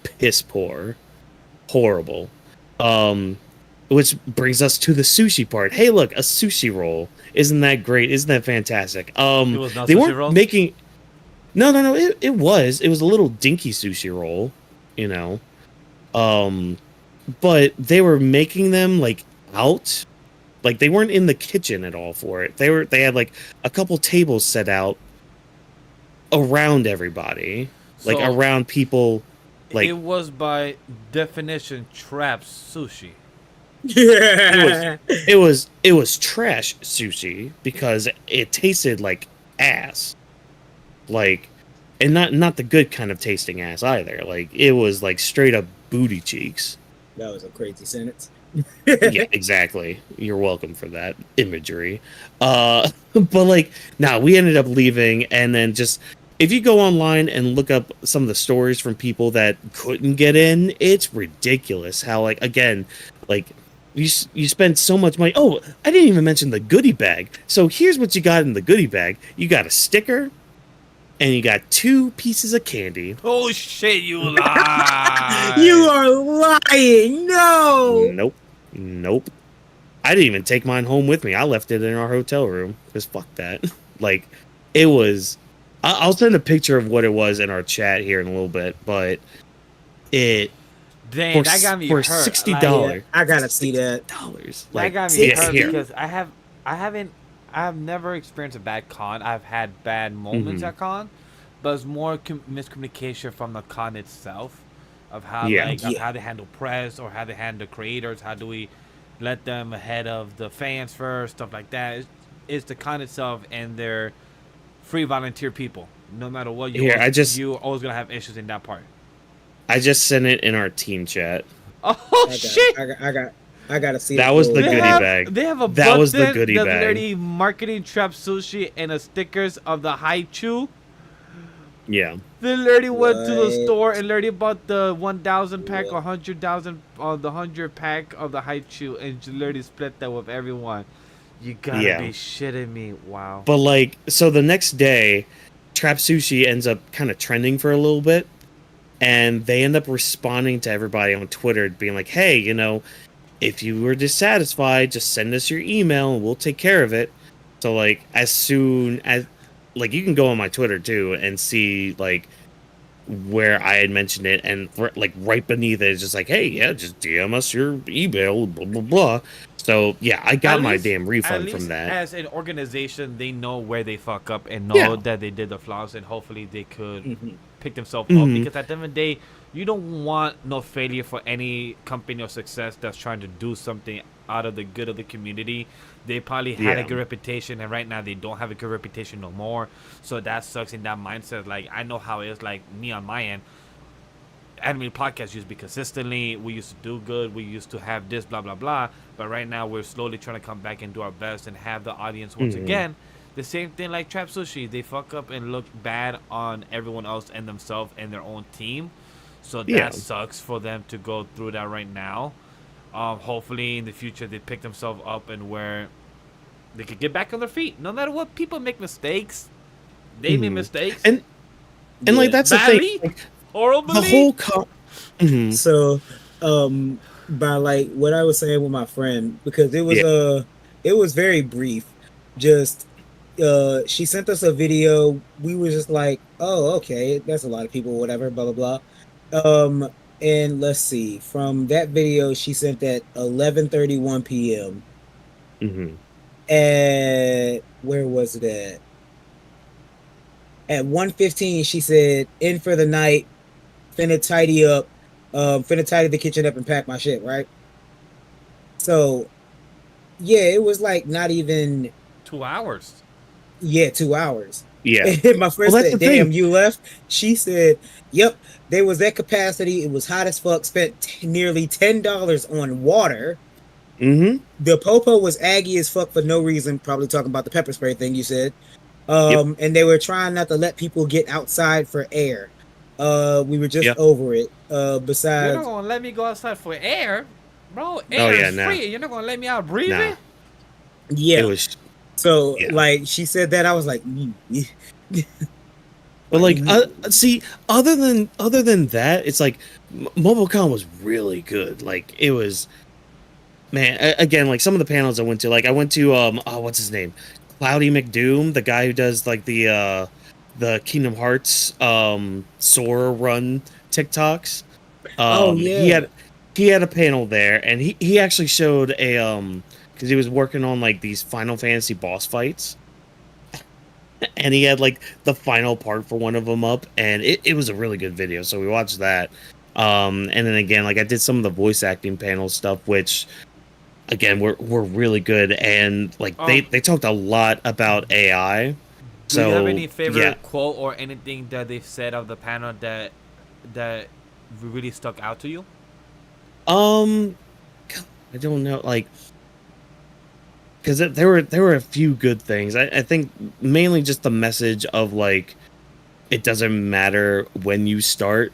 piss poor, horrible. Which brings us to the sushi part. Hey, look, a sushi roll. Isn't that great? Isn't that fantastic? It was not they sushi weren't roll? making. No. It was. It was a little dinky sushi roll, you know. But they were making them like out, like they weren't in the kitchen at all for it. They had like a couple tables set out around everybody, like So, around people. Like it was by definition trap sushi. Yeah. it was trash sushi because it tasted like ass, like, and not the good kind of tasting ass either. Like it was like straight up booty cheeks. That was a crazy sentence. Yeah, exactly. You're welcome for that imagery. But like, we ended up leaving, and then just if you go online and look up some of the stories from people that couldn't get in, it's ridiculous how, like, again, like you spend so much money. Oh, I didn't even mention the goodie bag. So here's what you got in the goodie bag. You got a sticker, and you got 2 pieces of candy. Oh shit, you lie. You are lying. No. Nope. I didn't even take mine home with me. I left it in our hotel room because fuck that. Like, it was. I'll send a picture of what it was in our chat here in a little bit, but it. Dang, that got me for hurt. $60. Yeah, I gotta see that. That got me hurt because I have never experienced a bad con. I've had bad moments at con, but it's more miscommunication from the con itself of how of how they handle press or how they handle creators. How do we let them ahead of the fans first? Stuff like that. It's the con itself and their free volunteer people. No matter what you you're always gonna have issues in that part. I just sent it in our team chat. Oh shit! I gotta see that. Was the goodie bag. They have a that was the goodie that's bag. already marketing Trap Sushi and a stickers of the Haichu. Yeah. They literally went to the store and literally bought the 1,000 pack or 100,000 the 100 pack of the Haichu and literally split that with everyone. You gotta be shitting me! Wow. But like, so the next day, Trap Sushi ends up kind of trending for a little bit. And they end up responding to everybody on Twitter, being like, hey, you know, if you were dissatisfied, just send us your email and we'll take care of it. So, like, as soon as, like, you can go on my Twitter, too, and see, like, where I had mentioned it. And, like, right beneath it is just like, hey, yeah, just DM us your email, blah, blah, blah. So, yeah, I got my damn refund from that. As an organization, they know where they fuck up and know that they did the flaws, and hopefully they could pick themselves up. Because at the end of the day, you don't want no failure for any company or success that's trying to do something out of the good of the community. They probably had a good reputation, and right now they don't have a good reputation no more. So that sucks in that mindset. Like, I know how it is, like, me on my end. Anime podcast used to be consistently. We used to do good. We used to have this, blah, blah, blah. But right now, we're slowly trying to come back and do our best and have the audience once again. The same thing like Trap Sushi. They fuck up and look bad on everyone else and themselves and their own team. So that sucks for them to go through that right now. Hopefully, in the future, they pick themselves up and where they could get back on their feet. No matter what, people make mistakes. They make mistakes. And like, that's the thing. Like, horribly. the whole So, by like what I was saying with my friend because Yeah. it was very brief. Just she sent us a video. We were just like, oh, okay, that's a lot of people, whatever, blah blah blah. And let's see, from that video she sent at 11:31 p.m. Hmm. And where was it at 1:15 she said, in for the night, finna tidy up, finna tidy the kitchen up and pack my shit, right? So yeah, it was like not even 2 hours. yeah, 2 hours. Yeah. And my friend Well, that's the said, "Damn, thing. you left." She said, "Yep, there was that capacity. It was hot as fuck. Spent nearly $10 on water. Hmm. The popo was aggy as fuck for no reason. Probably talking about the pepper spray thing you said. Yep. And they were trying not to let people get outside for air. We were just Yep. over it. You're not Besides, gonna let me go outside for air, bro. Oh Air yeah, is nah, free. You're not gonna let me out breathing. nah. It yeah. was So yeah. like she said that, I was like, But like, see, other than that, it's like MomoCon was really good. Like it was, man. Again, like some of the panels I went to, like I went to oh, what's his name, Cloudy McDoom, the guy who does like the Kingdom Hearts Sora run TikToks. oh He yeah. had a panel there, and he actually showed a because he was working on like these Final Fantasy boss fights, and he had like the final part for one of them up, and it was a really good video, so we watched that. And then again, like I did some of the voice acting panel stuff, which again were really good, and like they talked a lot about AI. Do you have So any favorite yeah. quote or anything that they've said of the panel that really stuck out to you? um God, I don't know, like because there were a few good things. I think mainly just the message of like it doesn't matter when you start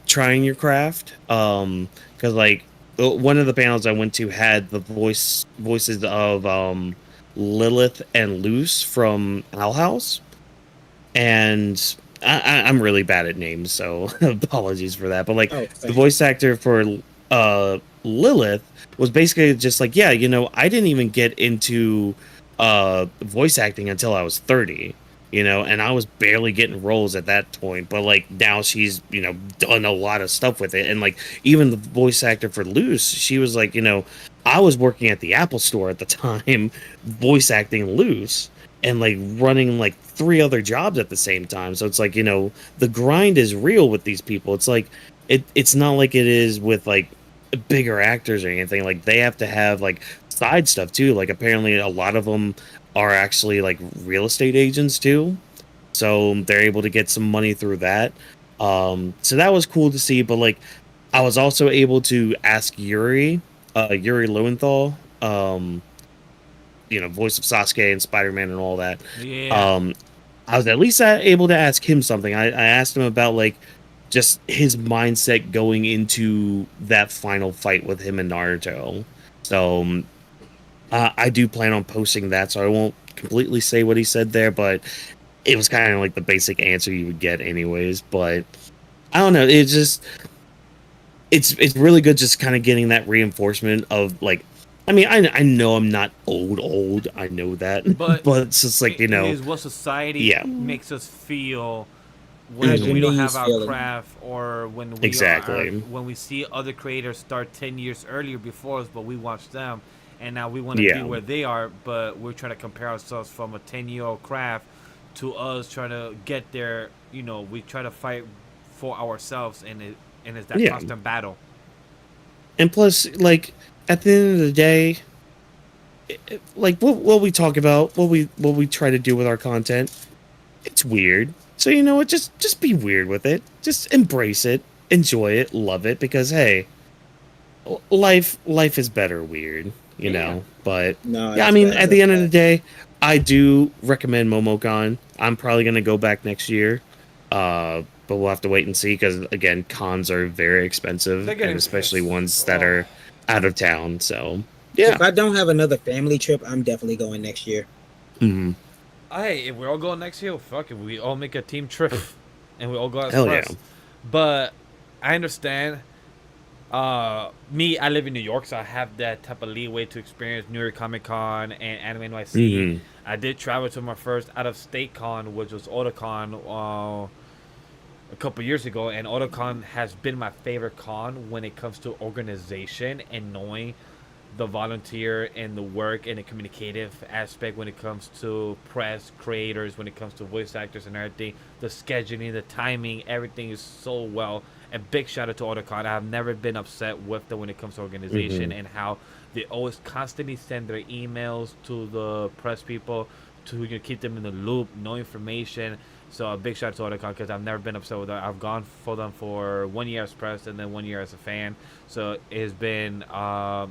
trying your craft. Because like one of the panels I went to had the voices of Lilith and Luce from Owl House, and I'm really bad at names, so apologies for that. But like Oh, the same. voice actor for Lilith was basically just like, yeah, I didn't even get into voice acting until I was 30. And I was barely getting roles at that point. But like now she's done a lot of stuff with it, and like even the voice actor for Luce, she was like, I was working at the Apple Store at the time, voice acting Luce, and like running like 3 other jobs at the same time. So it's like, the grind is real with these people. It's like it's not like it is with like bigger actors or anything. Like they have to have like side stuff too. Like apparently a lot of them are actually like real estate agents too, so they're able to get some money through that. So that was cool to see. But like I was also able to ask Yuri Lowenthal, voice of Sasuke and Spider-Man and all that. Yeah. um I was at least able to ask him something. I asked him about like just his mindset going into that final fight with him and Naruto. So I do plan on posting that, so I won't completely say what he said there, but it was kind of like the basic answer you would get anyways. But I don't know, it's really good just kind of getting that reinforcement of like, I mean, I know I'm not old, I know that, But but it's just like, it is what society yeah. makes us feel As when your we don't knees have our feeling. craft, or when we Exactly. when we see other creators start 10 years earlier before us, but we watch them, and now we want to be Yeah. where they are, but we're trying to compare ourselves from a 10-year-old craft to us trying to get there. We try to fight for ourselves, and it's that Yeah. constant battle. And plus, like, at the end of the day, like what we talk about, what we try to do with our content, it's weird. So you know what? Just be weird with it. Just embrace it, enjoy it, love it. Because hey, life is better weird, Yeah. But No, yeah, I that's mean, facts. at the That's end of the facts. day, I do recommend MomoCon. I'm probably gonna go back next year. But we'll have to wait and see because again, cons are very expensive, They're and getting especially pissed. ones that Oh. are out of town. So yeah. If I don't have another family trip, I'm definitely going next year. Mhm. Hey, if we're all going next year, fuck it. We all make a team trip, and we all go as Hell yeah. first. But I understand. Me, I live in New York, so I have that type of leeway to experience New York Comic Con and Anime NYC. Hmm. I did travel to my first out of state con, which was Otakon, a couple years ago, and Otakon has been my favorite con when it comes to organization and knowing the volunteer and the work and the communicative aspect when it comes to press creators, when it comes to voice actors and everything. The scheduling, the timing, everything is so well. And big shout out to Otakon. I've never been upset with them when it comes to organization and how they always constantly send their emails to the press people to keep them in the loop, no information. So a big shout out to Otakon because I've never been upset with them. I've gone for them for 1 year as press and then 1 year as a fan. So it's been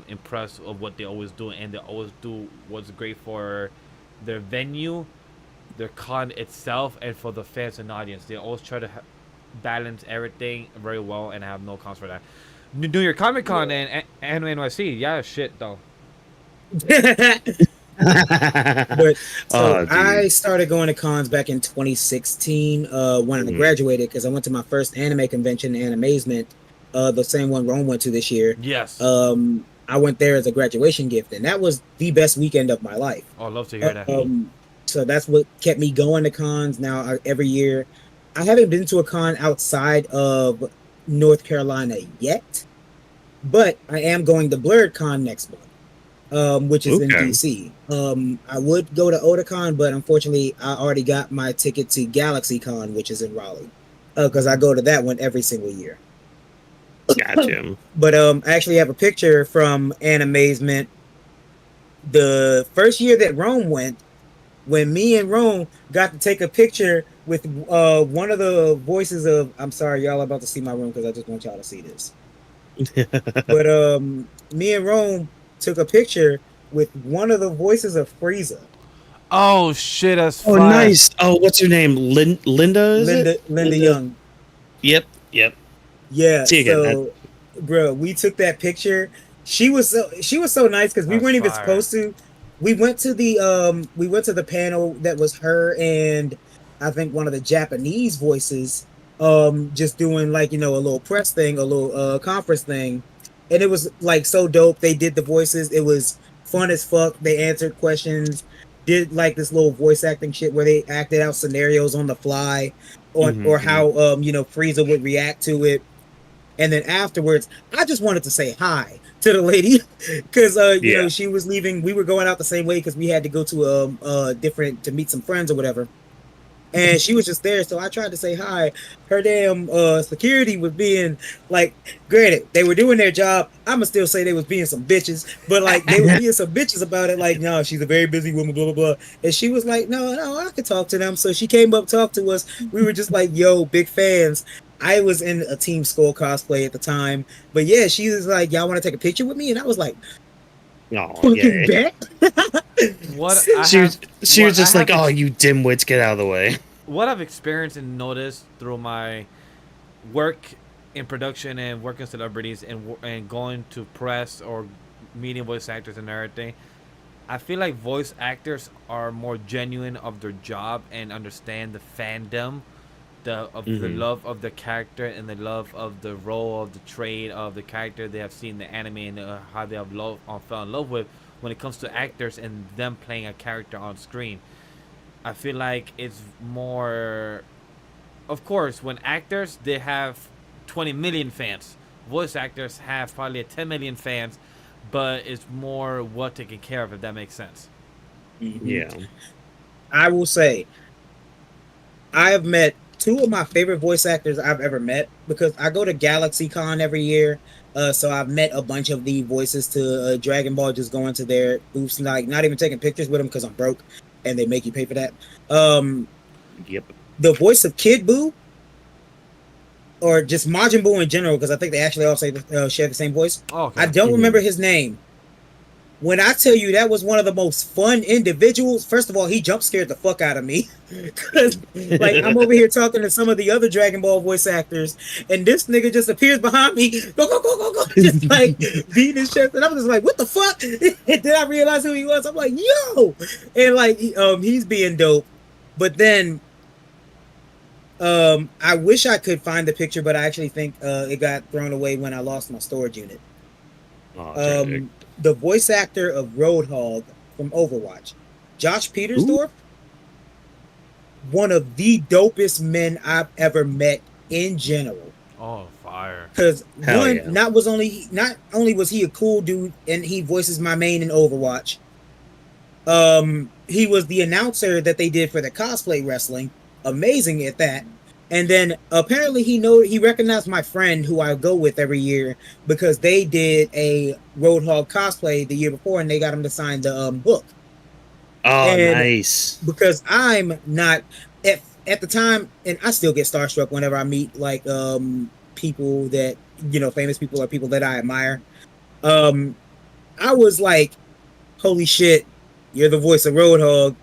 impressed of what they always do, and they always do what's great for their venue, their con itself, and for the fans and audience. They always try to balance everything very well, and I have no cons for that. New York Comic Con and Anime NYC, yeah, shit though. But so Dude. I started going to cons back in 2016 when I graduated, because I went to my first anime convention, Animazement, the same one Rome went to this year. Yes. I went there as a graduation gift, and that was the best weekend of my life. Oh, I'd love to hear that. So that's what kept me going to cons. Now every year, I haven't been to a con outside of North Carolina yet, but I am going to Blurred Con next month, which is in DC. I would go to Otakon, but unfortunately, I already got my ticket to Galaxy Con, which is in Raleigh, because I go to that one every single year. Gotcha. But I actually have a picture from Animazement. The first year that Rome went, when me and Rome got to take a picture with one of the voices of, I'm sorry, y'all are about to see my room because I just want y'all to see this. But me and Rome took a picture with one of the voices of Frieza. Oh shit, that's Oh, fire. nice. Oh, what's her name? Linda, is it? Linda Young. Yep. Yeah. See you again, So, bro, we took that picture. She was so nice because we That's weren't even fire. supposed to. We went to the panel that was her and I think one of the Japanese voices, just doing like, a little press thing, a little conference thing, and it was like so dope. They did the voices. It was fun as fuck. They answered questions, did like this little voice acting shit where they acted out scenarios on the fly, or how Frieza would react to it. And then afterwards, I just wanted to say hi to the lady because she was leaving. We were going out the same way because we had to go to to meet some friends or whatever. And she was just there, so I tried to say hi. Her damn security was being like, granted, they were doing their job. I'ma still say they was being some bitches, but like they were being some bitches about it. Like, no, she's a very busy woman, blah blah blah. And she was like, no, I could talk to them. So she came up, talked to us. We were just like, yo, big fans. I was in a Team Skull cosplay at the time, but yeah, she was like, y'all want to take a picture with me? And I was like, oh yeah. What She was just like, oh, you dimwits, get out of the way. What I've experienced and noticed through my work in production and working with celebrities and going to press or meeting voice actors and everything, I feel like voice actors are more genuine of their job and understand the fandom, the love of the character and the love of the role of the trade of the character they have seen in the anime and how they have fell in love with when it comes to actors and them playing a character on screen. I feel like it's more, of course, when actors, they have 20 million fans. Voice actors have probably 10 million fans, but it's more well taken care of, if that makes sense. Yeah. I will say, I have met two of my favorite voice actors I've ever met because I go to Galaxy Con every year. So I've met a bunch of the voices to Dragon Ball, just going to their booths, like not even taking pictures with them because I'm broke and they make you pay for that. Yep. The voice of Kid Buu, or just Majin Buu in general, because I think they actually all share the same voice. Oh, okay. I don't remember his name. When I tell you that was one of the most fun individuals, first of all, he jump scared the fuck out of me. Cause like I'm over here talking to some of the other Dragon Ball voice actors, and this nigga just appears behind me, go, just like beating his chest, and I'm just like, what the fuck? And then I realized who he was. I'm like, yo, and like he's being dope. But then I wish I could find the picture, but I actually think it got thrown away when I lost my storage unit. Oh, The voice actor of Roadhog from Overwatch, Josh Petersdorf, one of the dopest men I've ever met in general. Oh, fire! Because yeah. not only was he a cool dude and he voices my main in Overwatch. He was the announcer that they did for the cosplay wrestling, amazing at that. And then apparently he recognized my friend who I go with every year because they did a Roadhog cosplay the year before and they got him to sign the book. Oh, and nice. Because I'm not at the time, and I still get starstruck whenever I meet like people that famous people or people that I admire. I was like, holy shit, you're the voice of Roadhog.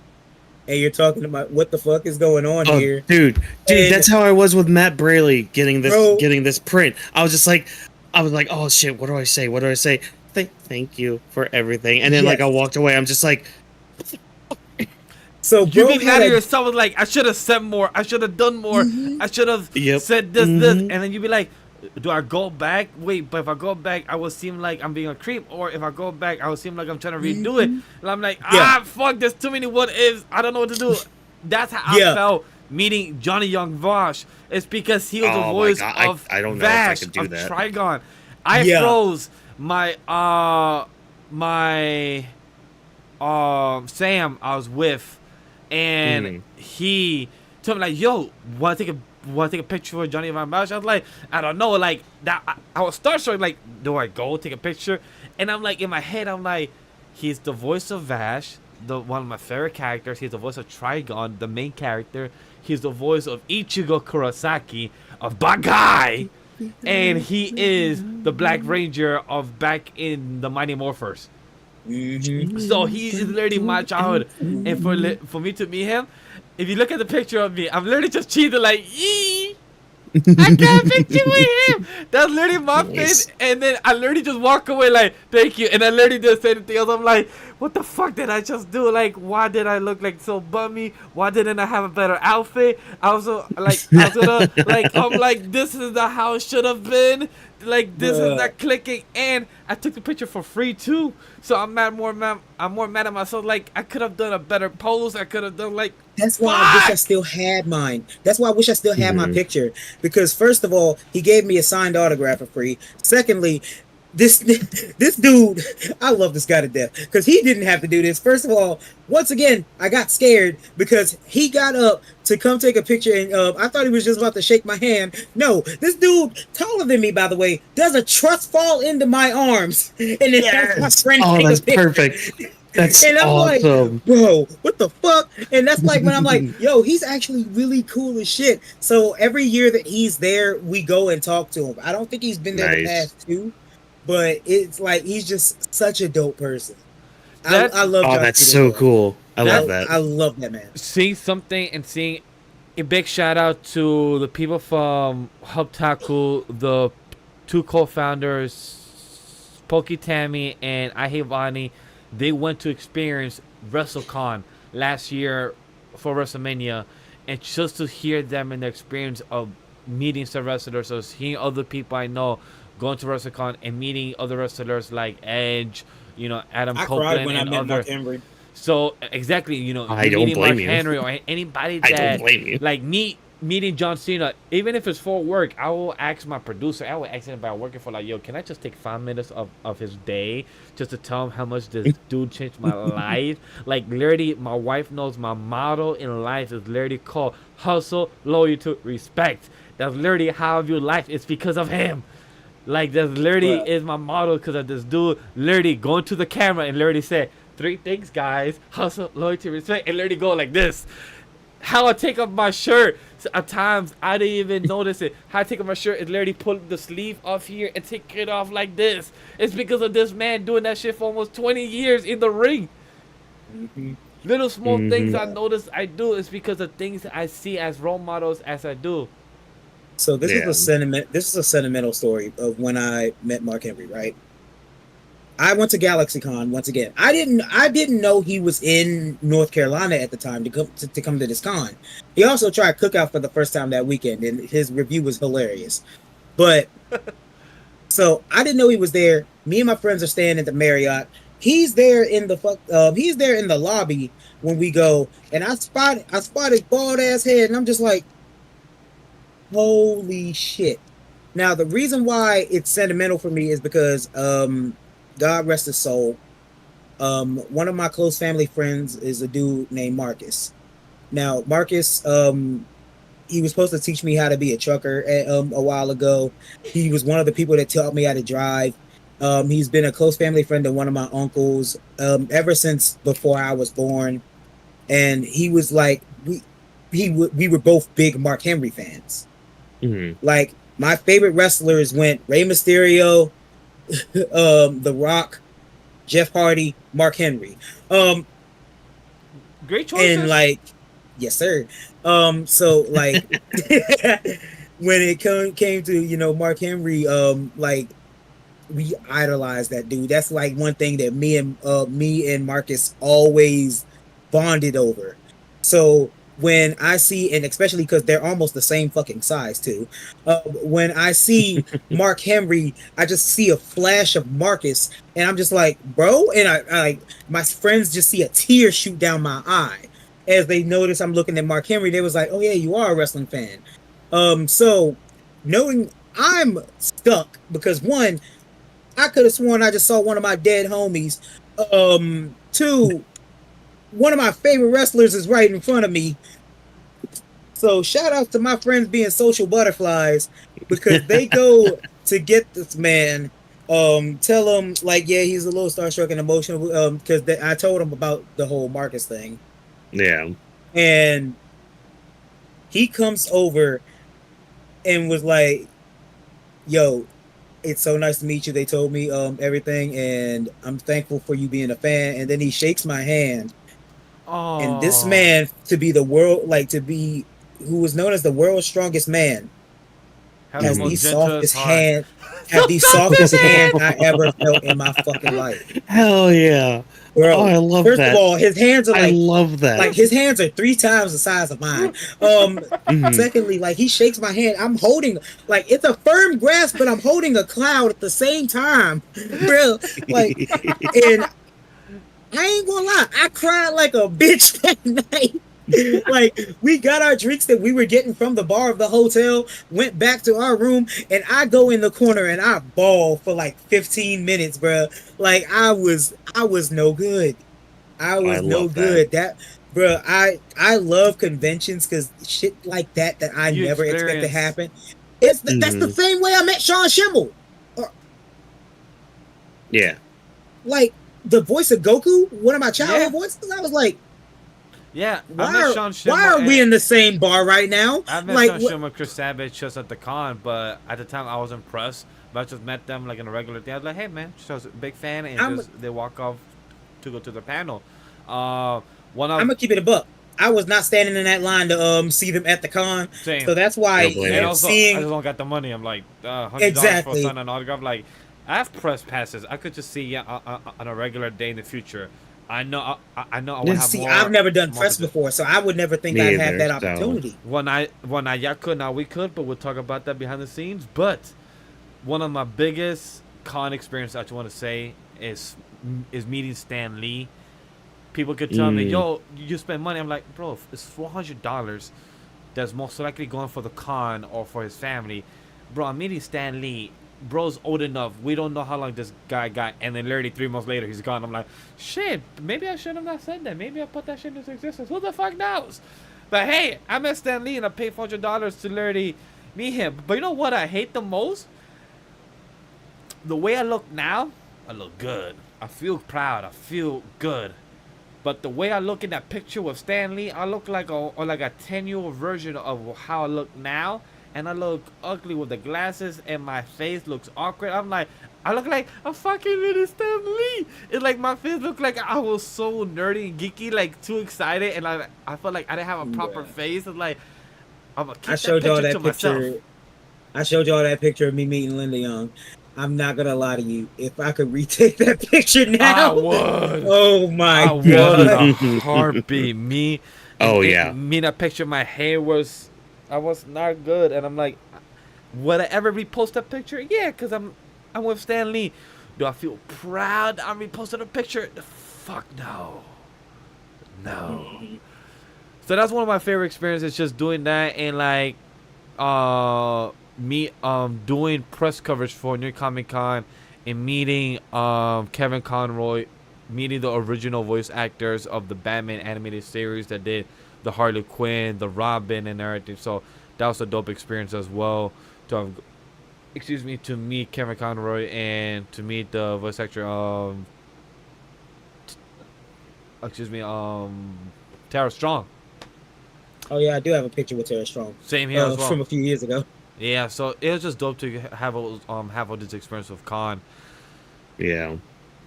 And you're talking about what the fuck is going on here, dude. And that's how I was with Matt Braley getting this print. I was like, oh shit, what do I say? What do I say? Thank you for everything. And then like I walked away. I'm just like, so you be mad at yourself, like I should have said more. I should have done more. I should have said this, and then you be like, do I go back? Wait, but if I go back, I will seem like I'm being a creep. Or if I go back, I will seem like I'm trying to redo it. And I'm like, fuck, there's too many what ifs. I don't know what to do. That's how I felt meeting Johnny Young Vosh. It's because he was the voice of I don't know Vash, if I could do of that. Trigon. I froze my Sam I was with, and he told me like, yo, want to take a picture for Johnny Van Bash? I was like, I don't know, like that. I was starstruck, like, do I go take a picture? And I'm like, in my head, I'm like, he's the voice of Vash, one of my favorite characters. He's the voice of Trigon, the main character. He's the voice of Ichigo Kurosaki of Bagai, and he is the Black Ranger of back in the Mighty Morphers. So he is literally my childhood, and for me to meet him, if you look at the picture of me, I'm literally just cheating like, yee! I got a picture with him! That's literally my face, and then I literally just walk away like, thank you, and I literally just say anything else. I'm like, what the fuck did I just do? Like, why did I look like so bummy? Why didn't I have a better outfit? I'm like, this is not how it should have been. Like, this is not clicking, and I took the picture for free too. So I'm more mad at myself. Like, I could have done a better pose. I could have done like. That's why I wish I still had mine. That's why I wish I still had my picture. Because first of all, he gave me a signed autograph for free. Secondly, this dude, I love this guy to death because he didn't have to do this. First of all, once again, I got scared because he got up to come take a picture and I thought he was just about to shake my hand. No, this dude, taller than me, by the way, does a trust fall into my arms and then has my friend take a picture. Perfect. That's and I'm awesome. like, bro, what the fuck? And that's like when I'm like, yo, he's actually really cool as shit. So every year that he's there, we go and talk to him. I don't think he's been there the past two, but it's like he's just such a dope person. I love. Oh, that's so cool. I love that. I love that, man. Seeing something and seeing a big shout out to the people from Otaku, the two co-founders, Pokey Tammy and Ahivani. They went to experience WrestleCon last year for WrestleMania, and just to hear them and their experience of meeting some wrestlers, or seeing other people I know going to WrestleCon and meeting other wrestlers like Edge, Adam Copeland, when and I met other. Mark Henry. So exactly, I don't meeting blame Mark you. Henry or anybody that I don't blame you. like meeting John Cena, even if it's for work, I will ask my producer. I will ask him about working for like, yo, can I just take 5 minutes of his day just to tell him how much this dude changed my life? Like literally, my wife knows my motto in life is literally called hustle, loyalty, respect. That's literally how I view life. It's because of him. Like that's literally is my motto because of this dude literally going to the camera and literally say 3 things, guys: hustle, loyalty, respect, and literally go like this. How I take off my shirt. So at times I didn't even notice it. How I take off my shirt is literally pull the sleeve off here and take it off like this. It's because of this man doing that shit for almost 20 years in the ring. Little small things I notice I do is because of things I see as role models as I do. So this is a sentimental story of when I met Mark Henry, right? I went to GalaxyCon once again. I didn't know he was in North Carolina at the time to come to this con. He also tried Cookout for the first time that weekend, and his review was hilarious. But so I didn't know he was there. Me and my friends are staying at the Marriott. He's there in the he's there in the lobby when we go, and I spot his bald ass head, and I'm just like, holy shit. Now the reason why it's sentimental for me is because God rest his soul. One of my close family friends is a dude named Marcus. Now, Marcus, he was supposed to teach me how to be a trucker a while ago. He was one of the people that taught me how to drive. He's been a close family friend to one of my uncles ever since before I was born. And he was like, we were both big Mark Henry fans. Mm-hmm. Like, my favorite wrestlers went Rey Mysterio, The Rock, Jeff Hardy, Mark Henry. Great choices. And like, yes, sir. So like, when it came to Mark Henry, like, we idolized that dude. That's like one thing that me and Marcus always bonded over. So when I see, and especially because they're almost the same fucking size too, when I see Mark Henry, I just see a flash of Marcus, and I'm just like, bro, and I my friends just see a tear shoot down my eye as they notice I'm looking at Mark Henry. They was like, oh yeah, you are a wrestling fan. So knowing I'm stuck because one, I could have sworn I just saw one of my dead homies. Two, one of my favorite wrestlers is right in front of me. So shout out to my friends being social butterflies because they go to get this man. Tell him like, yeah, he's a little starstruck and emotional because I told him about the whole Marcus thing. Yeah. And he comes over and was like, yo, it's so nice to meet you. They told me everything, and I'm thankful for you being a fan. And then he shakes my hand. Oh. And this man, to be who was known as the world's strongest man, has the softest hand I ever felt in my fucking life. Hell yeah. Bro, I love first that. First of all, his hands are I love that. Like his hands are 3 times the size of mine. Secondly, like he shakes my hand. I'm holding like it's a firm grasp, but I'm holding a cloud at the same time. Bro, like, and I ain't gonna lie, I cried like a bitch that night. Like, we got our drinks that we were getting from the bar of the hotel, went back to our room, and I go in the corner and I bawl for like 15 minutes, bro. Like, I was no good. I was no good. That, bro, I love conventions because shit like that I never expect to happen. That's the same way I met Sean Schimmel. Yeah. Like, the voice of Goku, one of my childhood voices, I was like, yeah, why are we in the same bar right now? I met Sean Schimmel and Chris Savage just at the con, but at the time I was impressed. But I just met them like in a regular day. I was like, hey man, so I was a big fan, and they walk off to go to the panel. I'm gonna keep it a buck. I was not standing in that line to see them at the con. Same. So that's why I just don't got the money. I'm like $100 for a sign an autograph. Like, I have press passes. I could just see on a regular day in the future. I know. I would have more. I've never done press before, so I would never think I'd have that opportunity. When I could, now we could, but we'll talk about that behind the scenes. But one of my biggest con experiences I just want to say is meeting Stan Lee. People could tell me, "Yo, you spend money." I'm like, bro, it's $400. That's most likely going for the con or for his family. Bro, I'm meeting Stan Lee. Bro's old enough. We don't know how long this guy got, and then literally 3 months later he's gone. I'm like, shit, maybe I should have not said that. Maybe I put that shit into existence. Who the fuck knows? But hey, I met Stan Lee and I paid $400 to literally meet him. But you know what I hate the most? The way I look now, I look good. I feel proud. I feel good. But the way I look in that picture with Stan Lee, I look like a 10-year-old version of how I look now. And I look ugly with the glasses, and my face looks awkward. I look like a fucking little Stan Lee. It's like my face looked like I was so nerdy and geeky, like too excited, and I felt like I didn't have a proper face. It's like I'm gonna keep that picture to myself. I showed y'all that picture of me meeting Linda Young. I'm not gonna lie to you. If I could retake that picture I now, would. oh my I would god! in a heartbeat. Me. Oh, yeah. Me in that picture, my hair was, I was not good, and I'm like, would I ever repost that picture? Yeah, cause I'm with Stan Lee. Do I feel proud I reposted a picture? Fuck no. No. So that's one of my favorite experiences, just doing that, and like me doing press coverage for New York Comic Con and meeting Kevin Conroy, meeting the original voice actors of the Batman animated series that did the Harley Quinn, the Robin, and everything. So that was a dope experience as well to have, to meet Kevin Conroy and to meet the voice actor Tara Strong. Oh yeah, I do have a picture with Tara Strong. Same here as well. From a few years ago. Yeah, so it was just dope to have all this experience with Con. Yeah.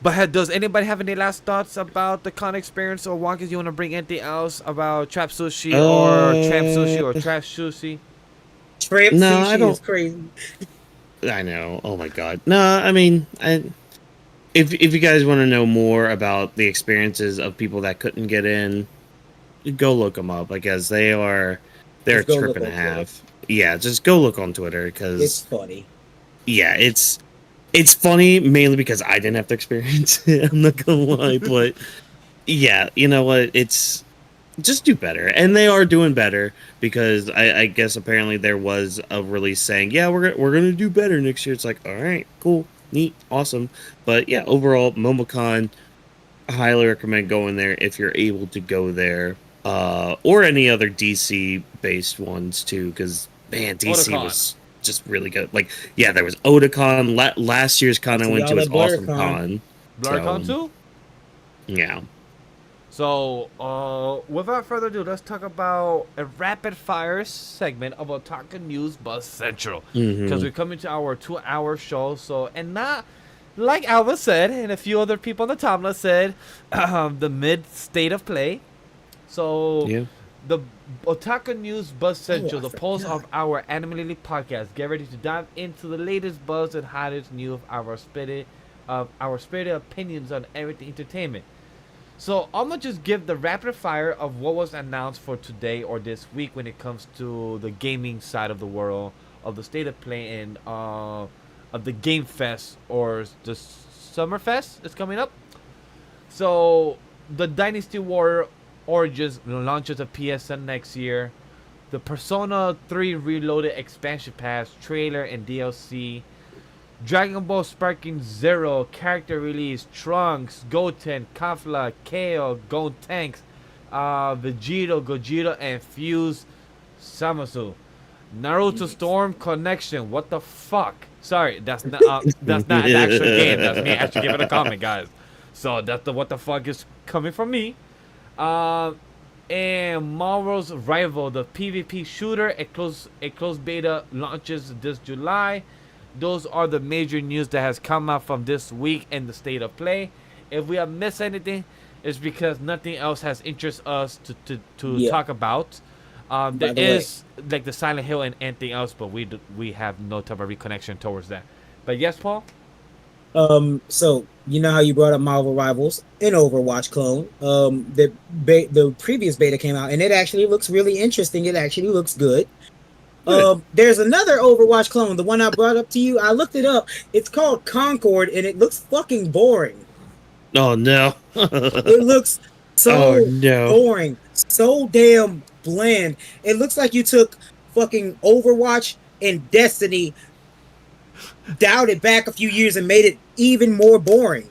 But does anybody have any last thoughts about the Con experience, or Wonkus, you want to bring anything else about Trap Sushi or Tramp Sushi or Trash Sushi? Tramp No, Sushi I don't. is crazy. I know. Oh my god. No, I mean, if you guys want to know more about the experiences of people that couldn't get in, go look them up. Because they're a trip and a half. Yeah, just go look on Twitter because it's funny. Yeah, it's funny mainly because I didn't have to experience it. I'm not gonna lie, but yeah, you know what? It's just do better, and they are doing better because I guess apparently there was a release saying, yeah, we're gonna do better next year. It's like, all right, cool, neat, awesome, but yeah, overall, MomoCon, I highly recommend going there if you're able to go there, or any other DC based ones too, because man, DC Otakon was just really good. Like, yeah, there was Otakon. Last year's con I went to was Awesome Con. BlurCon too? Yeah. So, without further ado, let's talk about a rapid fire segment of Otaku News Buzz Central. Because we're coming to our 2-hour show. So, and not like Alva said, and a few other people on the timeline said, the mid state of play. So, yeah. The Otaku News Buzz Central, the pulse of our Anime Lily podcast. Get ready to dive into the latest buzz and hottest news of our spirited opinions on everything entertainment. So I'm gonna just give the rapid fire of what was announced for today or this week when it comes to the gaming side of the world, of the state of play, and of the Game Fest or the Summer Fest is coming up. So the Dynasty Warrior Origins launches a PSN next year. The Persona 3 Reloaded expansion pass, trailer, and DLC. Dragon Ball Sparking Zero character release. Trunks, Goten, Kafla, Kale, Gotenks, Vegito, Gogeta, and Fuse Samasu. Naruto Storm Connection. What the fuck? Sorry, that's not an actual game. That's me actually giving a comment, guys. So that's the what the fuck is coming from me. And Marvel's Rival, the PvP shooter, a closed beta launches this July. Those are the major news that has come out from this week in the state of play. If we have missed anything, it's because nothing else has interest us to talk about. There is like the Silent Hill and anything else, but we have no type of reconnection towards that. But yes, Paul. So you know how you brought up Marvel Rivals, an Overwatch clone. The previous beta came out, and it actually looks really interesting. It actually looks good. There's another Overwatch clone, the one I brought up to you. I looked it up. It's called Concord, and it looks fucking boring. Oh no! It looks so boring, so damn bland. It looks like you took fucking Overwatch and Destiny, dialed it back a few years, and made it even more boring.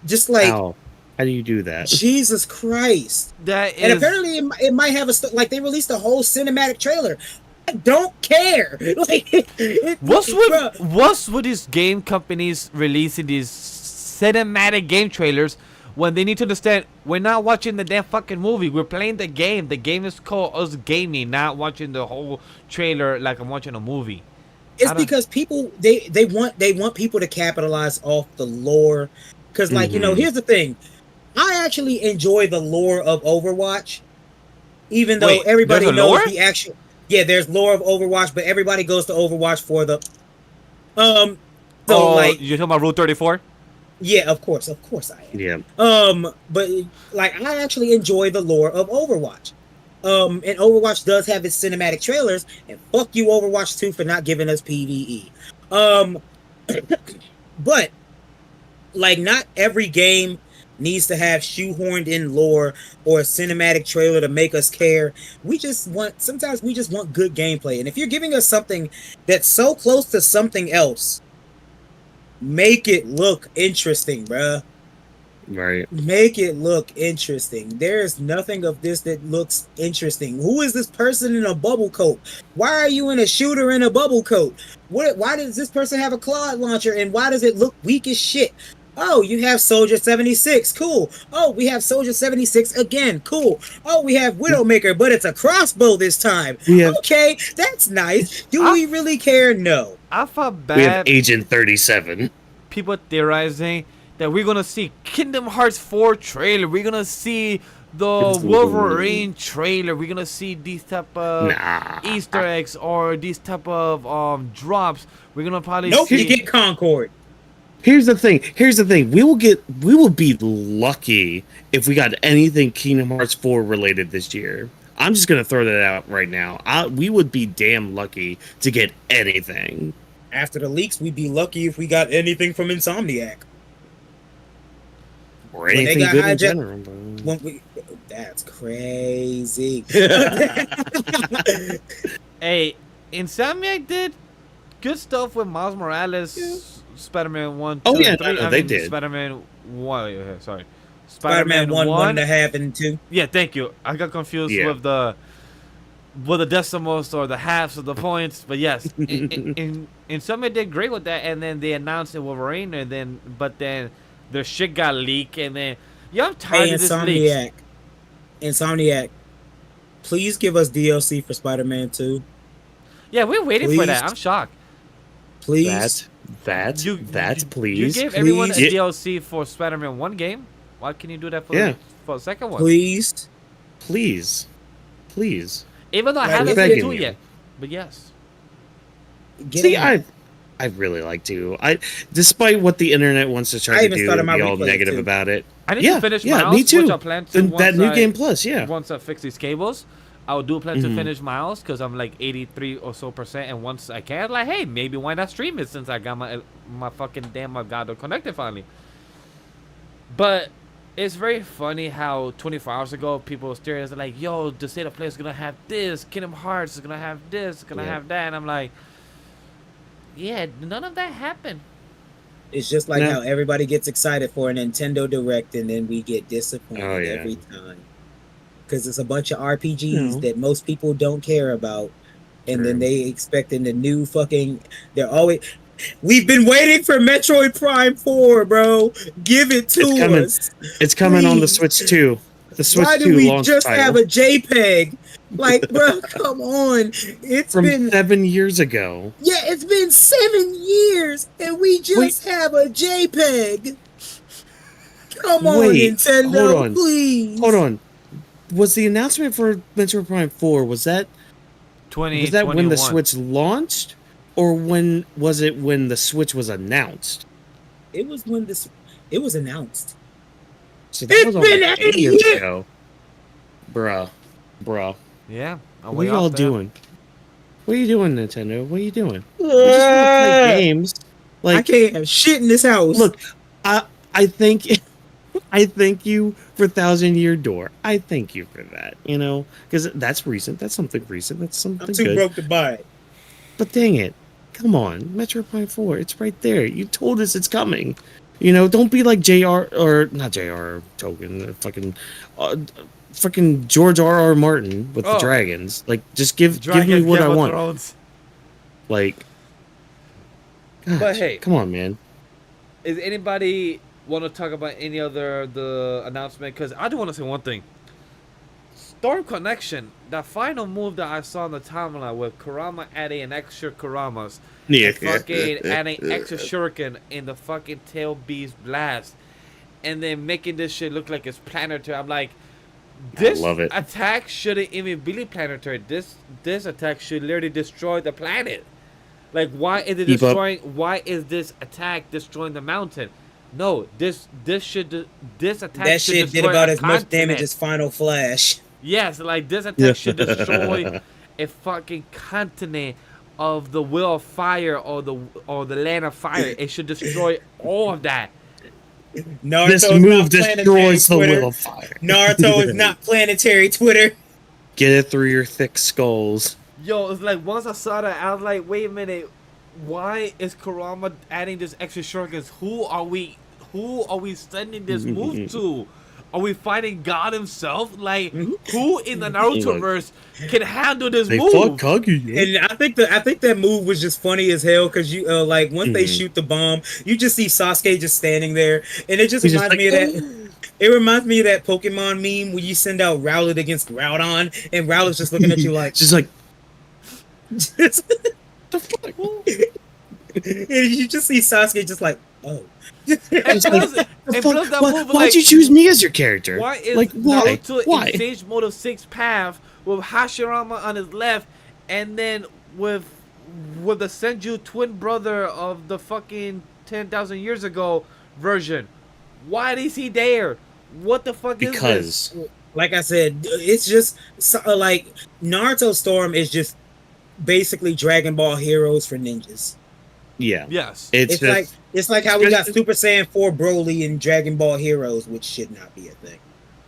Just like, how do you do that? Jesus Christ! And apparently it might have like they released a whole cinematic trailer. I don't care. Like, what's with these game companies releasing these cinematic game trailers when they need to understand we're not watching the damn fucking movie. We're playing the game. The game is called us gaming, not watching the whole trailer like I'm watching a movie. It's because people they want people to capitalize off the lore. Because like, you know, here's the thing. I actually enjoy the lore of Overwatch. Even though everybody knows lore? The actual there's lore of Overwatch, but everybody goes to Overwatch for the So like, you're talking about Rule 34? yeah, of course I am. Yeah. But like, I actually enjoy the lore of Overwatch. And Overwatch does have its cinematic trailers, and fuck you, Overwatch 2, for not giving us PvE. But like, not every game needs to have shoehorned in lore or a cinematic trailer to make us care. Sometimes we just want good gameplay. And if you're giving us something that's so close to something else, make it look interesting, bruh. Right. Make it look interesting. There's nothing of this that looks interesting. Who is this person in a bubble coat? Why are you in a shooter in a bubble coat? Why does this person have a claw launcher, and why does it look weak as shit? Oh, you have Soldier 76. Cool. Oh, we have Soldier 76 again. Cool. Oh, we have Widowmaker, but it's a crossbow this time. Okay, that's nice. Do we really care? No. I felt bad. We have Agent 37. People theorizing that we're gonna see Kingdom Hearts 4 trailer. We're gonna see the Wolverine trailer. We're gonna see these type of Easter eggs or these type of drops. We're gonna probably see. You get Concord. Here's the thing. We will be lucky if we got anything Kingdom Hearts 4 related this year. I'm just gonna throw that out right now. We would be damn lucky to get anything. After the leaks, we'd be lucky if we got anything from Insomniac. Or anything good in general. That's crazy. Hey, Insomniac did good stuff with Miles Morales, Spider-Man 1, 2, and 3. They did. Spider-Man 1, sorry. Spider-Man 1, 1.5, and 2. Yeah, thank you. I got confused with the decimals or the halves of the points, but yes, Insomniac did great with that, and then they announced it Wolverine, but then their shit got leaked, and then I'm tired of this leak. Insomniac, please give us DLC for Spider-Man 2. Yeah, we're waiting for that. I'm shocked. Please. Please. You gave everyone a DLC for Spider-Man 1 game. Why can you do that for the second one? Please. Even though I haven't played 2 yet. But yes. I really like to. Despite what the internet wants to try to do, and be all negative about it. I need to finish Miles, me too. which I plan to that new game plus, once I fix these cables, I will do plan to finish Miles because I'm like 83% or so, and once I can, like, hey, maybe why not stream it since I got my fucking damn Elgato connected finally. But it's very funny how 24 hours ago people were staring like, yo, the State of Play is gonna have this, Kingdom Hearts is gonna have this, gonna have that, and I'm like, yeah, none of that happened. It's just like how everybody gets excited for a Nintendo Direct and then we get disappointed every time. Because it's a bunch of RPGs that most people don't care about. And then they expecting the new fucking... We've been waiting for Metroid Prime 4, bro. Give it to us. It's coming on the Switch 2. The Switch 2 launch title. Why do we just have a JPEG? Like, bro, come on. It's been 7 years ago. Yeah, it's been 7 years, and we just have a JPEG. Come on, Nintendo, please. Hold on. Was the announcement for Metroid Prime 4, was that when the Switch launched? Or when the Switch was announced? It was when it was announced. So that was been 8 years ago. Bruh. Yeah. What are you all doing? What are you doing, Nintendo? What are you doing? We just want to play games. Like, I can't have shit in this house. Look, I thank you for Thousand Year Door. I thank you for that. Because that's recent. That's something recent. That's something good. I'm too broke to buy it. But dang it. Come on. Metroid Prime 4. It's right there. You told us it's coming. Don't be like J.R. or not J.R. Tolkien. Fucking George R.R. Martin with the dragons. Like, just give me what I want. Thrones. Like, gosh, but hey, come on, man. Is anybody want to talk about any other the announcement? Because I do want to say one thing. Storm Connection, that final move that I saw on the timeline with Kurama adding an extra Kuramas, and fucking adding extra Shuriken in the fucking Tail Beast Blast, and then making this shit look like it's planetary. I'm like, this attack shouldn't even be planetary. This attack should literally destroy the planet. Like, why is it Keep up. destroying? Why is this attack destroying the mountain? No, this attack That should shit did destroy about a as much damage continent. as Final Flash. Yes, like this Yeah. attack should destroy a fucking continent of the Wheel of Fire or the Land of Fire. It should destroy all of that. Naruto's This move not planetary destroys the Twitter. Wheel of Fire. Naruto is not planetary Twitter. Get it through your thick skulls. Yo, it's like once I saw that, I was like, wait a minute, why is Kurama adding this extra shurikens? Who are we sending this move to? Are we fighting God himself? Like, who in the Naruto verse can handle this They move? fought Kaguya. And I think that move was just funny as hell because you like once they shoot the bomb, you just see Sasuke just standing there, and it just He's reminds just me of that. It reminds me of that Pokemon meme where you send out Rowlet against Groudon, and Rowlet's just looking at you like, Just like, the fuck? and you just see Sasuke just like, oh. And plus, and plus that move, Why'd like, you choose me as your character? why is like, why? Naruto Why? in Sage Mode of 6th Path with Hashirama on his left, and then with the Senju twin brother of the fucking 10,000 years ago version? Why is he there? What the fuck is this? Because Like I said, it's just like Naruto Storm is just basically Dragon Ball Heroes for ninjas. yeah, Yes. It's like how we got Super Saiyan 4 Broly in Dragon Ball Heroes, which should not be a thing.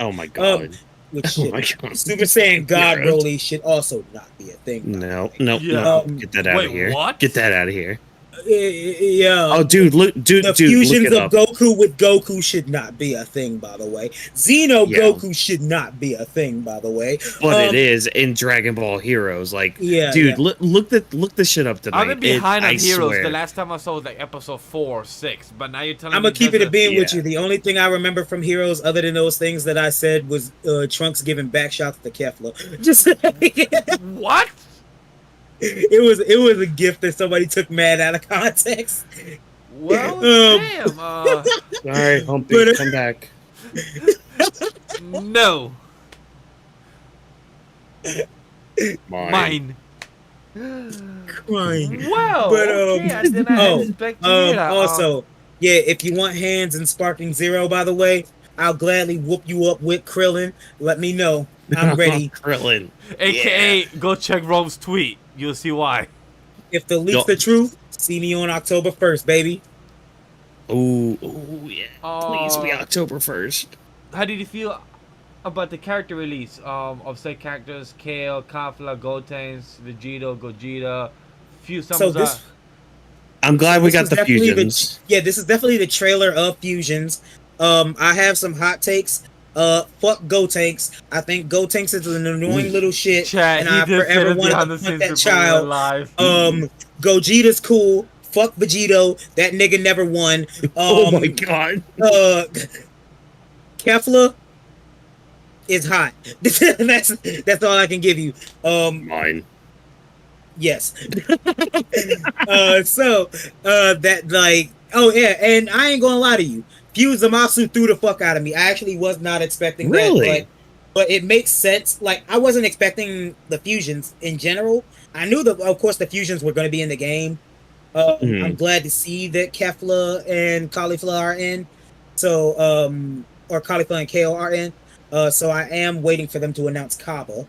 oh my god, Which oh should, my god, Super Saiyan God Yeah. Broly should also not be a thing. no, Yeah. get that out Wait, of here. what? Get that out of here. Yeah. Oh, dude, look, dude, The dude, look fusions it of up. Goku with Goku should not be a thing, by the way. Xeno Yeah. Goku should not be a thing, by the way. But it is in Dragon Ball Heroes. Like, Yeah, dude, yeah. look this shit up tonight. I've been behind on I Heroes. swear. The last time I saw was like episode 4 or 6, but now you're telling I'm me gonna keep it a being with yeah. you. The only thing I remember from Heroes, other than those things that I said, was Trunks giving back shots to Kefla. Just What? it was a gift that somebody took mad out of context. Well, damn. All right, Humpty, But, come back. No. Mine. Crying. Wow. But, Okay, I did not expect to hear that. Also, yeah, if you want hands in Sparking Zero, by the way, I'll gladly whoop you up with Krillin. Let me know. I'm ready. Krillin. AKA, go check Rome's tweet. You'll see why. If the leak's the truth, see me on October 1st, baby. Ooh, yeah. Please be Uh, October 1st. How did you feel about the character release of said characters? Kale, Kafla, Gotenks, Vegito, Gogeta, few So summers this, I'm glad we this got is the definitely fusions. yeah, this is definitely the trailer of Fusions. I have some hot takes. Fuck Gotenks. I think Gotenks is an annoying little shit, Chat, and he I did say forever this wanted behind to the punch scenes that before we went child. live. Gogeta's cool. Fuck Vegito. That nigga never won. Oh my god. Kefla is hot. that's all I can give you. Mine. Yes. That like, oh yeah, and I ain't gonna lie to you. Fuse Zamasu threw the fuck out of me. I actually was not expecting Really? that, but it makes sense. Like, I wasn't expecting the fusions in general. I knew that, of course, the fusions were going to be in the game. I'm glad to see that Kefla and Caulifla are in. So, or Caulifla and Kale are in. So I am waiting for them to announce Kaba.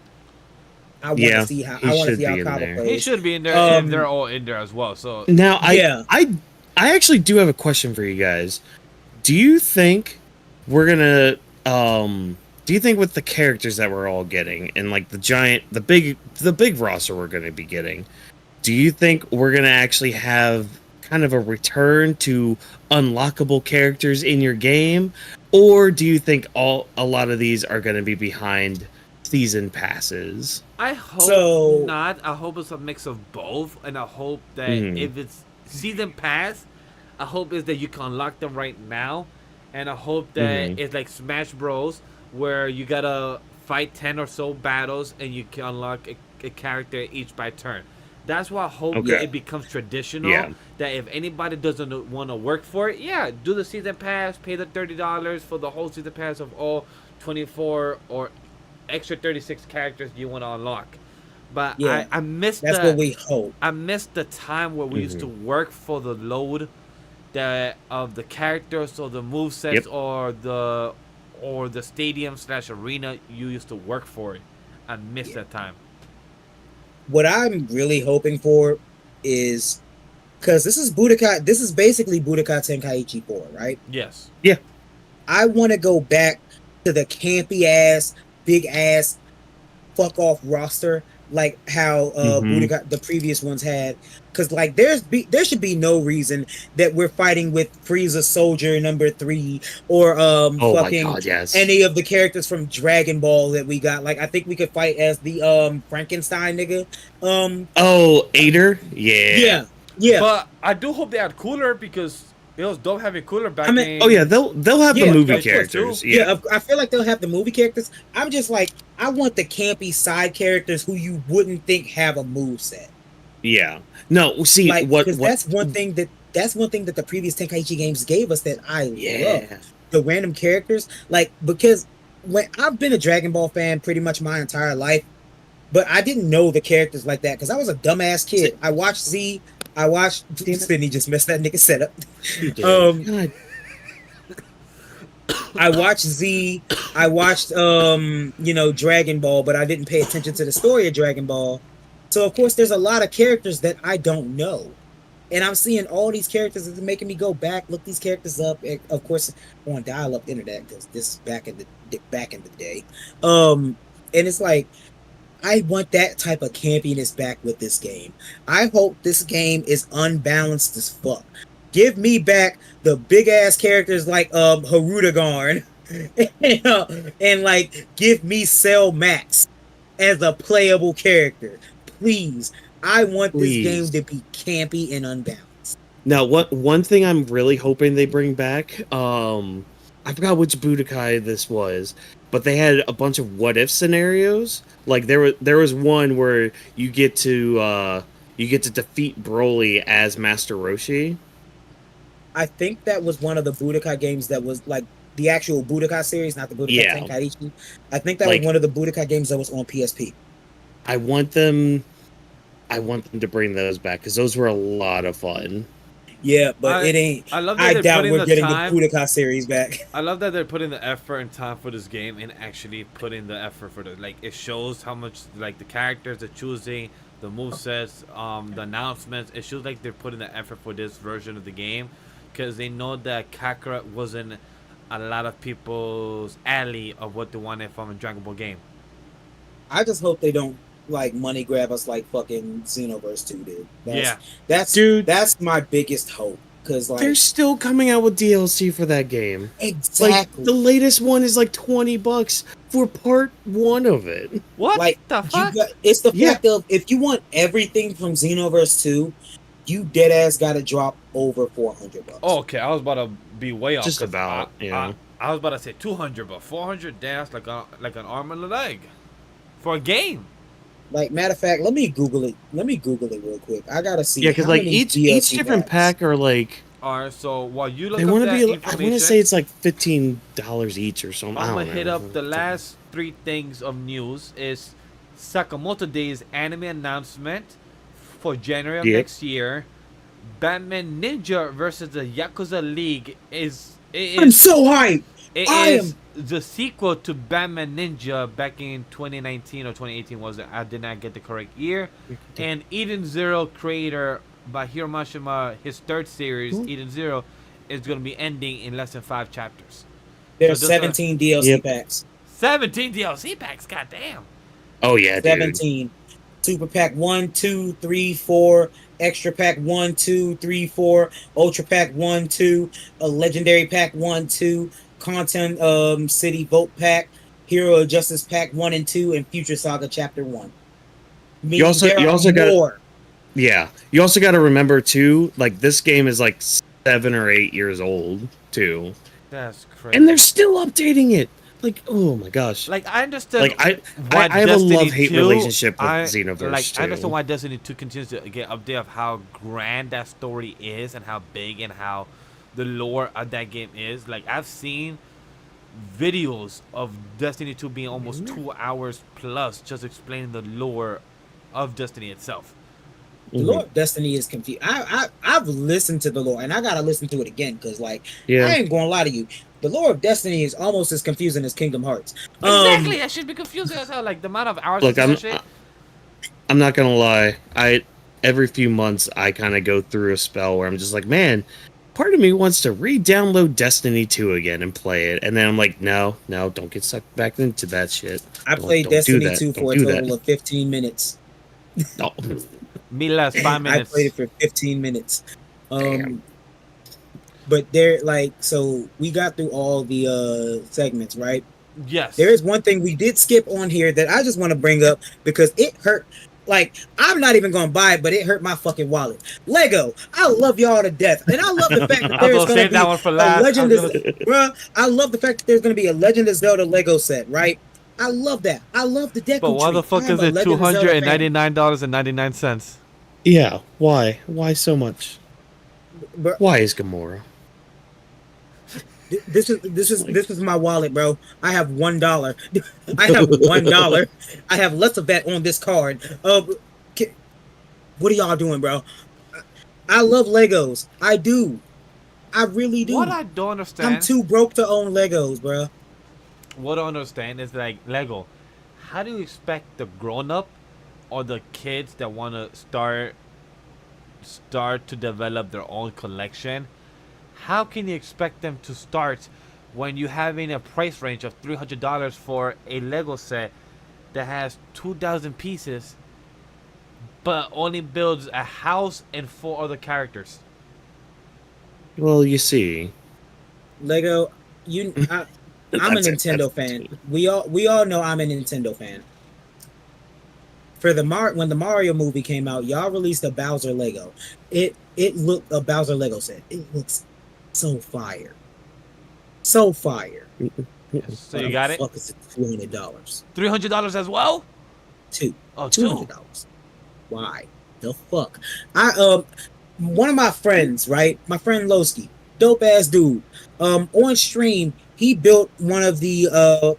I want to see how Kaba plays. He should be in there, and they're all in there as well. So Now, I actually do have a question for you guys. Do you think we're gonna do you think with the characters that we're all getting and like the big roster we're gonna be getting, do you think we're gonna actually have kind of a return to unlockable characters in your game, or do you think a lot of these are gonna be behind season passes? I hope not. I hope it's a mix of both, and I hope that if it's season pass, I hope is that you can unlock them right now, and I hope that it's like Smash Bros, where you gotta fight 10 or so battles and you can unlock a character each by turn. That's why I hope that it becomes traditional. Yeah. That if anybody doesn't want to work for it, do the season pass, pay the $30 for the whole season pass of all 24 or extra 36 characters you want to unlock. But Yeah, I missed that's what we hope. I missed the time where we used to work for the load of the characters or the movesets or the stadium / arena you used to work for it. I missed that time. What I'm really hoping for is because this is Budokai. This is basically Budokai Tenkaichi 4, right? Yes. Yeah. I want to go back to the campy ass, big ass, fuck off roster like how Budokai, the previous ones had. Because like there should be no reason that we're fighting with Frieza Soldier #3 or any of the characters from Dragon Ball that we got. Like I think we could fight as the Frankenstein nigga. Ader? Yeah. Yeah. But I do hope they had Cooler because it was dope having Cooler back in. Oh yeah, they'll have the movie characters. Yeah, I feel like they'll have the movie characters. I'm just like, I want the campy side characters who you wouldn't think have a moveset. Yeah. No, see like, what that's one thing that the previous Tenkaichi games gave us that I love. The random characters. Like, because when I've been a Dragon Ball fan pretty much my entire life, but I didn't know the characters like that because I was a dumbass kid. I watched Z. I watched Sydney just messed that nigga setup. I watched Z. I watched Dragon Ball, but I didn't pay attention to the story of Dragon Ball. So of course there's a lot of characters that I don't know. And I'm seeing all these characters that's making me go back, look these characters up, and of course on dial-up internet because this is back in the day. And it's like I want that type of campiness back with this game. I hope this game is unbalanced as fuck. Give me back the big ass characters like Harudagarn and like give me Cell Max as a playable character. Please. I want this game to be campy and unbalanced. Now, one thing I'm really hoping they bring back, I forgot which Budokai this was, but they had a bunch of what if scenarios. Like there was one where you get to defeat Broly as Master Roshi. I think that was one of the Budokai games that was like the actual Budokai series, not the Budokai Tenkaichi. I think that was one of the Budokai games that was on PSP. I want them to bring those back because those were a lot of fun. Yeah, but it ain't. I doubt we're getting the Budokai series back. I love that they're putting the effort and time for this game and actually putting the effort for it shows how much like the characters they're choosing, the movesets, the announcements. It shows like they're putting the effort for this version of the game because they know that Kakarot wasn't a lot of people's alley of what they wanted from a Dragon Ball game. I just hope they don't like money grab us like fucking Xenoverse 2 did. That's my biggest hope because like they're still coming out with DLC for that game. Exactly. Like, the latest one is like $20 for part 1 of it. What like, the fuck? It's the fact of if you want everything from Xenoverse 2, you dead ass got to drop over $400. Oh, okay, I was about to be way off. Just about, I was about to say 200, but 400 that's like an arm and a leg for a game. Like, matter of fact, let me Google it. Let me Google it real quick. I gotta see. Yeah, because like each different pack are like. All right, so while you look they up want that to be. information, I want to say it's like $15 each or something. I'm gonna hit up the last 3 things of news. Is Sakamoto Day's anime announcement for January of next year. Batman Ninja versus the Yakuza League I'm so hyped. It is the sequel to Batman Ninja back in 2019 or 2018 was it? I did not get the correct year. And Eden Zero creator by Hiro Mashima, his 3rd series, Eden Zero, is going to be ending in less than 5 chapters. There's 17 DLC packs. 17 DLC packs, goddamn. Oh yeah, 17. Dude. Super pack 1, 2, 3, 4. Extra pack 1, 2, 3, 4. Ultra pack 1, 2. A legendary pack 1, 2. Content City Vote Pack, Hero of Justice Pack 1 and 2, and Future Saga Chapter 1. You also got you also got to remember too, like this game is like 7 or 8 years old too. That's crazy. And they're still updating it. Like, oh my gosh. Like I understand. Like I have a love-hate relationship with Xenoverse. Like 2. I understand why Destiny 2 continues to get update of how grand that story is and how big and how the lore of that game is. Like I've seen videos of Destiny 2 being almost 2 hours plus just explaining the lore of Destiny itself. The Lore of Destiny is confused. I've listened to the lore, and I gotta listen to it again because, like, I ain't gonna lie to you. The Lore of Destiny is almost as confusing as Kingdom Hearts. Exactly, that should be confusing as hell. Like the amount of hours. Look, I'm not gonna lie. Every few months I kind of go through a spell where I'm just like, man, part of me wants to re-download Destiny 2 again and play it, and then I'm like, no, don't get sucked back into that shit. I played Destiny 2 for a total of 15 minutes. No. Me less 5 minutes. I played it for 15 minutes. But there, like, so we got through all the segments, right? Yes. There is one thing we did skip on here that I just want to bring up because it hurt. Like, I'm not even going to buy it, but it hurt my fucking wallet. Lego, I love y'all to death. And I love the fact that there's going to be a Legend of... Bruh, I love the fact that there's going to be a Legend of Zelda Lego set, right? I love that. I love the Deku But why the fuck is it $299.99? Yeah, why? Why so much? Why is Gamora? This is my wallet, bro. I have $1. I have $1. I have less of that on this card. What are y'all doing, bro? I love Legos. I do. I really do. What I don't understand. I'm too broke to own Legos, bro. What I understand is, like, Lego. How do you expect the grown-up or the kids that want to start to develop their own collection? How can you expect them to start when you're having a price range of $300 for a Lego set that has 2,000 pieces, but only builds a house and 4 other characters? Well, you see, Lego, I'm a Nintendo fan. We all know I'm a Nintendo fan. For when the Mario movie came out, y'all released a Bowser Lego. It looked a Bowser Lego set. It looks so fire. So fire. Yes. So you got it? Fuck is it $200? $300 as well? $200. Why the fuck? One of my friends, right? My friend Lowski, dope ass dude. On stream, he built one of the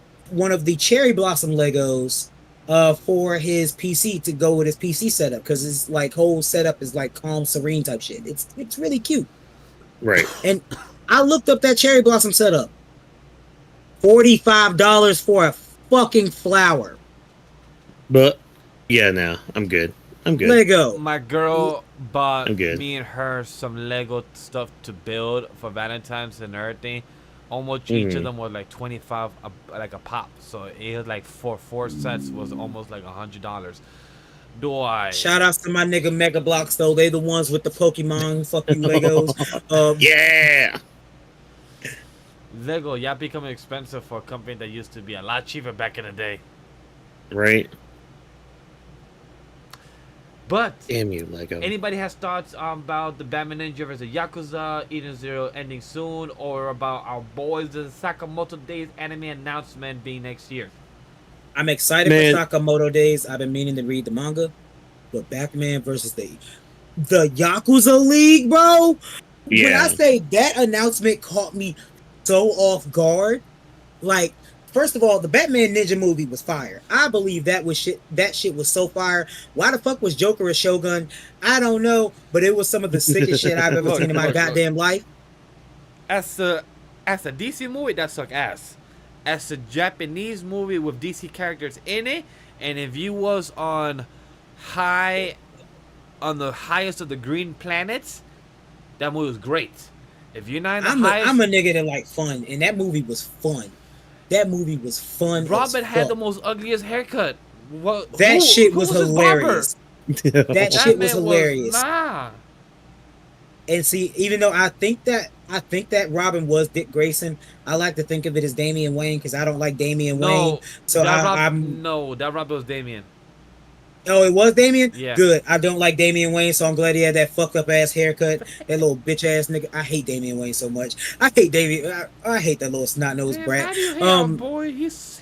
cherry blossom Legos for his PC to go with his PC setup, because his like whole setup is like calm, serene type shit. It's really cute. Right. And I looked up that cherry blossom setup. $45 for a fucking flower. But yeah, no, I'm good. Lego. My girl bought me and her some Lego stuff to build for Valentine's and everything. Almost each of them was like 25, like a pop. So it was like for 4 sets was almost like $100. Shout outs to my nigga Mega Blocks though. They the ones with the Pokemon fucking Legos. Yeah. Lego, y'all becoming expensive for a company that used to be a lot cheaper back in the day. Right. But damn you, Lego. Anybody has thoughts about the Batman Ninja vs. Yakuza, Eden Zero ending soon, or about our boys the Sakamoto Days anime announcement being next year? I'm excited for Sakamoto Days. I've been meaning to read the manga, but Batman versus the Yakuza League, bro. Yeah. When I say that announcement caught me so off guard, like. First of all, the Batman Ninja movie was fire. I believe that shit was so fire. Why the fuck was Joker a Shogun? I don't know, but it was some of the sickest shit I've ever seen in my goddamn life. As a DC movie, that suck ass. As a Japanese movie with DC characters in it, and if you was on the highest of the green planets, that movie was great. If you're not in the highest, I'm a nigga that like fun, and that movie was fun. That movie was fun. Robin had the most ugliest haircut. That shit was hilarious. That shit was hilarious. And see, even though I think that Robin was Dick Grayson, I like to think of it as Damian Wayne because I don't like Damian Wayne. So that Robin was Damian. Oh, it was Damian? Yeah. Good. I don't like Damian Wayne, so I'm glad he had that fucked up ass haircut. That little bitch ass nigga. I hate Damian Wayne so much. I hate Damian. I hate that little snot nosed brat. How do you hate our boy? He's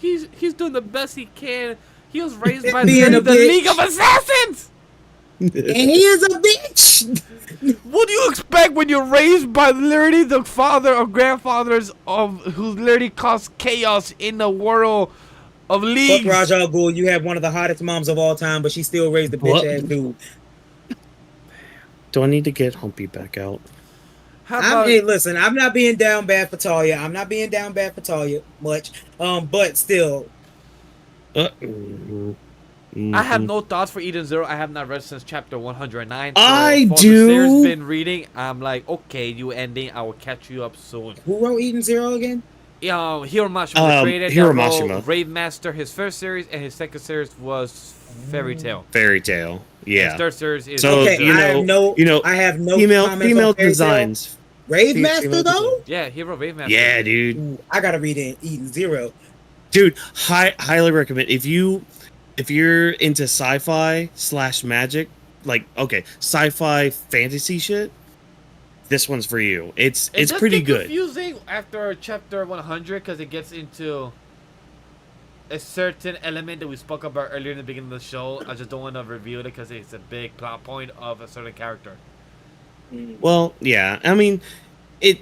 doing the best he can. He was raised by the League of Assassins. And he is a bitch. What do you expect when you're raised by literally the father or grandfathers of who literally caused chaos in the world of Fuck leagues. Ra's al Ghul. You have one of the hottest moms of all time, but she still raised the bitch ass dude. Do I need to get Humpy back out? Hey, listen, I'm not being down bad for Talia. I'm not being down bad for Talia much. But still. I have no thoughts for Eden Zero. I have not read since chapter 109. So I for do. The series been reading. I'm like, okay, you ending. I will catch you up soon. Who wrote Eden Zero again? Hiro Mashima, the creator. Hiro Mashima. Rave Master, his first series, and his second series was Fairy Tail. Fairy Tail, yeah. His third series is okay. I have no female designs. Rave Master though? Yeah, he wrote Rave Master. Yeah, dude. Ooh, I gotta read Eden Zero. Dude, highly recommend if you're into sci-fi / magic, like sci-fi fantasy shit. This one's for you. It's pretty good. Confusing after chapter 100 because it gets into a certain element that we spoke about earlier in the beginning of the show. I just don't want to reveal it because it's a big plot point of a certain character. Well, yeah. I mean, it's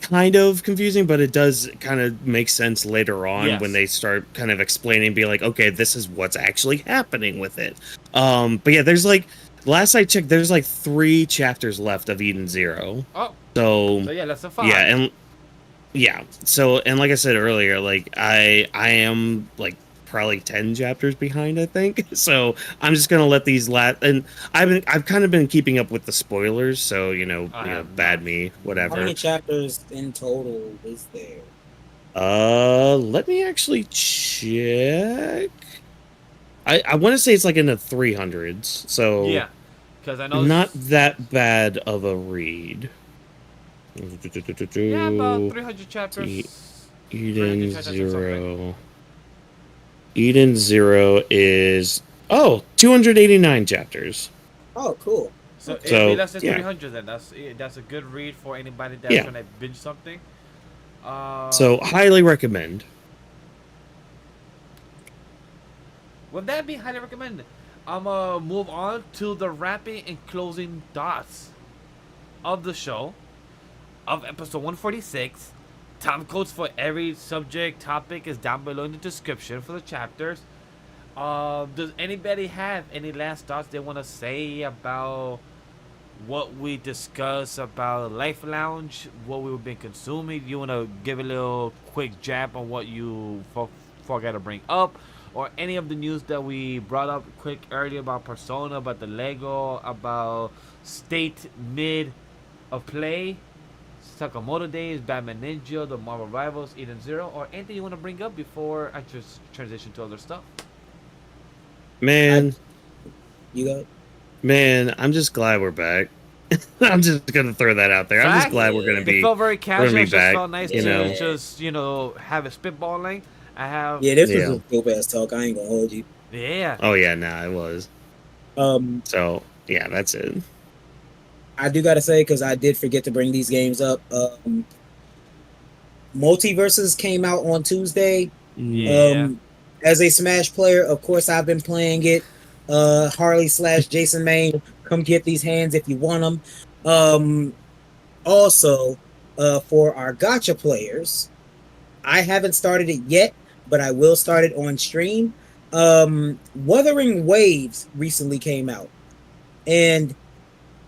kind of confusing, but it does kind of make sense later on when they start kind of explaining, be like, okay, this is what's actually happening with it. But yeah, there's last I checked, there's 3 chapters left of Eden Zero. Oh. So yeah, less than 5. Yeah, and like I said earlier, I am probably 10 chapters behind, I think. So I'm just gonna let these and I've kind of been keeping up with the spoilers, so bad me, whatever. How many chapters in total is there? Let me actually check. I want to say it's in the 300s, so yeah, because I know not that bad of a read. Yeah, about 300 chapters. Eden Zero. Eden Zero is 289 chapters. Oh, cool. So it'd be less than 300 then. That's a good read for anybody that's trying to binge something. So highly recommend. Would that be highly recommended? I'm gonna move on to the wrapping and closing thoughts of the show, of episode 146. Time codes for every subject topic is down below in the description for the chapters. Does anybody have any last thoughts they want to say about what we discussed about Life Lounge, what we've been consuming? You want to give a little quick jab on what you forgot to bring up? Or any of the news that we brought up quick earlier about Persona, about the Lego, about State Mid of Play, Sakamoto Days, Batman Ninja, the Marvel Rivals, Eden Zero, or anything you want to bring up before I just transition to other stuff? Man, you go. Man, I'm just glad we're back. I'm just gonna throw that out there. I'm just glad we're gonna be. It felt very casual. It just back, felt nice to just have a spitballing. This was a dope ass talk. I ain't gonna hold you. Yeah. Oh yeah, it was. So yeah, that's it. I do gotta say, because I did forget to bring these games up. Multiverses came out on Tuesday. Yeah. As a Smash player, of course, I've been playing it. Harley / Jason Main, come get these hands if you want them. Also, for our gacha players, I haven't started it yet, but I will start it on stream. Wuthering Waves recently came out, and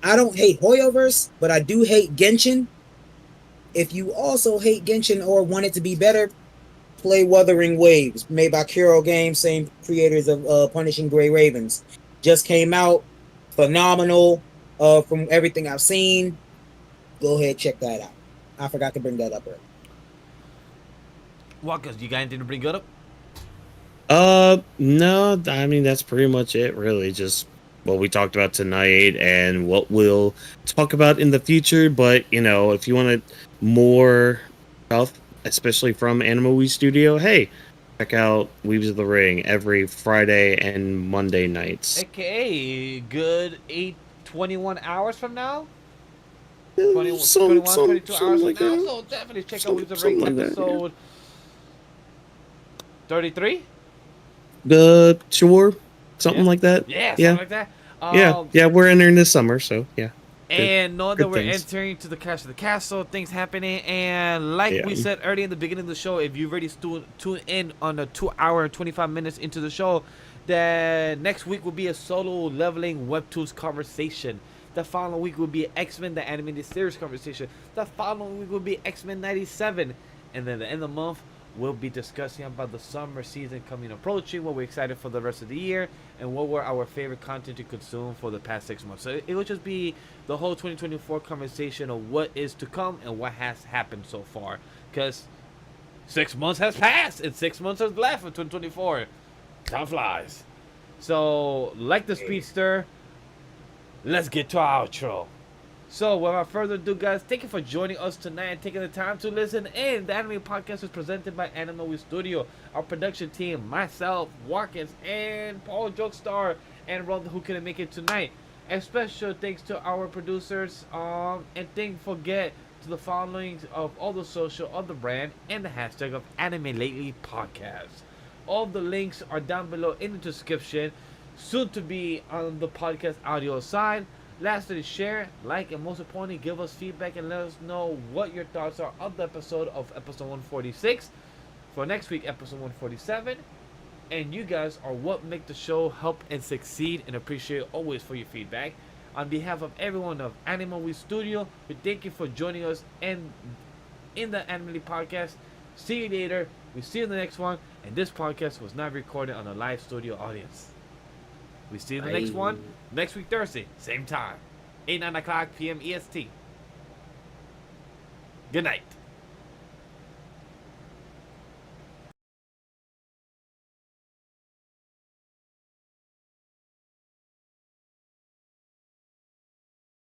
I don't hate Hoyoverse, but I do hate Genshin. If you also hate Genshin or want it to be better, play Wuthering Waves, made by Kuro Games, same creators of Punishing Gray Ravens. Just came out, phenomenal. From everything I've seen, go ahead, check that out. I forgot to bring that up earlier. Walkers, you got anything to bring up? No, I mean, that's pretty much it, really. Just what we talked about tonight and what we'll talk about in the future. But, if you wanted more stuff, especially from AniMa Studio, hey, check out Weaves of the Ring every Friday and Monday nights. AKA good 21 hours from now? 22 hours from now. Like So definitely check out Weaves of the Ring episode 33? Sure. Something like that. Yeah, something like that. Yeah, we're entering this summer, so yeah. And know that good we're things. entering to the Clash of the Castle, things happening, and like we Yeah. said early in the beginning of the show, if you already tune in on a 2 hour and 25 minutes into the show, that next week will be a solo leveling webtoons conversation. The following week will be X-Men the animated series conversation. The following week will be X-Men 97, and then the end of the month we'll be discussing about the summer season approaching, what we're excited for the rest of the year, and what were our favorite content to consume for the past 6 months. So it will just be the whole 2024 conversation of what is to come and what has happened so far. Because 6 months has passed and 6 months is left of 2024. Time flies. So, like the speedster, let's get to our outro. So, without further ado, guys, thank you for joining us tonight and taking the time to listen in. The Anime Podcast is presented by AniMa Studio. Our production team, myself, Watkins, and Paul Jokestar, and Ron, who couldn't make it tonight. A special thanks to our producers, and don't forget to the following of all the social of the brand and the hashtag of Anime Lately Podcast. All the links are down below in the description, soon to be on the podcast audio side. Lastly, share, like, and most importantly, give us feedback and let us know what your thoughts are of the episode of episode 146 for next week, episode 147. And you guys are what make the show help and succeed, and appreciate always for your feedback. On behalf of everyone of AniMa Studio, we thank you for joining us in the Anime Podcast. See you later. We see you in the next one. And this podcast was not recorded on a live studio audience. We see you in the next one next week, Thursday, same time, 8-9 o'clock p.m. EST. Good night.